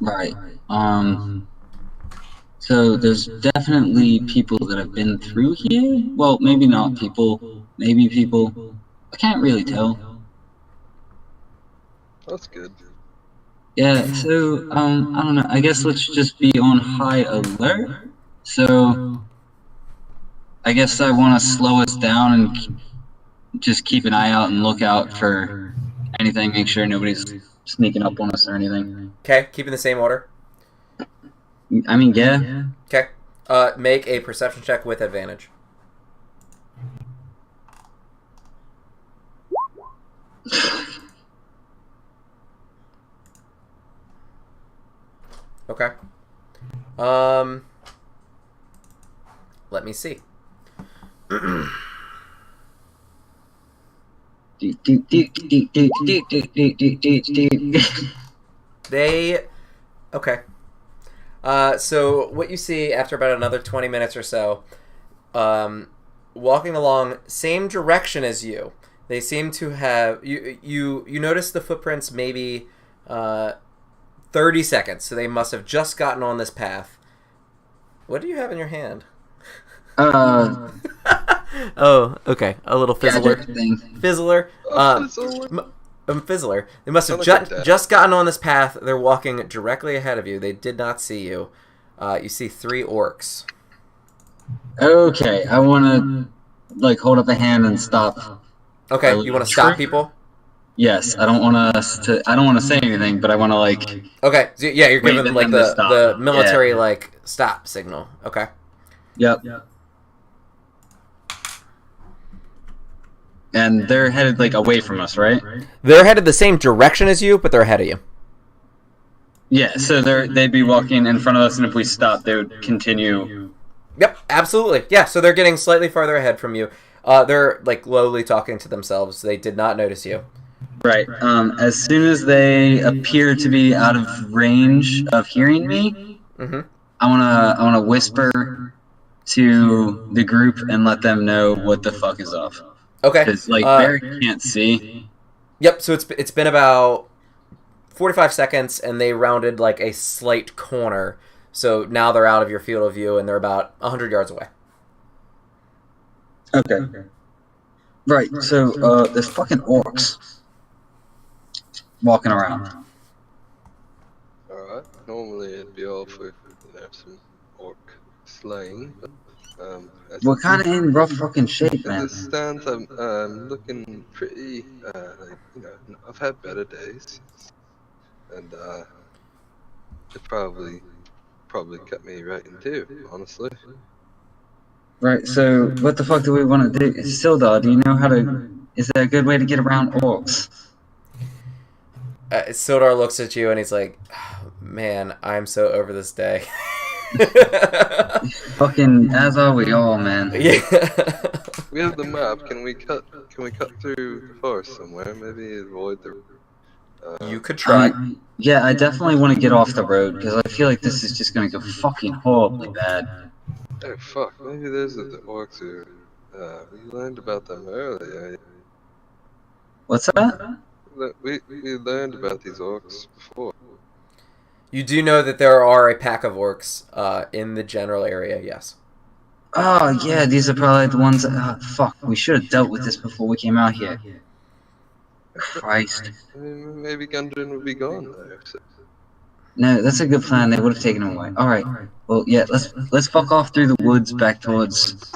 Right. So there's definitely people that have been through here. Well, maybe not people. Maybe people. I can't really tell. That's good. Yeah, so, I don't know. I guess let's just be on high alert. So, I guess I want to slow us down and just keep an eye out and look out for anything. Make sure nobody's sneaking up on us or anything. Okay, keeping the same order. I mean, yeah. Okay. Make a perception check with advantage. Okay. Let me see. Okay. So what you see after about another 20 minutes or so, walking along same direction as you. They seem to have you notice the footprints maybe 30 seconds. So they must have just gotten on this path. What do you have in your hand? Oh, okay. A little fizzler. Fizzler. Fizzler. They must have just gotten on this path. They're walking directly ahead of you. They did not see you. You see 3 orcs. Okay, I want to, like, hold up a hand and stop. Okay, you want to stop people? Yes, I don't want to say anything, but I want to, like... Okay, so yeah, you're wave giving at like them to stop. the military Yeah. like stop signal. Okay. Yep. And they're headed, like, away from us, right? They're headed the same direction as you, but they're ahead of you. Yeah, so they'd be walking in front of us, and if we stopped, they would continue. Yep, absolutely. Yeah, so they're getting slightly farther ahead from you. They're, like, lowly talking to themselves. They did not notice you. Right. As soon as they appear to be out of range of hearing me, I wanna whisper to the group and let them know what the fuck is up. Okay. Because, like, Beric can't see. Yep, so it's been about 45 seconds, and they rounded, like, a slight corner. So now they're out of your field of view, and they're about 100 yards away. Okay. Right, so, there's fucking orcs walking around. Alright, normally it'd be all for some orc slaying, but We're kind of in rough fucking shape, as man. it stands, I'm looking pretty, like, you know, I've had better days, and it probably cut me right in two, honestly. Right, so what the fuck do we want to do? Sildar, do you know how to... Is there a good way to get around orcs? Sildar looks at you, and he's like, oh, man, I'm so over this day. Fucking, as are we all, man. Yeah. We have the map. Can we cut through the forest somewhere? Maybe avoid the. You could try. Yeah, I definitely want to get off the road, because I feel like this is just going to go fucking horribly bad. Oh fuck! Maybe those are the orcs who. We learned about them earlier. What's that? We learned about these orcs before. You do know that there are a pack of orcs in the general area, yes. Oh, yeah, these are probably the ones that... fuck, we should have dealt with this before we came out here. Christ. I mean, maybe Gundren would be gone though. So. No, that's a good plan. They would have taken him away. Alright. Well, yeah, let's fuck off through the woods back towards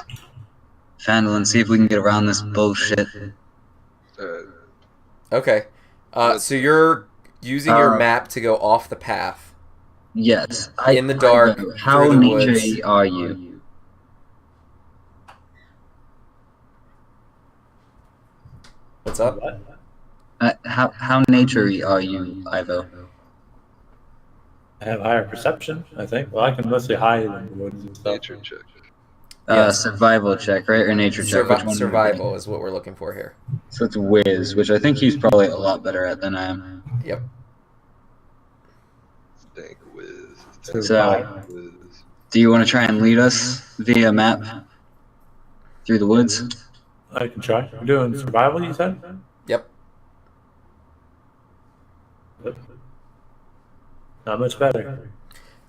Phandelver and see if we can get around this bullshit. Okay. So you're using your map to go off the path. Yes. In the dark, How through the woods. naturey are you? What's up? How naturey are you, Ivo? I have higher perception, I think. Well, I can mostly hide in the woods and stuff. Nature check. Yes. Survival check, right? Or nature check? Which one? Survival is what we're looking for here. So it's Wiz, which I think he's probably a lot better at than I am. Yep. Stank whiz. So, do you want to try and lead us via map through the woods? I can try. We're doing survival, you said? Yep. Not much better.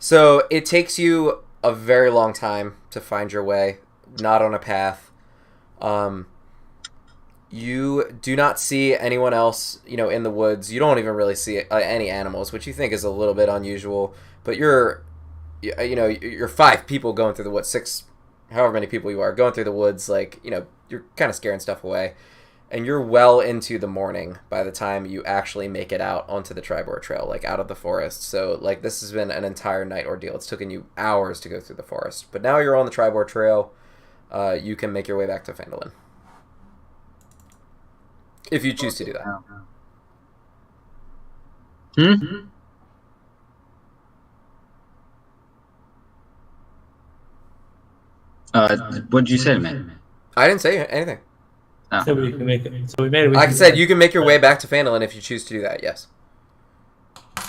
So it takes you a very long time to find your way, not on a path. You do not see anyone else, in the woods. You don't even really see any animals, which you think is a little bit unusual. But you're 5 people going through the woods, 6, however many people you are going through the woods. Like, you're kind of scaring stuff away, and you're well into the morning by the time you actually make it out onto the Tribor Trail, like out of the forest. So, like, this has been an entire night ordeal. It's taken you hours to go through the forest, but now you're on the Tribor Trail. You can make your way back to Phandelver. If you choose to do that. What did you say to me? I didn't say anything. Oh. So we can make it. So we made it. Like I said, you can make your way back to Phandelver if you choose to do that, yes.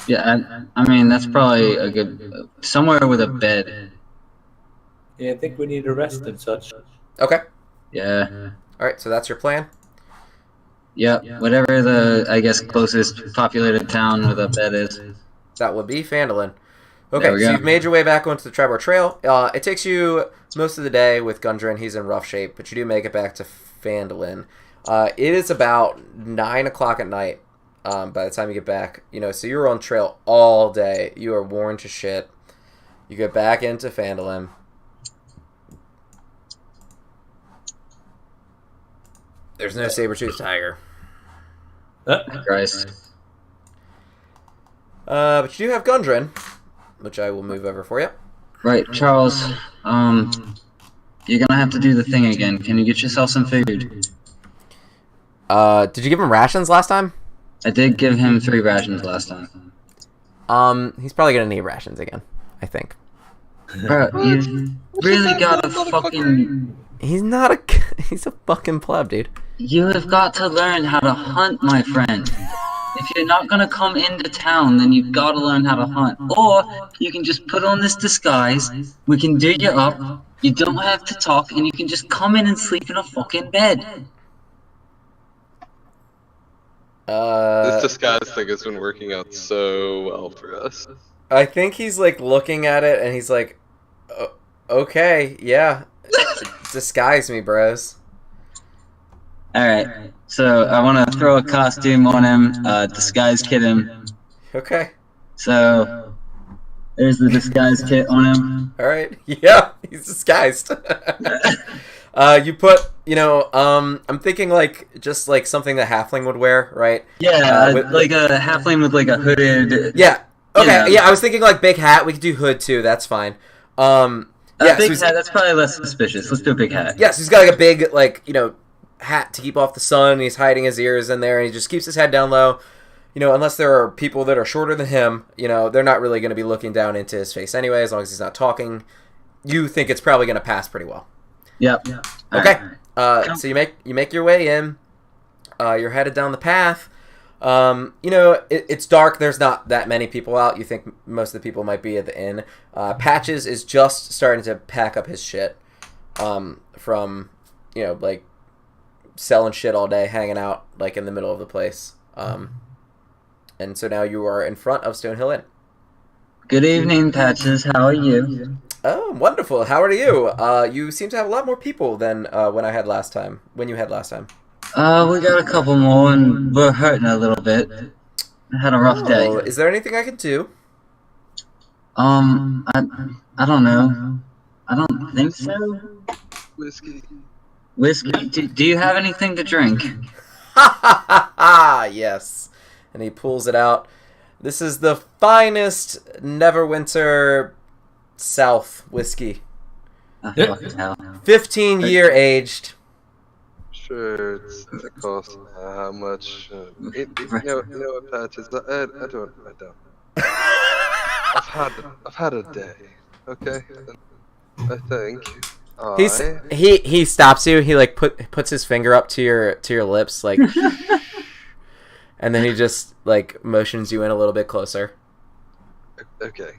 Yeah, I mean, that's probably a good... somewhere with a bed. Yeah, I think we need a rest and such. Okay. Yeah. Alright, so that's your plan? Yep, whatever the, I guess, closest populated town with a bed is. That would be Phandelver. There Okay, we so go. you've made your way back onto the Tribor Trail. It takes you most of the day with Gundren. He's in rough shape, but you do make it back to Phandelver. It is about 9 o'clock at night by the time you get back. So you're on trail all day. You are worn to shit. You get back into Phandelver. There's no saber-toothed tiger. Christ. But you do have Gundren, which I will move over for you. Right, Charles, you're gonna have to do the thing again. Can you get yourself some food? Did you give him rations last time? I did give him 3 rations last time. He's probably gonna need rations again, I think. Bro, you really gotta fucking... He's a fucking pleb, dude. You have got to learn how to hunt, my friend. If you're not gonna come into town, then you've gotta learn how to hunt. Or, you can just put on this disguise, we can do you up, you don't have to talk, and you can just come in and sleep in a fucking bed. This disguise thing has been working out so well for us. I think he's like looking at it and he's like, okay, yeah, disguise me, bros. Alright, so I want to throw a costume on him, disguise kit him. Okay. So, there's the disguise kit on him. Alright, yeah, he's disguised. You put, I'm thinking like, just like something that halfling would wear, right? Yeah, like a halfling with like a hooded... Yeah, okay, yeah, I was thinking like big hat, we could do hood too, that's fine. Yeah, big hat, that's probably less suspicious. Let's do a big hat. Yeah, so he's got like a big, like, hat to keep off the sun, and he's hiding his ears in there, and he just keeps his head down low. Unless there are people that are shorter than him, they're not really going to be looking down into his face anyway, as long as he's not talking. You think it's probably going to pass pretty well. Yep. Okay. So you make your way in. You're headed down the path. It's dark. There's not that many people out. You think most of the people might be at the inn. Patches is just starting to pack up his shit from, like, selling shit all day, hanging out, like, in the middle of the place. And so now you are in front of Stonehill Inn. Good evening, Patches. How are you? Oh, wonderful. How are you? You seem to have a lot more people than when you had last time. We got a couple more, and we're hurting a little bit. I had a rough day. Is there anything I can do? I don't know. I don't think so. Whiskey. Do you have anything to drink? Ha ha ha ha! Yes. And he pulls it out. This is the finest Neverwinter South whiskey. 15-year aged. Sure, it's the cost. How much? You know what, Patches? I don't. I've had a day. Okay, I think. He stops you. He like puts his finger up to your lips, like, and then he just like motions you in a little bit closer. Okay,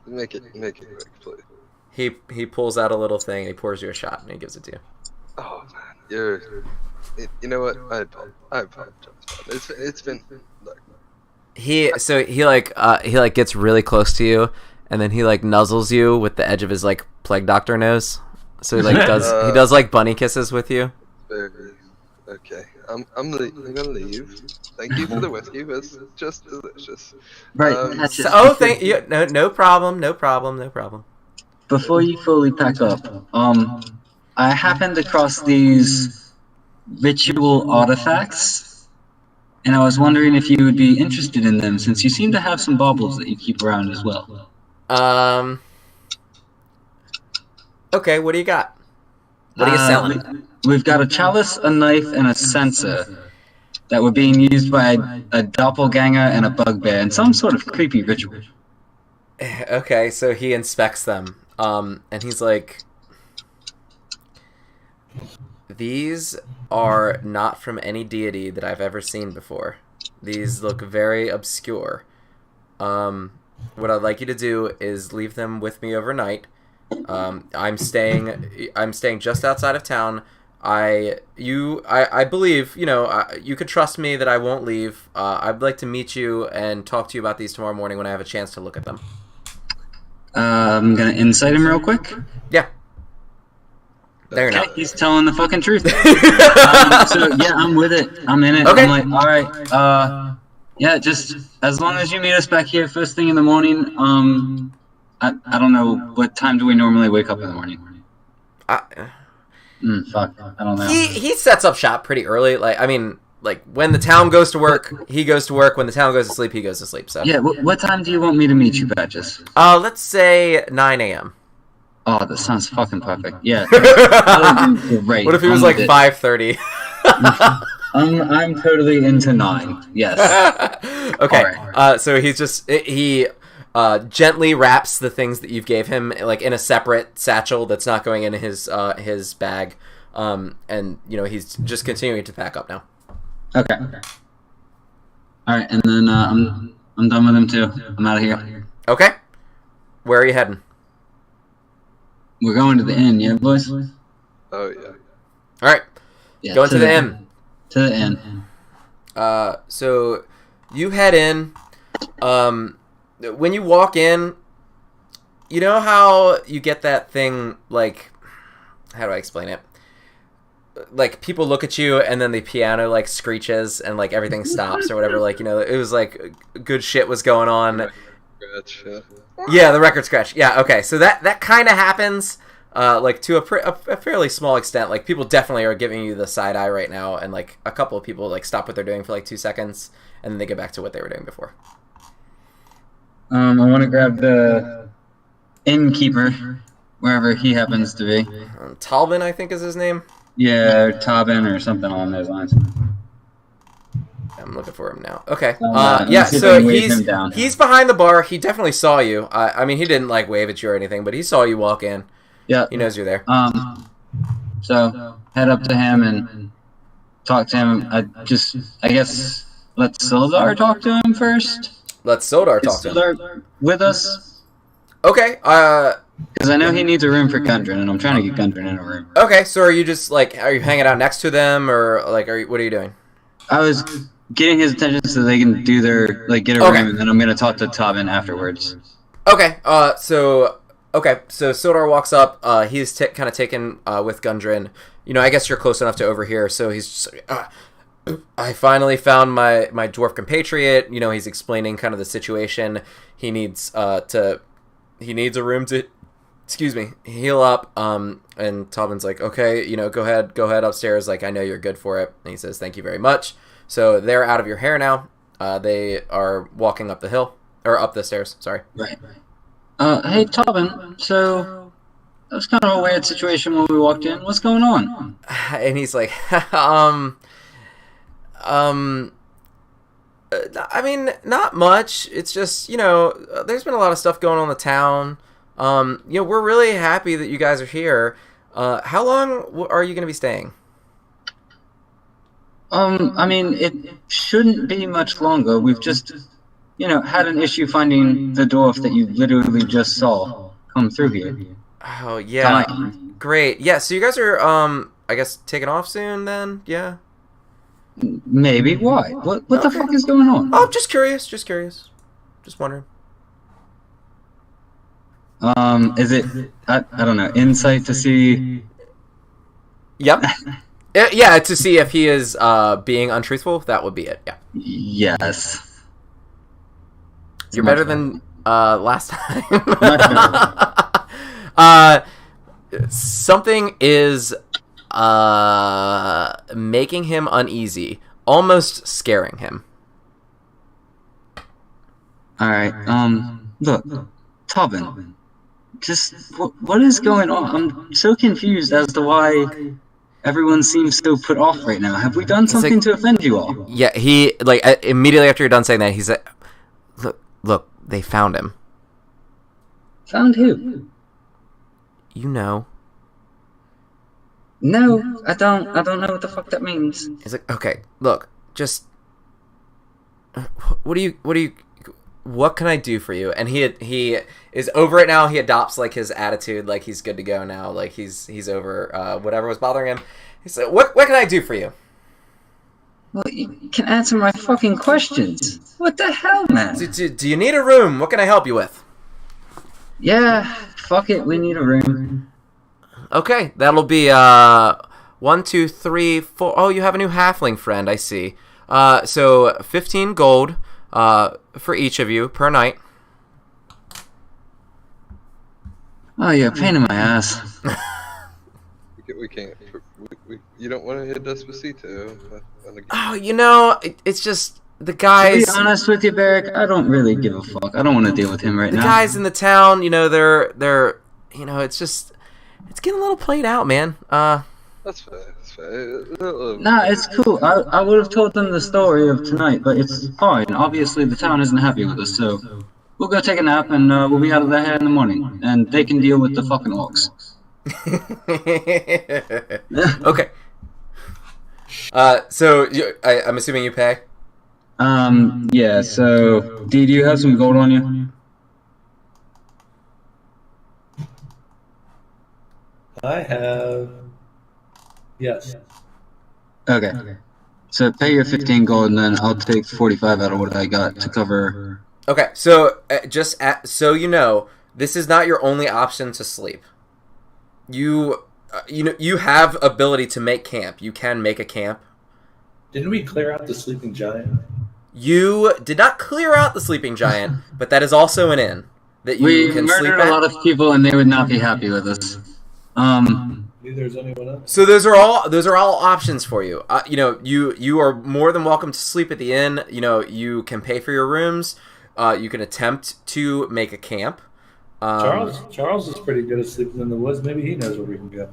make it quick, please. He pulls out a little thing and he pours you a shot and he gives it to you. Oh man, you know what? I apologize. It's been. Look. He gets really close to you and then he like nuzzles you with the edge of his like plague doctor nose. So he like does like bunny kisses with you. Okay, I'm gonna leave. Thank you for the whiskey. It was just delicious. Right. Thank you. No problem. Before you fully pack up, I happened across these ritual artifacts, and I was wondering if you would be interested in them, since you seem to have some baubles that you keep around as well. Okay, what do you got? What are you selling? We've got a chalice, a knife, and a censer that were being used by a doppelganger and a bugbear in some sort of creepy ritual. Okay, so he inspects them, and he's like, these are not from any deity that I've ever seen before. These look very obscure. What I'd like you to do is leave them with me overnight. I'm staying just outside of town. I believe, you could trust me that I won't leave. I'd like to meet you and talk to you about these tomorrow morning when I have a chance to look at them. I'm gonna insight him real quick. Yeah. There you go. He's telling the fucking truth. So yeah, I'm with it. I'm in it. Okay. I'm like, alright, yeah, just as long as you meet us back here first thing in the morning. I don't know, what time do we normally wake up in the morning? Fuck, I don't know. He sets up shop pretty early. Like when the town goes to work, he goes to work. When the town goes to sleep, he goes to sleep. So yeah, what time do you want me to meet you, Badges? Let's say 9 a.m. Oh, that sounds fucking perfect. Yeah. Great. What if it was like 5:30? I'm totally into 9. Yes. Okay. Alright. So he's just he gently wraps the things that you've gave him like in a separate satchel that's not going in his bag, and he's just continuing to pack up now. Okay. Alright, and then I'm done with him too. I'm out of here. Okay. Where are you heading? We're going to the inn, yeah, boys? Oh yeah. All right. Yeah, Going to the inn. To the inn. So you head in. When you walk in, you know how you get that thing, like, how do I explain it? Like, people look at you and then the piano, like, screeches and, like, everything stops or whatever. Like, it was, like, good shit was going on. Scratch, yeah. Yeah, the record scratch. Yeah, okay. So that kind of happens, like, to a fairly small extent. Like, people definitely are giving you the side eye right now, and, like, a couple of people, like, stop what they're doing for, like, 2 seconds, and then they get back to what they were doing before. I want to grab the innkeeper, wherever he happens to be. Talbin, I think is his name. Yeah, Tobin or something along those lines. I'm looking for him now. Okay. Let's see if I can wave him down. He's behind the bar. He definitely saw you. I mean, he didn't like wave at you or anything, but he saw you walk in. Yeah. He knows you're there. So head up to him and talk to him. I guess let Sildar talk to him first. Let Sildar Is talk to him. Sildar with us? Okay. Because I know he needs a room for Gundren, and I'm trying to get Gundren in a room. Okay. So are you just like, are you hanging out next to them, or like, what are you doing? I was getting his attention so they can do their get a room, and then I'm gonna talk to Tobin afterwards. Okay. So Sildar walks up. He's kind of taken with Gundren. I guess you're close enough to overhear. So he's just like, I finally found my dwarf compatriot. He's explaining kind of the situation. He needs a room to, heal up. And Tobin's like, okay, go ahead upstairs. Like, I know you're good for it. And he says, thank you very much. So they're out of your hair now. They are walking up the hill, or up the stairs. Sorry. Right. Hey Tobin. So that was kind of a weird situation when we walked in. What's going on? And he's like, I mean, not much. It's just, there's been a lot of stuff going on in the town. We're really happy that you guys are here. How long are you going to be staying? I mean, it shouldn't be much longer. We've just, had an issue finding the dwarf that you literally just saw come through here. Oh, yeah. Dying. Great. Yeah, so you guys are, I guess, taking off soon then? Yeah? Maybe. Why? What the fuck is going on? Oh, just curious. Just wondering. Is it, I don't know, insight to see? Yep. Yeah, to see if he is being untruthful. That would be it. Yeah. Yes. You're better than last time. Much better. Something is making him uneasy, almost scaring him. All right. Look, Tobin. Just what is going on? I'm so confused as to why everyone seems so put off right now. Have we done something to offend you all? Yeah, he immediately after you're done saying that, he said, "Look, they found him." Found who? No, I don't know what the fuck that means. He's like, "Okay, look, just what can I do for you?" And he is over it now. He adopts like his attitude, like he's good to go now, like he's over whatever was bothering him. He said, "What can I do for you?" Well, you can answer my fucking questions. What the hell, man? Do you need a room? What can I help you with? Yeah, fuck it. We need a room. Okay, that'll be 1, 2, 3, 4. Oh, you have a new halfling friend. I see. So 15 gold for each of you per night. Oh, yeah, pain in my ass. We can't. You don't want to hit Despacito. Oh, it's just the guys. To be honest with you, Beric, I don't really give a fuck. I don't want to deal with him right now. The guys in the town, they're it's getting a little played out, man. That's fair. That's fair. Nah, it's cool. I would have told them the story of tonight, but it's fine. Obviously, the town isn't happy with us, so we'll go take a nap and we'll be out of their hair in the morning, and they can deal with the fucking orcs. Okay. So I'm assuming you pay. Yeah. So, do you have some gold on you? I have. Yes. Okay. So pay your 15 gold, and then I'll take 45 out of what I got to cover. Okay, so so you know, this is not your only option to sleep. You have ability to make camp. You can make a camp. Didn't we clear out the sleeping giant? You did not clear out the sleeping giant, but that is also an inn that you We can sleep murdered at. a lot of people, and they would not be happy with us. Neither is anyone else. So those are all options for you. You are more than welcome to sleep at the inn. You know, you can pay for your rooms. You can attempt to make a camp. Charles is pretty good at sleeping in the woods. Maybe he knows where we can go.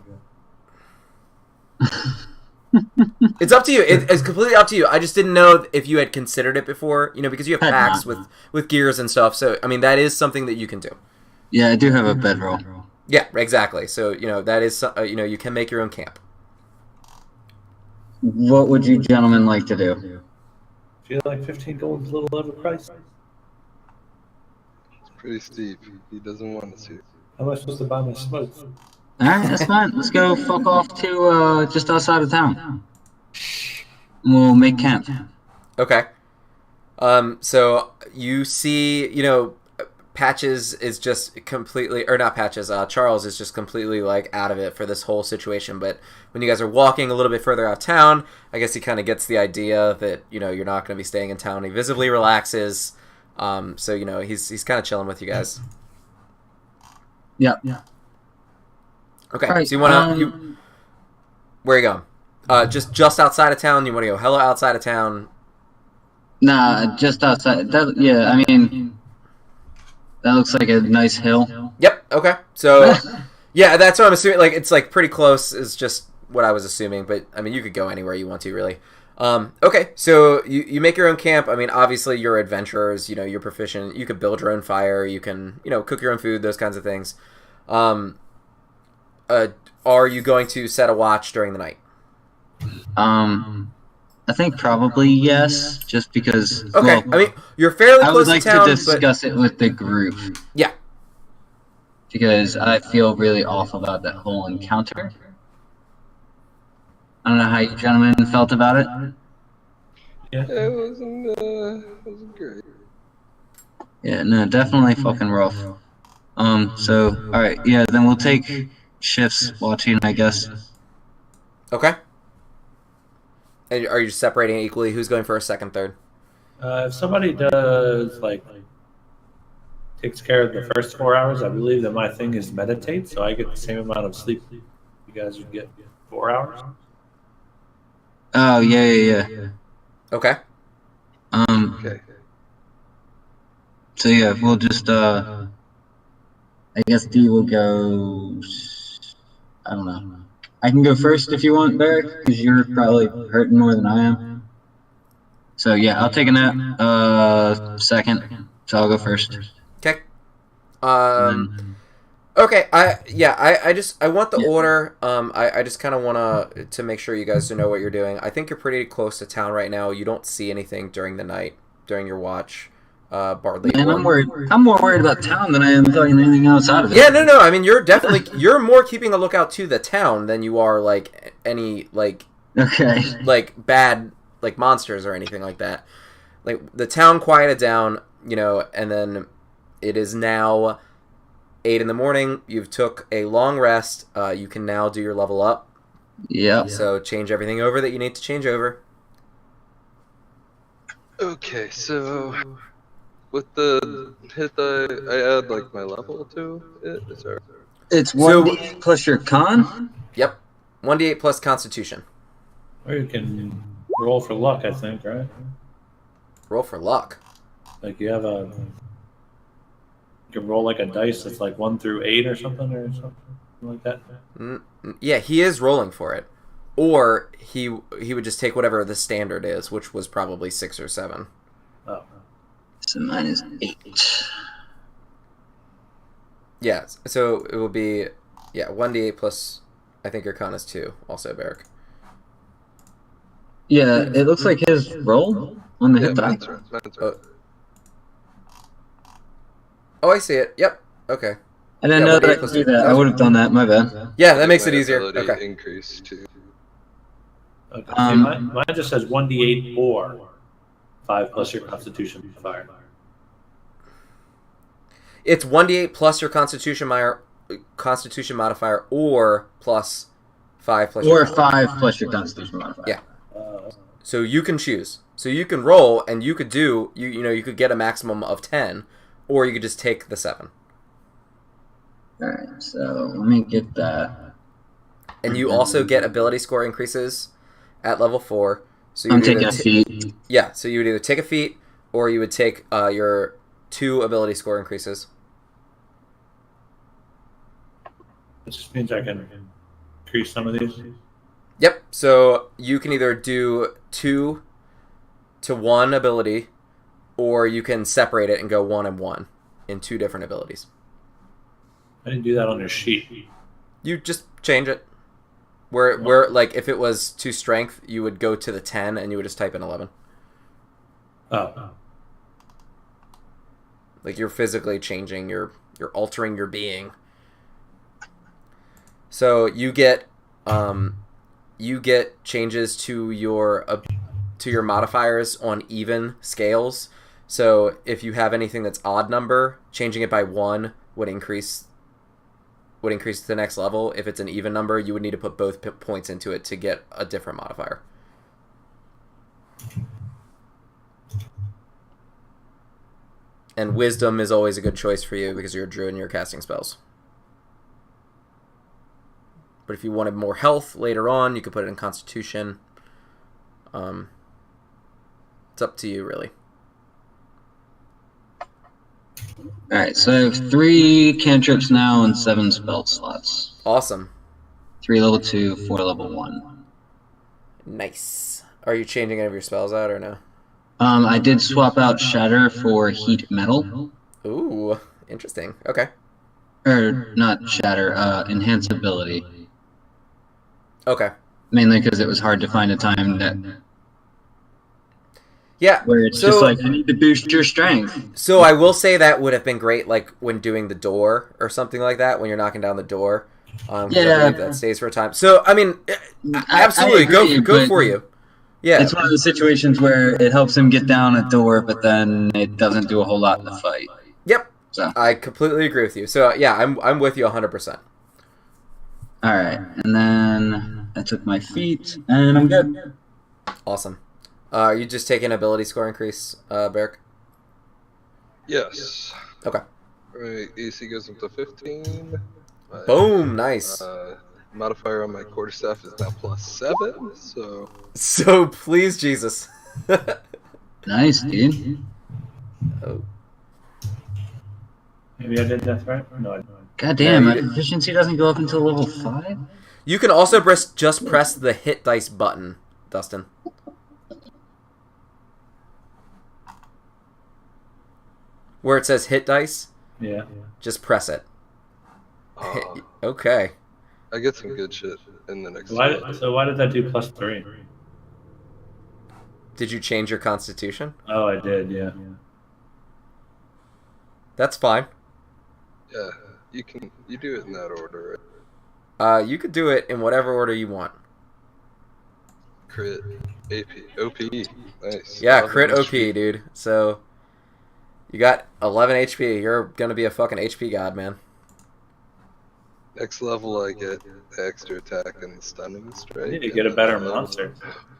It's up to you. It's completely up to you. I just didn't know if you had considered it before. You know, because you have packs with gears and stuff. So I mean, that is something that you can do. Yeah, I do have a bedroll. Yeah, exactly. So that is you can make your own camp. What would you gentlemen like to do? Feel like 15 gold is a little overpriced. It's pretty steep. He doesn't want us to. How am I supposed to buy my smokes? Alright, that's fine. Let's go fuck off to just outside of town. We'll make camp. Okay. So you see, Patches is just completely, or not Patches, Charles is just completely like out of it for this whole situation. But when you guys are walking a little bit further out of town, I guess he kind of gets the idea that you're not going to be staying in town. He visibly relaxes, so he's kind of chilling with you guys. Yeah. Okay, Right, so you want to where are you going? Just outside of town. You want to go hella outside of town? Nah, just outside. Yeah, I mean, that looks like a nice hill. Yep. Okay. So, yeah, that's what I'm assuming. Like, it's like pretty close. Is just what I was assuming. But I mean, you could go anywhere you want to, really. Okay. So you make your own camp. I mean, obviously you're adventurers. You're proficient. You could build your own fire. You can cook your own food. Those kinds of things. Are you going to set a watch during the night? I think probably yes, just because. Okay. Well, I mean, you're fairly I close would like to town, to discuss it with the group. Yeah. Because I feel really off about that whole encounter. I don't know how you gentlemen felt about it. Yeah. It wasn't great. Yeah, no, definitely fucking rough. So, alright, yeah, then we'll take shifts watching, I guess. Okay. And are you separating equally? Who's going first, second, third? If somebody does takes care of the first 4 hours, I believe that my thing is meditate, so I get the same amount of sleep. You guys would get 4 hours. Oh, yeah. Okay. Okay. So yeah, we'll just, I guess D will go, I don't know. I can go first if you want, Beric, because you're probably hurting more than I am. So yeah, I'll take a nap, second, so I'll go first. Okay. Okay. I want the order. I just kind of want to make sure you guys know what you're doing. I think you're pretty close to town right now. You don't see anything during the night, during your watch. Bardly. Man, I'm more worried about town than I am fucking anything outside of it. Yeah, no. I mean, you're more keeping a lookout to the town than you are like any Okay. like bad like monsters or anything like that. Like the town quieted down, and then it is now 8 a.m. You've took a long rest. You can now do your level up. Yep. So change everything over that you need to change over. Okay, so with the hit, I add like my level to it. Is there? It's 1d plus your con? Yep. 1d8 plus Constitution. Or you can roll for luck, I think, right? Roll for luck. Like you can roll like a dice that's like 1 through 8 or something like that. Yeah, he is rolling for it. or he would just take whatever the standard is, which was probably 6 or 7. Oh. So mine is 8. Yeah, so it will be 1d8 plus. I think your con is 2. Also, Beric. Yeah, it looks like his roll on the hit die. Mine's right. Oh, I see it. Yep. Okay. I didn't know that I could do that. I would have done that. My bad. Yeah, that makes it My easier. ability Okay. Increase too. Okay. See, mine just says 1d8 or 5 plus your Constitution modifier. It's 1d8 plus your Constitution modifier, or plus 5 plus. Or 5 plus your Constitution modifier. Yeah. So you can choose. So you can roll, and you could do you could get a maximum of 10, or you could just take the 7. Alright, so let me get that. And you also get ability score increases at level 4. So you I'm taking a feat. Yeah, so you would either take a feat, or you would take your 2 ability score increases. It just means I can increase some of these. Yep. So you can either do 2 to 1 ability, or you can separate it and go 1 and 1 in 2 different abilities. I didn't do that on your sheet. You just change it. Where like if it was 2 strength, you would go to the 10 and you would just type in 11. Oh. Like you're physically changing, you're altering your being. So you get changes to your modifiers on even scales. So if you have anything that's odd number, changing it by 1 would increase to the next level. If it's an even number, you would need to put both points into it to get a different modifier. And wisdom is always a good choice for you because you're a druid and you're casting spells. But if you wanted more health later on, you could put it in constitution. It's up to you, really. Alright, so I have 3 cantrips now and 7 spell slots. Awesome. 3 level 2, 4 level 1. Nice. Are you changing any of your spells out or no? I did swap out Shatter for Heat Metal. Ooh, interesting. Okay. Or, not Shatter, Enhance Ability. Okay. Mainly because it was hard to find a time that Yeah. where it's just like, I need to boost your strength. So I will say that would have been great, like when doing the door or something like that, when you're knocking down the door. 'Cause I believe that stays for a time. So I mean, absolutely, I agree, go but for you. Yeah. It's one of the situations where it helps him get down a door, but then it doesn't do a whole lot in the fight. Yep. So I completely agree with you. So yeah, I'm with you 100%. all right, and then I took my feet, and I'm good. Awesome. Are you just taking ability score increase, Beric? Yes. Okay. Right, AC goes up to 15. Boom, nice. Modifier on my quarterstaff is now +7, so... So please, Jesus. Nice, dude. Oh. Maybe I did that right? No, I didn't. God damn, No, my you didn't. efficiency doesn't go up until level 5? You can also just press the hit dice button, Dustin. Where it says hit dice, Yeah. just press it. Okay. I get some good shit in the next So why did that do +3? Did you change your constitution? Oh, I did, yeah. That's fine. Yeah, you do it in that order, right? You could do it in whatever order you want. Crit, AP, OP, nice. Yeah, 11 crit OP, HP. dude. So, you got 11 HP. You're gonna be a fucking HP god, man. Next level I get the extra attack and the stunning strike. You need to get a better monster.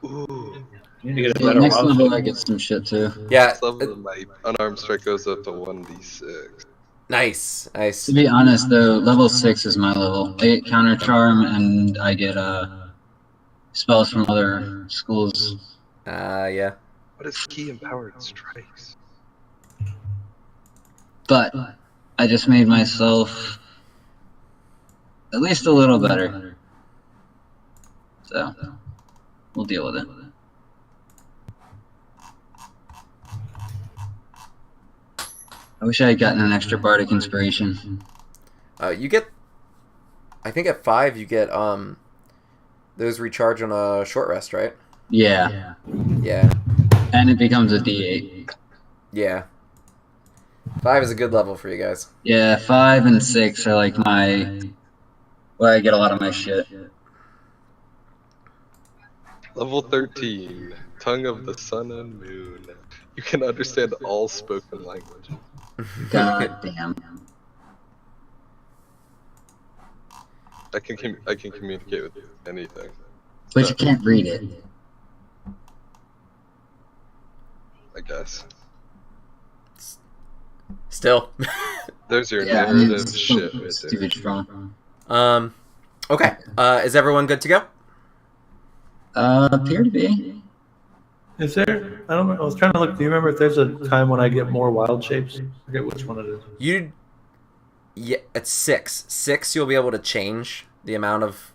Ooh. You need to get a Yeah, better next monster. level I get some shit too. Yeah, Next level my unarmed strike goes up to 1d6. nice. To be honest though, level 6 is my level. I get counter charm and I get spells from other schools. Yeah. What is key empowered strikes? But I just made myself at least a little better. So we'll deal with it. I wish I had gotten an extra bardic inspiration. You get, I think at 5 you get those recharge on a short rest, right? Yeah. Yeah. And it becomes a D8. Yeah. 5 is a good level for you guys. Yeah, 5 and 6 are like where I get a lot of my shit. Level 13, Tongue of the Sun and Moon. You can understand all spoken language. God damn. I can communicate with anything. But you can't read it. I guess. Still. There's your Yeah, I mean, narrative it's shit so right stupid there. strong. Okay. Is everyone good to go? Appear to be. Is there? I don't know. I was trying to look. Do you remember if there's a time when I get more wild shapes? I forget which one it is. Yeah, at 6. 6 you'll be able to change the amount of...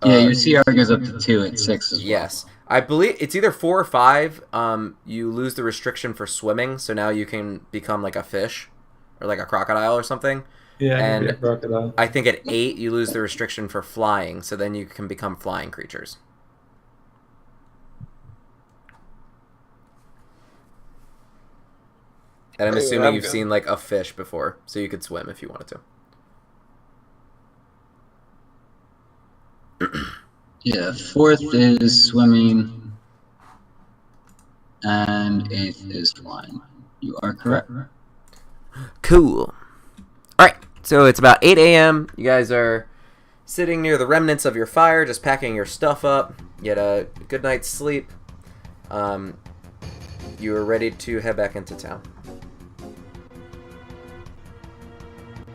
Yeah, your CR goes up to 2 at 6 as well. Yes. I believe it's either 4 or 5. You lose the restriction for swimming, so now you can become like a fish or like a crocodile or something. Yeah, And I crocodile. I think at 8 you lose the restriction for flying, so then you can become flying creatures. And I'm assuming you've seen like a fish before, so you could swim if you wanted to. Yeah, 4th is swimming, and 8th is flying. You are correct. Cool. Alright, so it's about 8 a.m. You guys are sitting near the remnants of your fire, just packing your stuff up. You had a good night's sleep. You are ready to head back into town.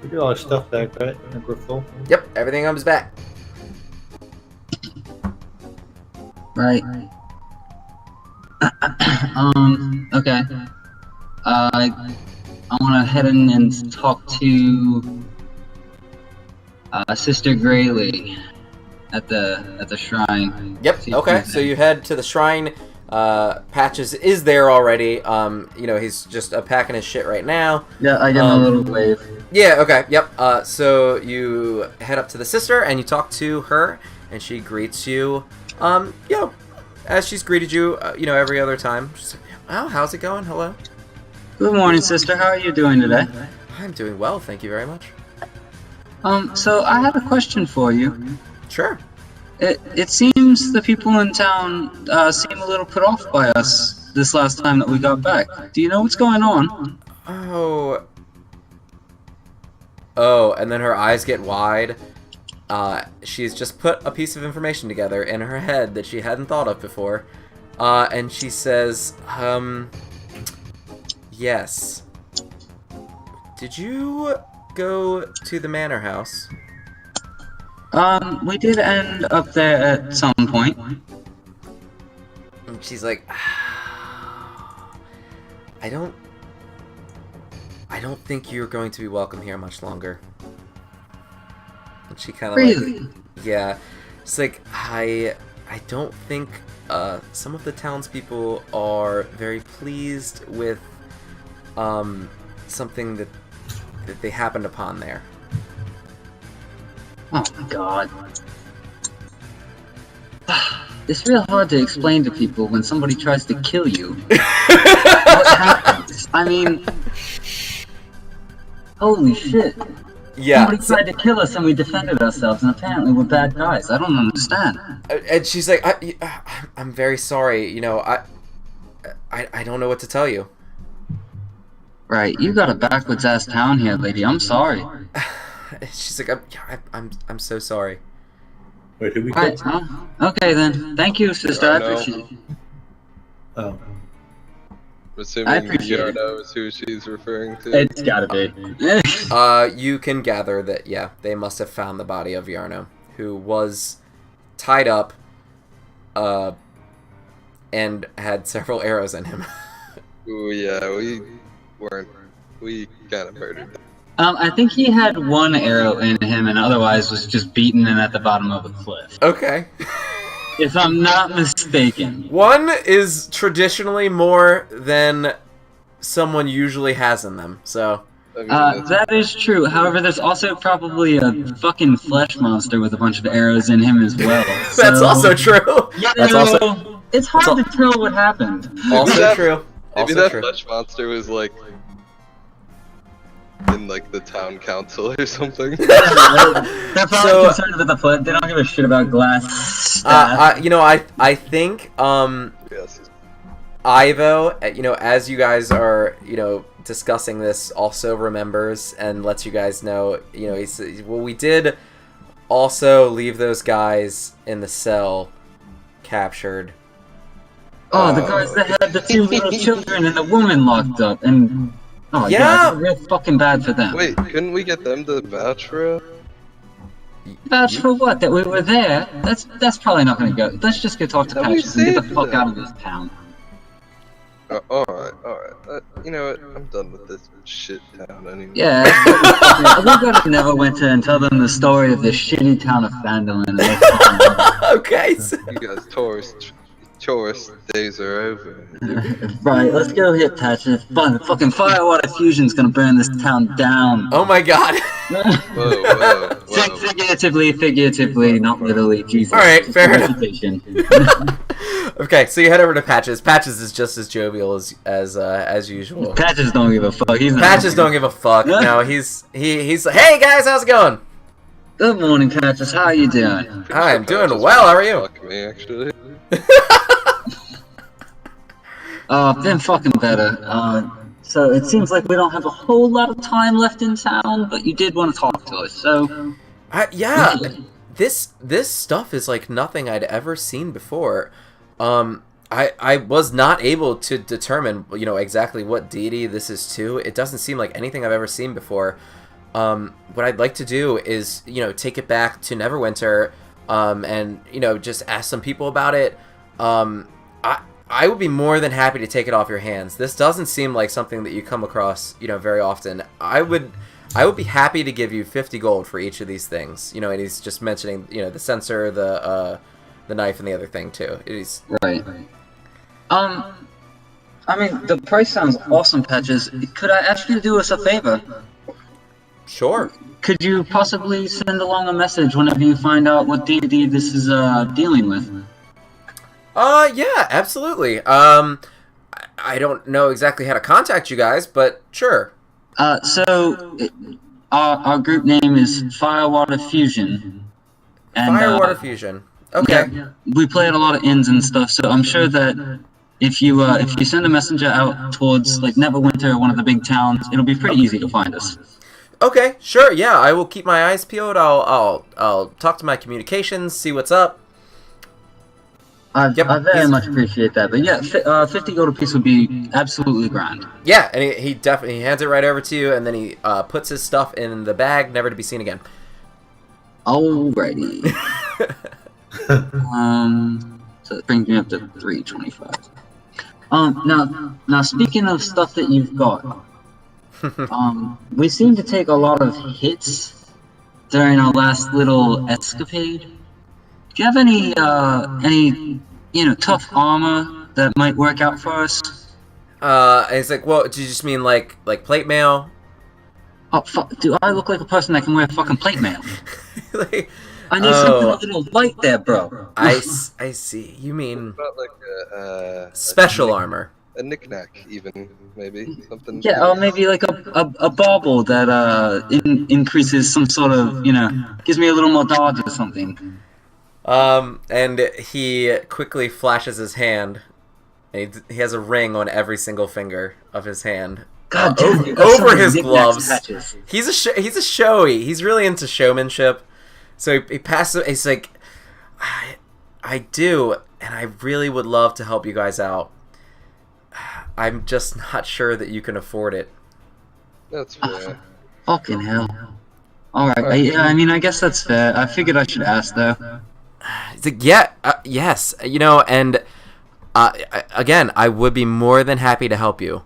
We get all our stuff back, right? I think we're full. Yep, everything comes back. Right. Okay. I want to head in and talk to Sister Grayley at the shrine. Yep, okay, so you head to the shrine. Patches is there already. He's just packing his shit right now. Yeah, I give him a little wave. Yeah, okay, yep. So you head up to the sister and you talk to her, and she greets you. As she's greeted you, every other time. She's like, oh, how's it going? Hello. Good morning, sister. How are you doing today? I'm doing well, thank you very much. So I had a question for you. Sure. It seems the people in town seem a little put off by us this last time that we got back. Do you know what's going on? Oh, and then her eyes get wide. She's just put a piece of information together in her head that she hadn't thought of before. And she says, yes. Did you go to the manor house? We did end up there at some point. And she's like, I don't think you're going to be welcome here much longer. And she kind of Really? like, yeah. It's like, I don't think some of the townspeople are very pleased with something that they happened upon there. Oh my god. It's real hard to explain to people when somebody tries to kill you. What happens? I mean, holy shit. Yeah. Somebody tried to kill us and we defended ourselves, and apparently we're bad guys. I don't understand. And she's like, I'm very sorry. I don't know what to tell you. Right, you got a backwards ass town here, lady. I'm sorry. She's like, I'm so sorry. Wait, who we Right, killed? okay then. Thank you, sister. I no. appreciate it. Oh. I'm I assuming appreciate it. Yarno is who she's referring to. It's gotta be. You can gather that, yeah, they must have found the body of Yarno, who was tied up, and had several arrows in him. Ooh, yeah, we kind of murdered him. I think he had one arrow in him, and otherwise was just beaten him at the bottom of a cliff. Okay. If I'm not mistaken. One is traditionally more than someone usually has in them, so... That is true. However, there's also probably a fucking flesh monster with a bunch of arrows in him as well. That's also true. You That's know, also... it's hard to tell what happened. Also true. Maybe Also that true. flesh monster was like in like the town council or something. They're probably concerned with the foot. They don't give a shit about glass. I think Yes. Ivo, as you guys are, discussing this, also remembers and lets you guys know, he says, well, we did also leave those guys in the cell captured. Oh, the guys that had the two little children and the woman locked up, and Yeah. real fucking bad for them. Wait, couldn't we get them to vouch for it? Vouch for what? That we were there? That's probably not gonna go. Let's just go talk to That we Patches and get the saved fuck them. out of this town. Alright. You know what? I'm done with this shit town anyway. Yeah, we go to Neverwinter and tell them the story of the shitty town of Phandelver. Okay. So, You guys tourist days are over. Right, let's go hit Patches. Fucking firewater fusion's gonna burn this town down. oh my god. Whoa. Figuratively, not literally. Jesus. Alright, fair enough. Reputation. Okay, so you head over to Patches. Patches is just as jovial as usual. Patches don't give a fuck. He's not Patches don't give a fuck. No, he's like, hey guys, how's it going? Good morning, Patches. How are you doing? I'm doing well. How are you? Fuck me, actually. Been fucking better. So it seems like we don't have a whole lot of time left in town, but you did want to talk to us, so... Yeah, this stuff is like nothing I'd ever seen before. I was not able to determine, exactly what deity this is to. It doesn't seem like anything I've ever seen before. What I'd like to do is, take it back to Neverwinter, and, just ask some people about it. I would be more than happy to take it off your hands. This doesn't seem like something that you come across, very often. I would be happy to give you 50 gold for each of these things. And he's just mentioning, the sensor, the knife, and the other thing too. Right. I mean, the price sounds awesome, Patches. Could I ask you to do us a favor? Sure. Could you possibly send along a message whenever you find out what deity this is dealing with? Yeah, absolutely. I don't know exactly how to contact you guys, but sure. Our group name is Firewater Fusion. And, Firewater Fusion. Okay. Yeah, we play at a lot of inns and stuff, so I'm sure that if you send a messenger out towards like Neverwinter or one of the big towns, it'll be pretty easy to find us. Okay, sure. Yeah, I will keep my eyes peeled. I'll talk to my communications, see what's up. I Yep, very much appreciate that, but yeah, 50 gold apiece would be absolutely grand. Yeah, and he definitely hands it right over to you, and then he puts his stuff in the bag, never to be seen again. Alrighty. So it brings me up to 325. Now speaking of stuff that you've got, we seem to take a lot of hits during our last little escapade. Do you have any tough armor that might work out for us? It's like, well, do you just mean like plate mail? Oh, fuck, do I look like a person that can wear fucking plate mail? Like, I need something a little light there, bro. I see. You mean About like special armor. a knick-knack, even maybe something. Yeah, or maybe like a bauble that increases some sort of, gives me a little more dodge or something. And he quickly flashes his hand. And he has a ring on every single finger of his hand. God damn, you got so over many his knickknacks gloves. patches. He's a showy. He's really into showmanship. So he passes. He's like, I do, and I really would love to help you guys out. I'm just not sure that you can afford it. That's fair. Fucking hell. Alright, yeah, I mean, I guess that's fair. I figured I should ask, though. He's like, yes, and again, I would be more than happy to help you.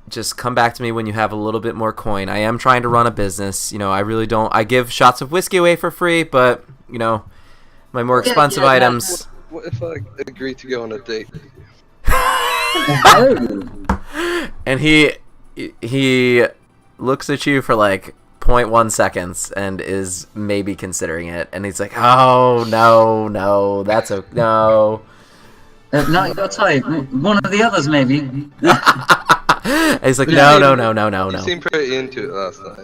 just come back to me when you have a little bit more coin. I am trying to run a business. You know, I really don't. I give shots of whiskey away for free, but you know, my more expensive items. What if I agree to go on a date with you? And he looks at you for like 0.1 seconds and is maybe considering it, and he's like, "Oh no, that's no." Not your type. One of the others, maybe. He's like, no. You seemed pretty into it last night.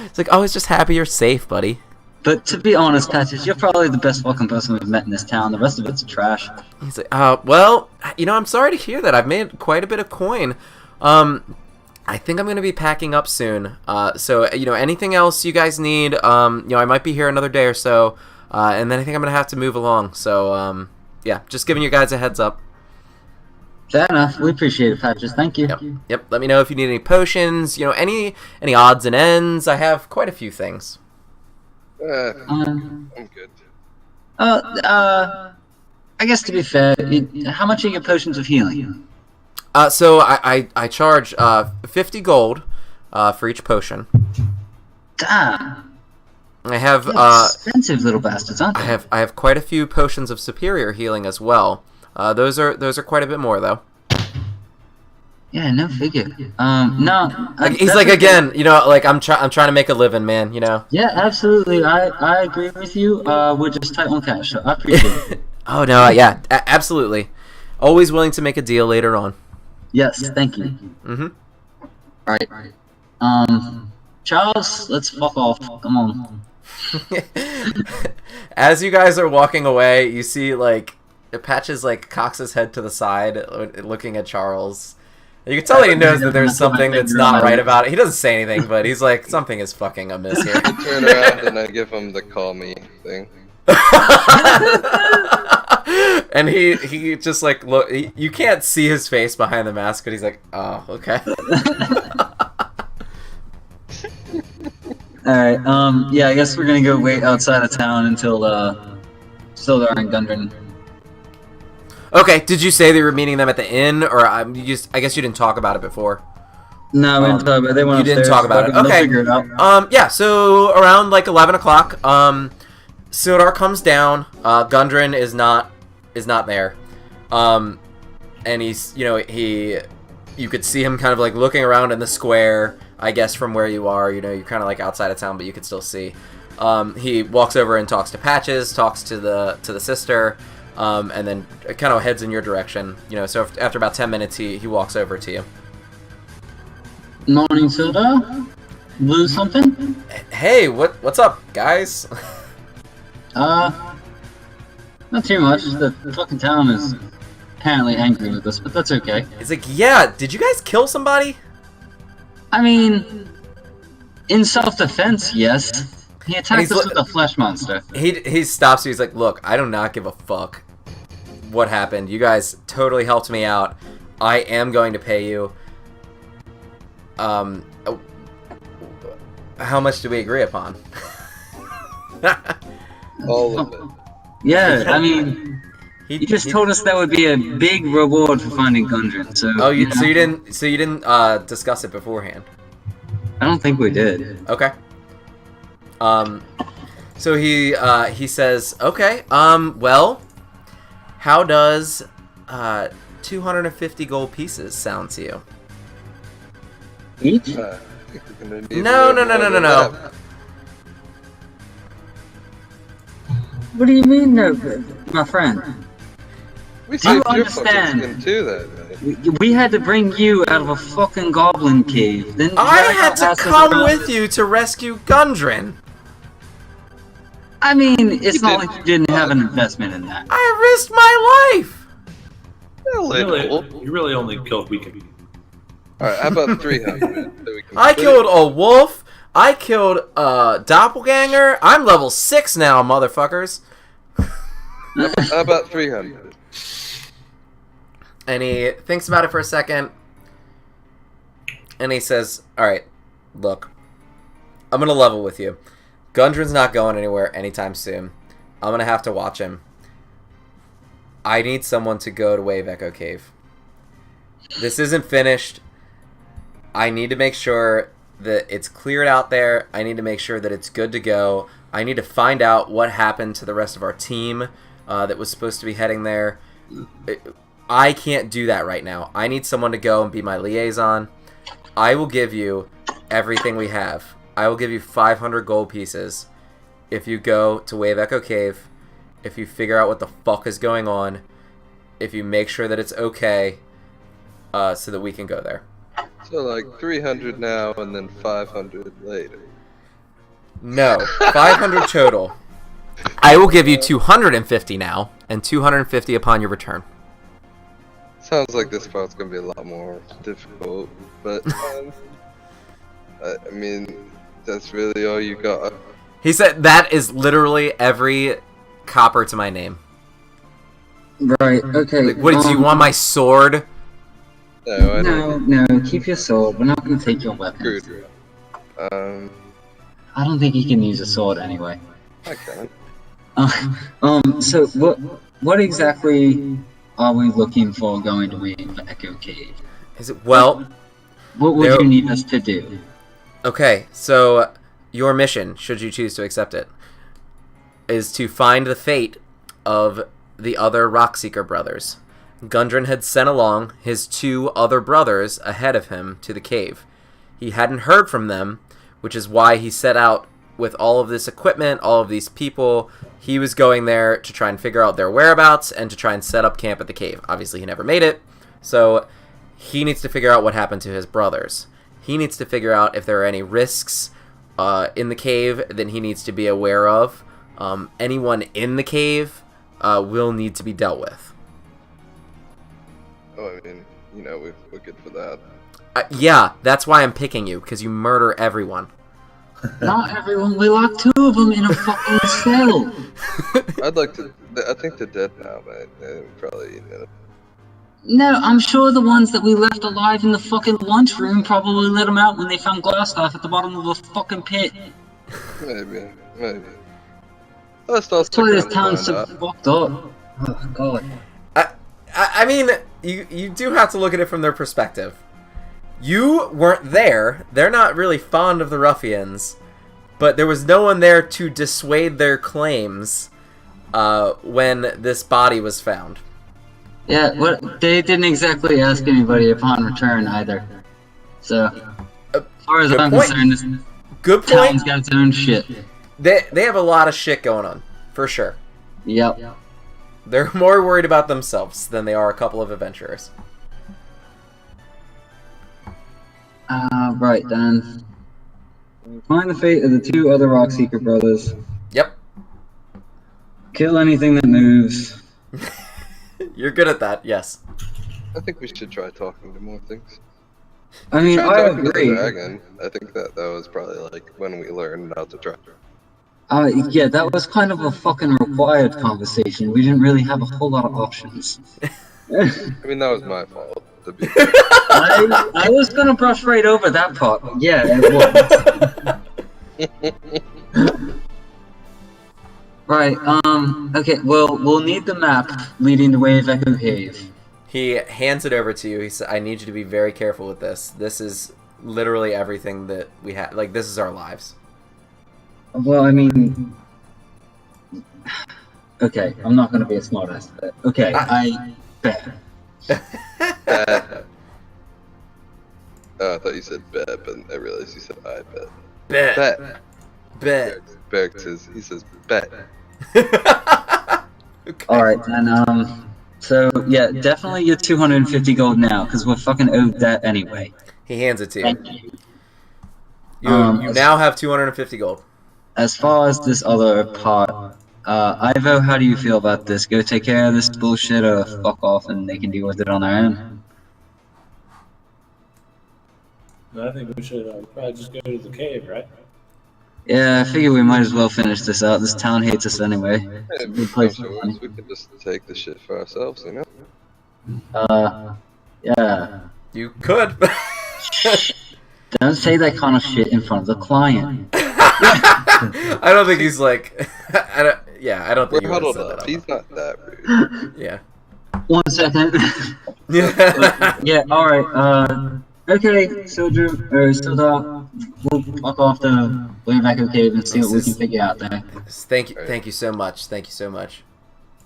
It's like, I was just happy you're safe, buddy. But to be honest, Patches, you're probably the best fucking person we've met in this town. The rest of it's trash. He's like, well, you know, I'm sorry to hear that. I've made quite a bit of coin. I think I'm going to be packing up soon. So, you know, anything else you guys need, you know, I might be here another day or so. And then I think I'm going to have to move along. So, yeah, just giving you guys a heads up. Fair enough. We appreciate it, Patches. Thank you. Yep. Let me know if you need any potions, you know, any odds and ends. I have quite a few things. I'm good. I guess to be fair, how much are your potions of healing? So I charge 50 gold for each potion. Damn. I have expensive little bastards, aren't they? I have quite a few potions of superior healing as well. Those are quite a bit more though. Yeah, no figure. No. He's like, again, you know, like I'm trying to make a living, man. You know. Yeah, absolutely. I agree with you. We're just tight on cash, so I appreciate it. Oh no, yeah, absolutely. Always willing to make a deal later on. Yes, thank you. Mm-hmm. All right. Charles, let's fuck off. Come on. As you guys are walking away, you see like Patches like cocks his head to the side, looking at Charles. You can tell that he knows that there's something that's not right about it. He doesn't say anything, but he's like, something is fucking amiss here. I turn around and I give him the call me thing. And he just like look. You can't see his face behind the mask, but he's like, oh, okay. All right. Yeah, I guess we're gonna go wait outside of town until Sildar and Gundren. Okay. Did you say they were meeting them at the inn, or I guess you didn't talk about it before? No, we didn't talk about it. They went You upstairs. didn't talk about it. They'll Okay. figure it out. Yeah. So around like 11 o'clock, Sildar comes down. Gundren is not there. And he's, you know, you could see him kind of like looking around in the square, I guess, from where you are. You know, you're kind of like outside of town, but you can still see. He walks over and talks to Patches, talks to the sister, and then kind of heads in your direction. You know, so after about 10 minutes, he walks over to you. Morning, Sildar. Lose something? Hey, what's up, guys? Not too much. The fucking town is apparently angry with us, but that's okay. He's like, yeah, did you guys kill somebody? I mean, in self-defense, yes. He attacked us with a flesh monster. He stops you. He's like, look, I do not give a fuck what happened. You guys totally helped me out. I am going to pay you. How much do we agree upon? All of it. Yeah, I mean, you just told us that would be a big reward for finding Gundren. So Oh, you know, so you didn't discuss it beforehand? I don't think we did. Okay. So he says, okay. Well, how does 250 gold pieces sound to you? Each? I think we're gonna need No. a little more than that. What do you mean, no, my friend? We Do you saved your fucking understand? skin too that night. We had to bring you out of a fucking goblin cave. Then I drag had our to asses come around. with you to rescue Gundren. I mean, it's You not did. like you didn't have an investment in that. I risked my life. A little. You really only killed weakened. Alright, how about 300? So we can I split killed a wolf. I killed a doppelganger. I'm level 6 now, motherfuckers. it? How about 300? And he thinks about it for a second. And he says, alright, look. I'm going to level with you. Gundren's not going anywhere anytime soon. I'm going to have to watch him. I need someone to go to Wave Echo Cave. This isn't finished. I need to make sure that it's cleared out there. I need to make sure that it's good to go. I need to find out what happened to the rest of our team that was supposed to be heading there. I can't do that right now. I need someone to go and be my liaison. I will give you everything we have. I will give you 500 gold pieces if you go to Wave Echo Cave, if you figure out what the fuck is going on, if you make sure that it's okay, so that we can go there. So like 300 now and then 500 later. No, 500 total. I will give you 250 now, and 250 upon your return. Sounds like this part's gonna be a lot more difficult, but I mean, that's really all you got. He said that is literally every copper to my name. Right, okay. Like, what, do you want my sword? No, I don't. No, keep your sword. We're not gonna take your weapons. Screwed. I don't think he can use a sword anyway. I can. So what exactly are we looking for going to Wave Echo Cave? Is it, well... What would you need us to do? Okay, so your mission, should you choose to accept it, is to find the fate of the other Rockseeker brothers. Gundren had sent along his 2 other brothers ahead of him to the cave. He hadn't heard from them, which is why he set out with all of this equipment, all of these people. He was going there to try and figure out their whereabouts and to try and set up camp at the cave. Obviously, he never made it, so he needs to figure out what happened to his brothers. He needs to figure out if there are any risks in the cave that he needs to be aware of. Anyone in the cave will need to be dealt with. Oh, I mean, you know, we're good for that. Yeah, that's why I'm picking you, because you murder everyone. Not everyone. We locked 2 of them in a fucking cell. I'd like to. I think they're dead now, man. Probably. You know. No, I'm sure the ones that we left alive in the fucking lunchroom probably let them out when they found Glassstaff at the bottom of the fucking pit. Maybe. That's why this town's so fucked up. Oh, God. I mean, you do have to look at it from their perspective. You weren't there. They're not really fond of the ruffians, but there was no one there to dissuade their claims when this body was found. Yeah, they didn't exactly ask anybody upon return either. So, as far as I'm concerned, this Good point. town's got its own shit. They have a lot of shit going on, for sure. Yep. They're more worried about themselves than they are a couple of adventurers. Right then. Find the fate of the 2 other Rockseeker brothers. Yep. Kill anything that moves. You're good at that, yes. I think we should try talking to more things. I mean, Try I talking to the agree. dragon. I think that was probably like when we learned how to try. Yeah, that was kind of a fucking required conversation. We didn't really have a whole lot of options. I mean, that was my fault. To be I was gonna brush right over that part, but yeah, it was. Right, okay, well, we'll need the map leading to Wave Echo Cave. He hands it over to you. He said, I need you to be very careful with this. This is literally everything that we have. Like, this is our lives. Well, I mean... Okay, I'm not gonna be a smartass, but... Okay, I bet. Oh, I thought you said bet, but I realized you said I bet. Bet. Bet. Beric says, he says bet. Okay. Alright, then, so, yeah, definitely your 250 gold now, because we're fucking owed that anyway. He hands it to you. Thank you. You now have 250 gold. As far as this other part, Ivo, how do you feel about this? Go take care of this bullshit or fuck off and they can deal with it on their own? I think we should probably just go to the cave, right? Yeah, I figure we might as well finish this out. This town hates us anyway. Hey, Good place for afterwards, money. we can just take the shit for ourselves, you know? Yeah. You could. Don't say that kind of shit in front of the client. I don't think he's like. I don't think We're he would have huddled said that up. out He's loud. not that rude. Yeah. 1 second. Yeah, alright, okay, Soldier, or Sildar, we'll fuck off the Wayback Cave and see what we can figure out there. Thank you so much. Thank you so much.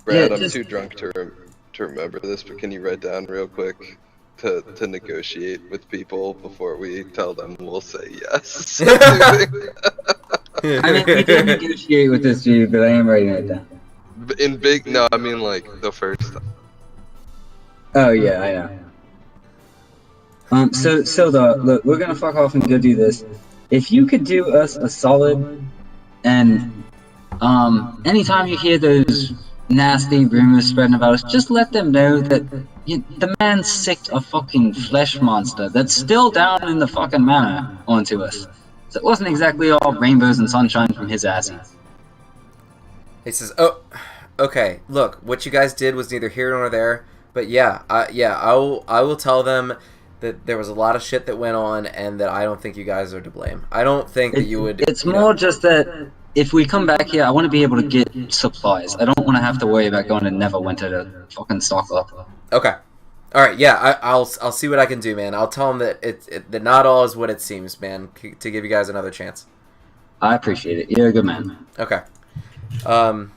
Brad, Yeah, I'm just- too drunk to remember this, but can you write down real quick to negotiate with people before we tell them we'll say yes? I mean, we did negotiate with this dude, but I am writing it down. In big, no, I mean like the first time. Oh, yeah, I know. So Sildar, look, we're gonna fuck off and go do this. If you could do us a solid, and, anytime you hear those nasty rumors spreading about us, just let them know that the man sicked a fucking flesh monster that's still down in the fucking manor onto us. So it wasn't exactly all rainbows and sunshine from his assy. He says, "Oh, okay. Look, what you guys did was neither here nor there. But yeah, I will tell them that there was a lot of shit that went on, and that I don't think you guys are to blame. I don't think that you would. It's more just that if we come back here, I want to be able to get supplies. I don't want to have to worry about going to Neverwinter to fucking stock up. Okay. All right. Yeah, I'll see what I can do, man. I'll tell them that that not all is what it seems, man. To give you guys another chance. I appreciate it. You're a good man. Okay. All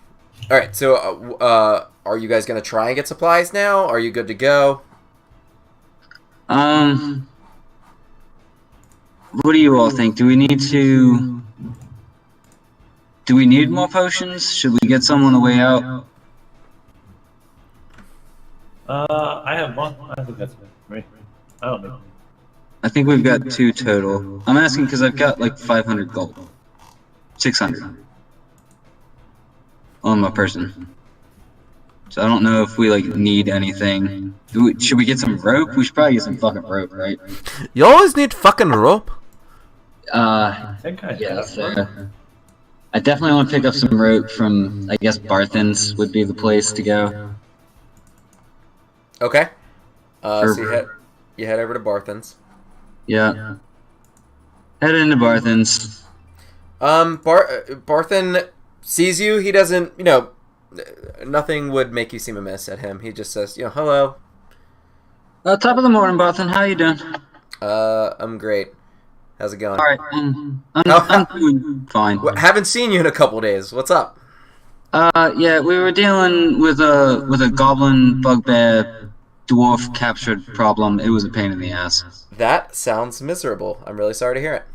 right. So, are you guys gonna try and get supplies now? Are you good to go? What do you all think? Do we need more potions? Should we get some on the way out? I have one. I think that's me. I don't know. I think we've got 2 total. I'm asking because I've got like 500 gold. 600. On my person. So I don't know if we like need anything. Should we get some rope? We should probably get some fucking rope, right? You always need fucking rope. I think I Yeah, have one. so I definitely want to pick up some rope from, I guess, Barthen's would be the place to go. Okay. So you head over to Barthen's. Yeah. Head into Barthen's. Barthen sees you. He doesn't, nothing would make you seem amiss at him. He just says, hello. Top of the morning, Barthen. How you doing? I'm great. How's it going? All right. I'm doing fine. Haven't seen you in a couple days. What's up? Yeah, we were dealing with a goblin bugbear dwarf captured problem. It was a pain in the ass. That sounds miserable. I'm really sorry to hear it.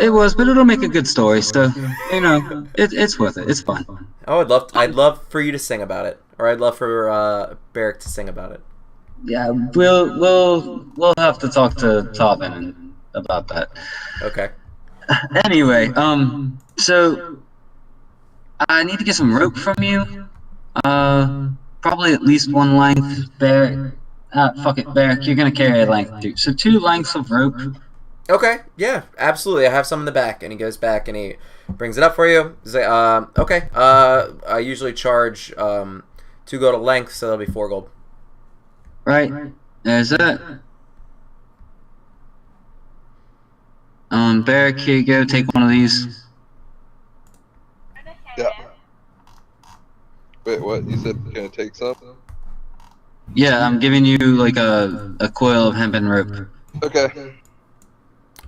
It was, but it'll make a good story. So, it's worth it. It's fun. Oh, I'd love for you to sing about it, or I'd love for Beric to sing about it. Yeah, we'll have to talk to Tobin about that. Okay. Anyway, so I need to get some rope from you. Probably at least 1 length. Beric, fuck it, Beric, you're gonna carry a length too. So 2 lengths of rope. Okay, yeah, absolutely. I have some in the back, and he goes back and he brings it up for you. He's like, okay. I usually charge 2 gold a length, so that'll be 4 gold. Right, there's that. Beric, here you go. Take one of these. Yeah. Wait, what? You said you're gonna take some? Yeah, I'm giving you like a coil of hempen rope. Okay.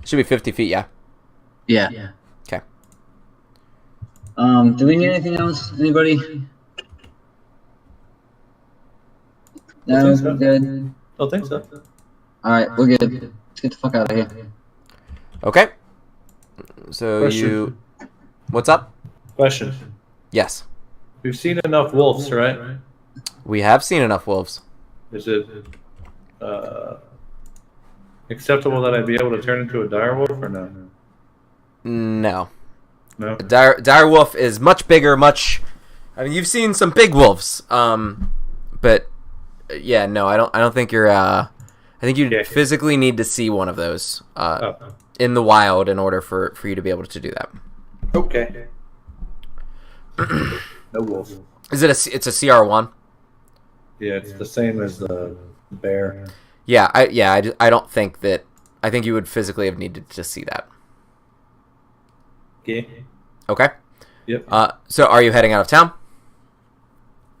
Should be 50 feet, yeah. Yeah. Okay. Do we need anything else? Anybody? No, think so. we're good. Don't think so. Alright, we're good. Let's get the fuck out of here. Okay. So Question. What's up? Question. Yes. We've seen enough wolves, right? We have seen enough wolves. Is it acceptable that I be able to turn into a dire wolf or no? No. No. Dire wolf is much bigger, I mean, you've seen some big wolves. But yeah, no, I don't think you're I think you physically need to see one of those in the wild in order for you to be able to do that. Okay. No wolf. Is it it's a CR1? Yeah, it's the same as the bear. Yeah, I don't think that. I think you would physically have needed to see that. Yeah. Okay. Yep. So are you heading out of town?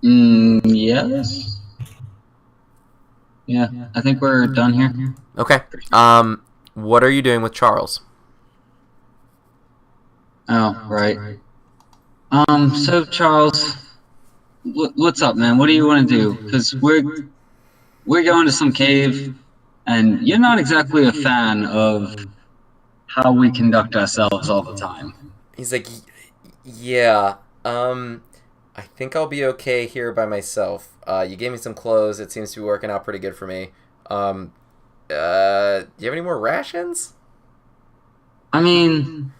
Yes. Yeah, I think we're done here. Okay. What are you doing with Charles? Oh, right. So Charles, what's up, man? What do you want to do? Because we're going to some cave, and you're not exactly a fan of how we conduct ourselves all the time. He's like, yeah. I think I'll be okay here by myself. You gave me some clothes. It seems to be working out pretty good for me. Do you have any more rations? I mean,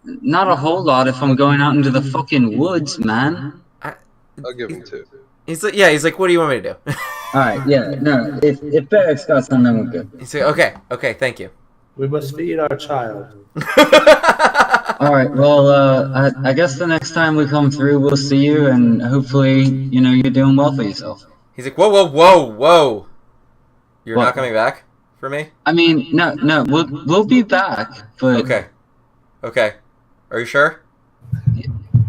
not a whole lot if I'm going out into the fucking woods, man. I'll give him 2. He's like, yeah. He's like, what do you want me to do? Alright, yeah, no, if Beric's got some, then we're good. He's like, okay, thank you. We must feed our child. Alright, well, I guess the next time we come through, we'll see you, and hopefully, you're doing well for yourself. He's like, whoa. You're What? not coming back for me? I mean, no, we'll be back, but... Okay. Are you sure?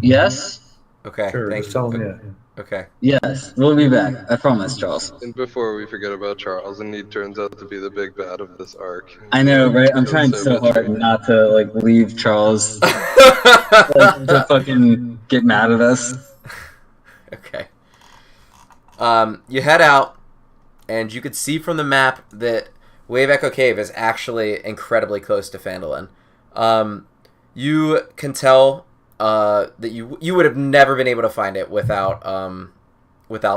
Yes? Okay, Sure, thank just you. tell him, yeah. Okay. Yes, we'll be back. I promise, Charles. And before we forget about Charles, and he turns out to be the big bad of this arc. I know, right? I'm trying so hard not to, leave Charles, to fucking get mad at us. Okay. You head out, and you could see from the map that Wave Echo Cave is actually incredibly close to Phandelver. You can tell that you would have never been able to find it without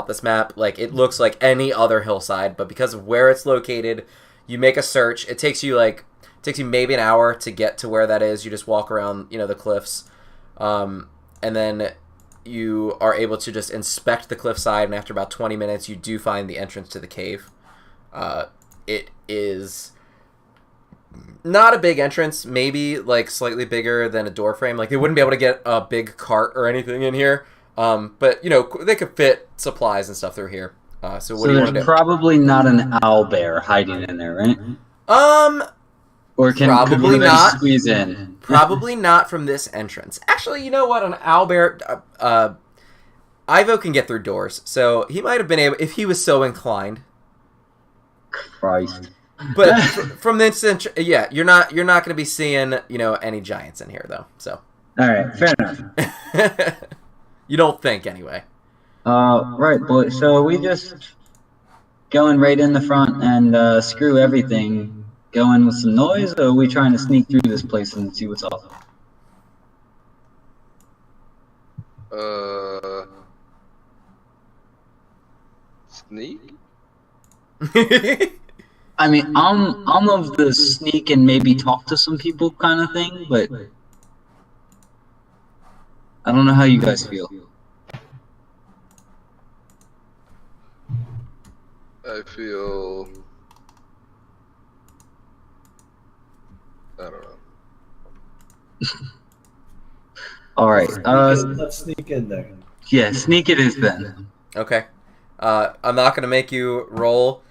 this map. Like, it looks like any other hillside, but because of where it's located, you make a search. It takes you maybe an hour to get to where that is. You just walk around, the cliffs, and then you are able to just inspect the cliffside, and after about 20 minutes, you do find the entrance to the cave. It is not a big entrance, maybe slightly bigger than a door frame. Like, they wouldn't be able to get a big cart or anything in here, but they could fit supplies and stuff through here. So what do you want to do? There's probably not an owlbear hiding in there, right? Or could one probably of them not. squeeze in? Probably not from this entrance. Actually, you know what? An owlbear, Ivo can get through doors, so he might have been able, if he was so inclined. Christ. But from this, yeah, you're not going to be seeing, any giants in here, though. So. All right, fair enough. You don't think, anyway. Right, boy. So we just going right in the front and screw everything, going with some noise, or are we trying to sneak through this place and see what's up? Sneak? I mean, I'm of the sneak and maybe talk to some people kind of thing, but I don't know how you guys feel. I feel... I don't know. All right. Let's sneak in there. Yeah, sneak it is then. Okay. I'm not going to make you roll,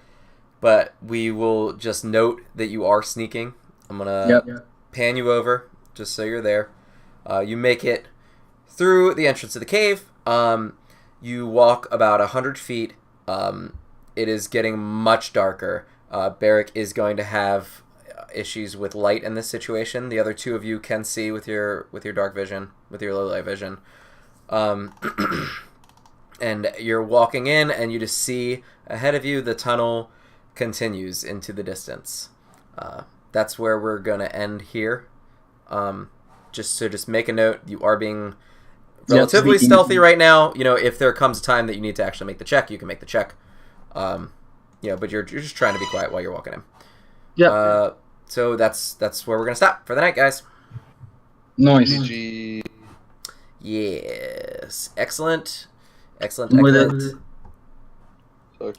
but we will just note that you are sneaking. I'm going to pan you over just so you're there. You make it through the entrance of the cave. You walk about 100 feet. It is getting much darker. Beric is going to have issues with light in this situation. The other two of you can see with your dark vision, with your low light vision. And you're walking in, and you just see ahead of you the tunnel continues into the distance. That's where we're going to end here. Just make a note. You are being relatively stealthy right now. If there comes a time that you need to actually make the check, you can make the check. But you're just trying to be quiet while you're walking in. Yeah. So that's where we're going to stop for the night, guys. Noise. GG. Yes. Excellent. With it.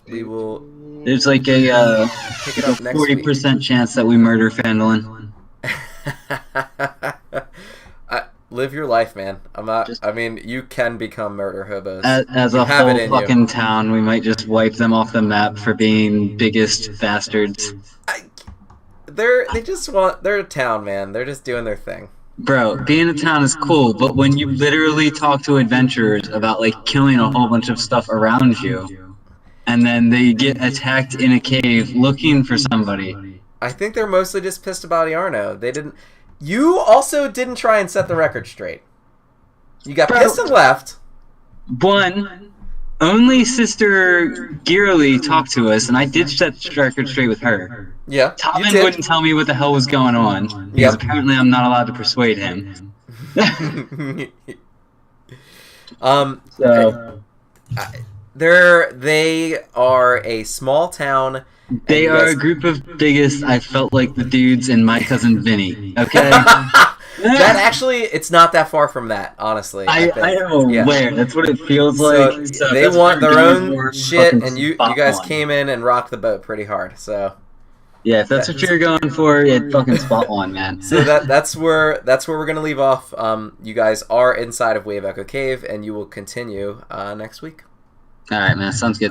We will There's like pick it a up next week. 40% chance that we murder Phandelver. Live your life, man. You can become murder hobos. As You a have it whole in fucking town, we might just wipe them off the map for being biggest bastards. They're a town, man. They're just doing their thing. Bro, being a town is cool, but when you literally talk to adventurers about killing a whole bunch of stuff around you, and then they get attacked in a cave looking for somebody. I think they're mostly just pissed about Iarno. They didn't. You also didn't try and set the record straight. You got pissed and left. One, only Sister Gearly talked to us, and I did set the record straight with her. Yeah, Tobin wouldn't tell me what the hell was going on, because apparently I'm not allowed to persuade him. So they are a small town. They are a group of biggest. I felt like the dudes in My Cousin Vinny. Okay. That actually, it's not that far from that, honestly. I am aware. That's what it feels like. So they want their own shit, and you guys came in and rocked the boat pretty hard. So yeah, if that's what you're going for, it fucking spot on, man. So that's where we're gonna leave off. You guys are inside of Wave Echo Cave, and you will continue next week. All right, man. Sounds good.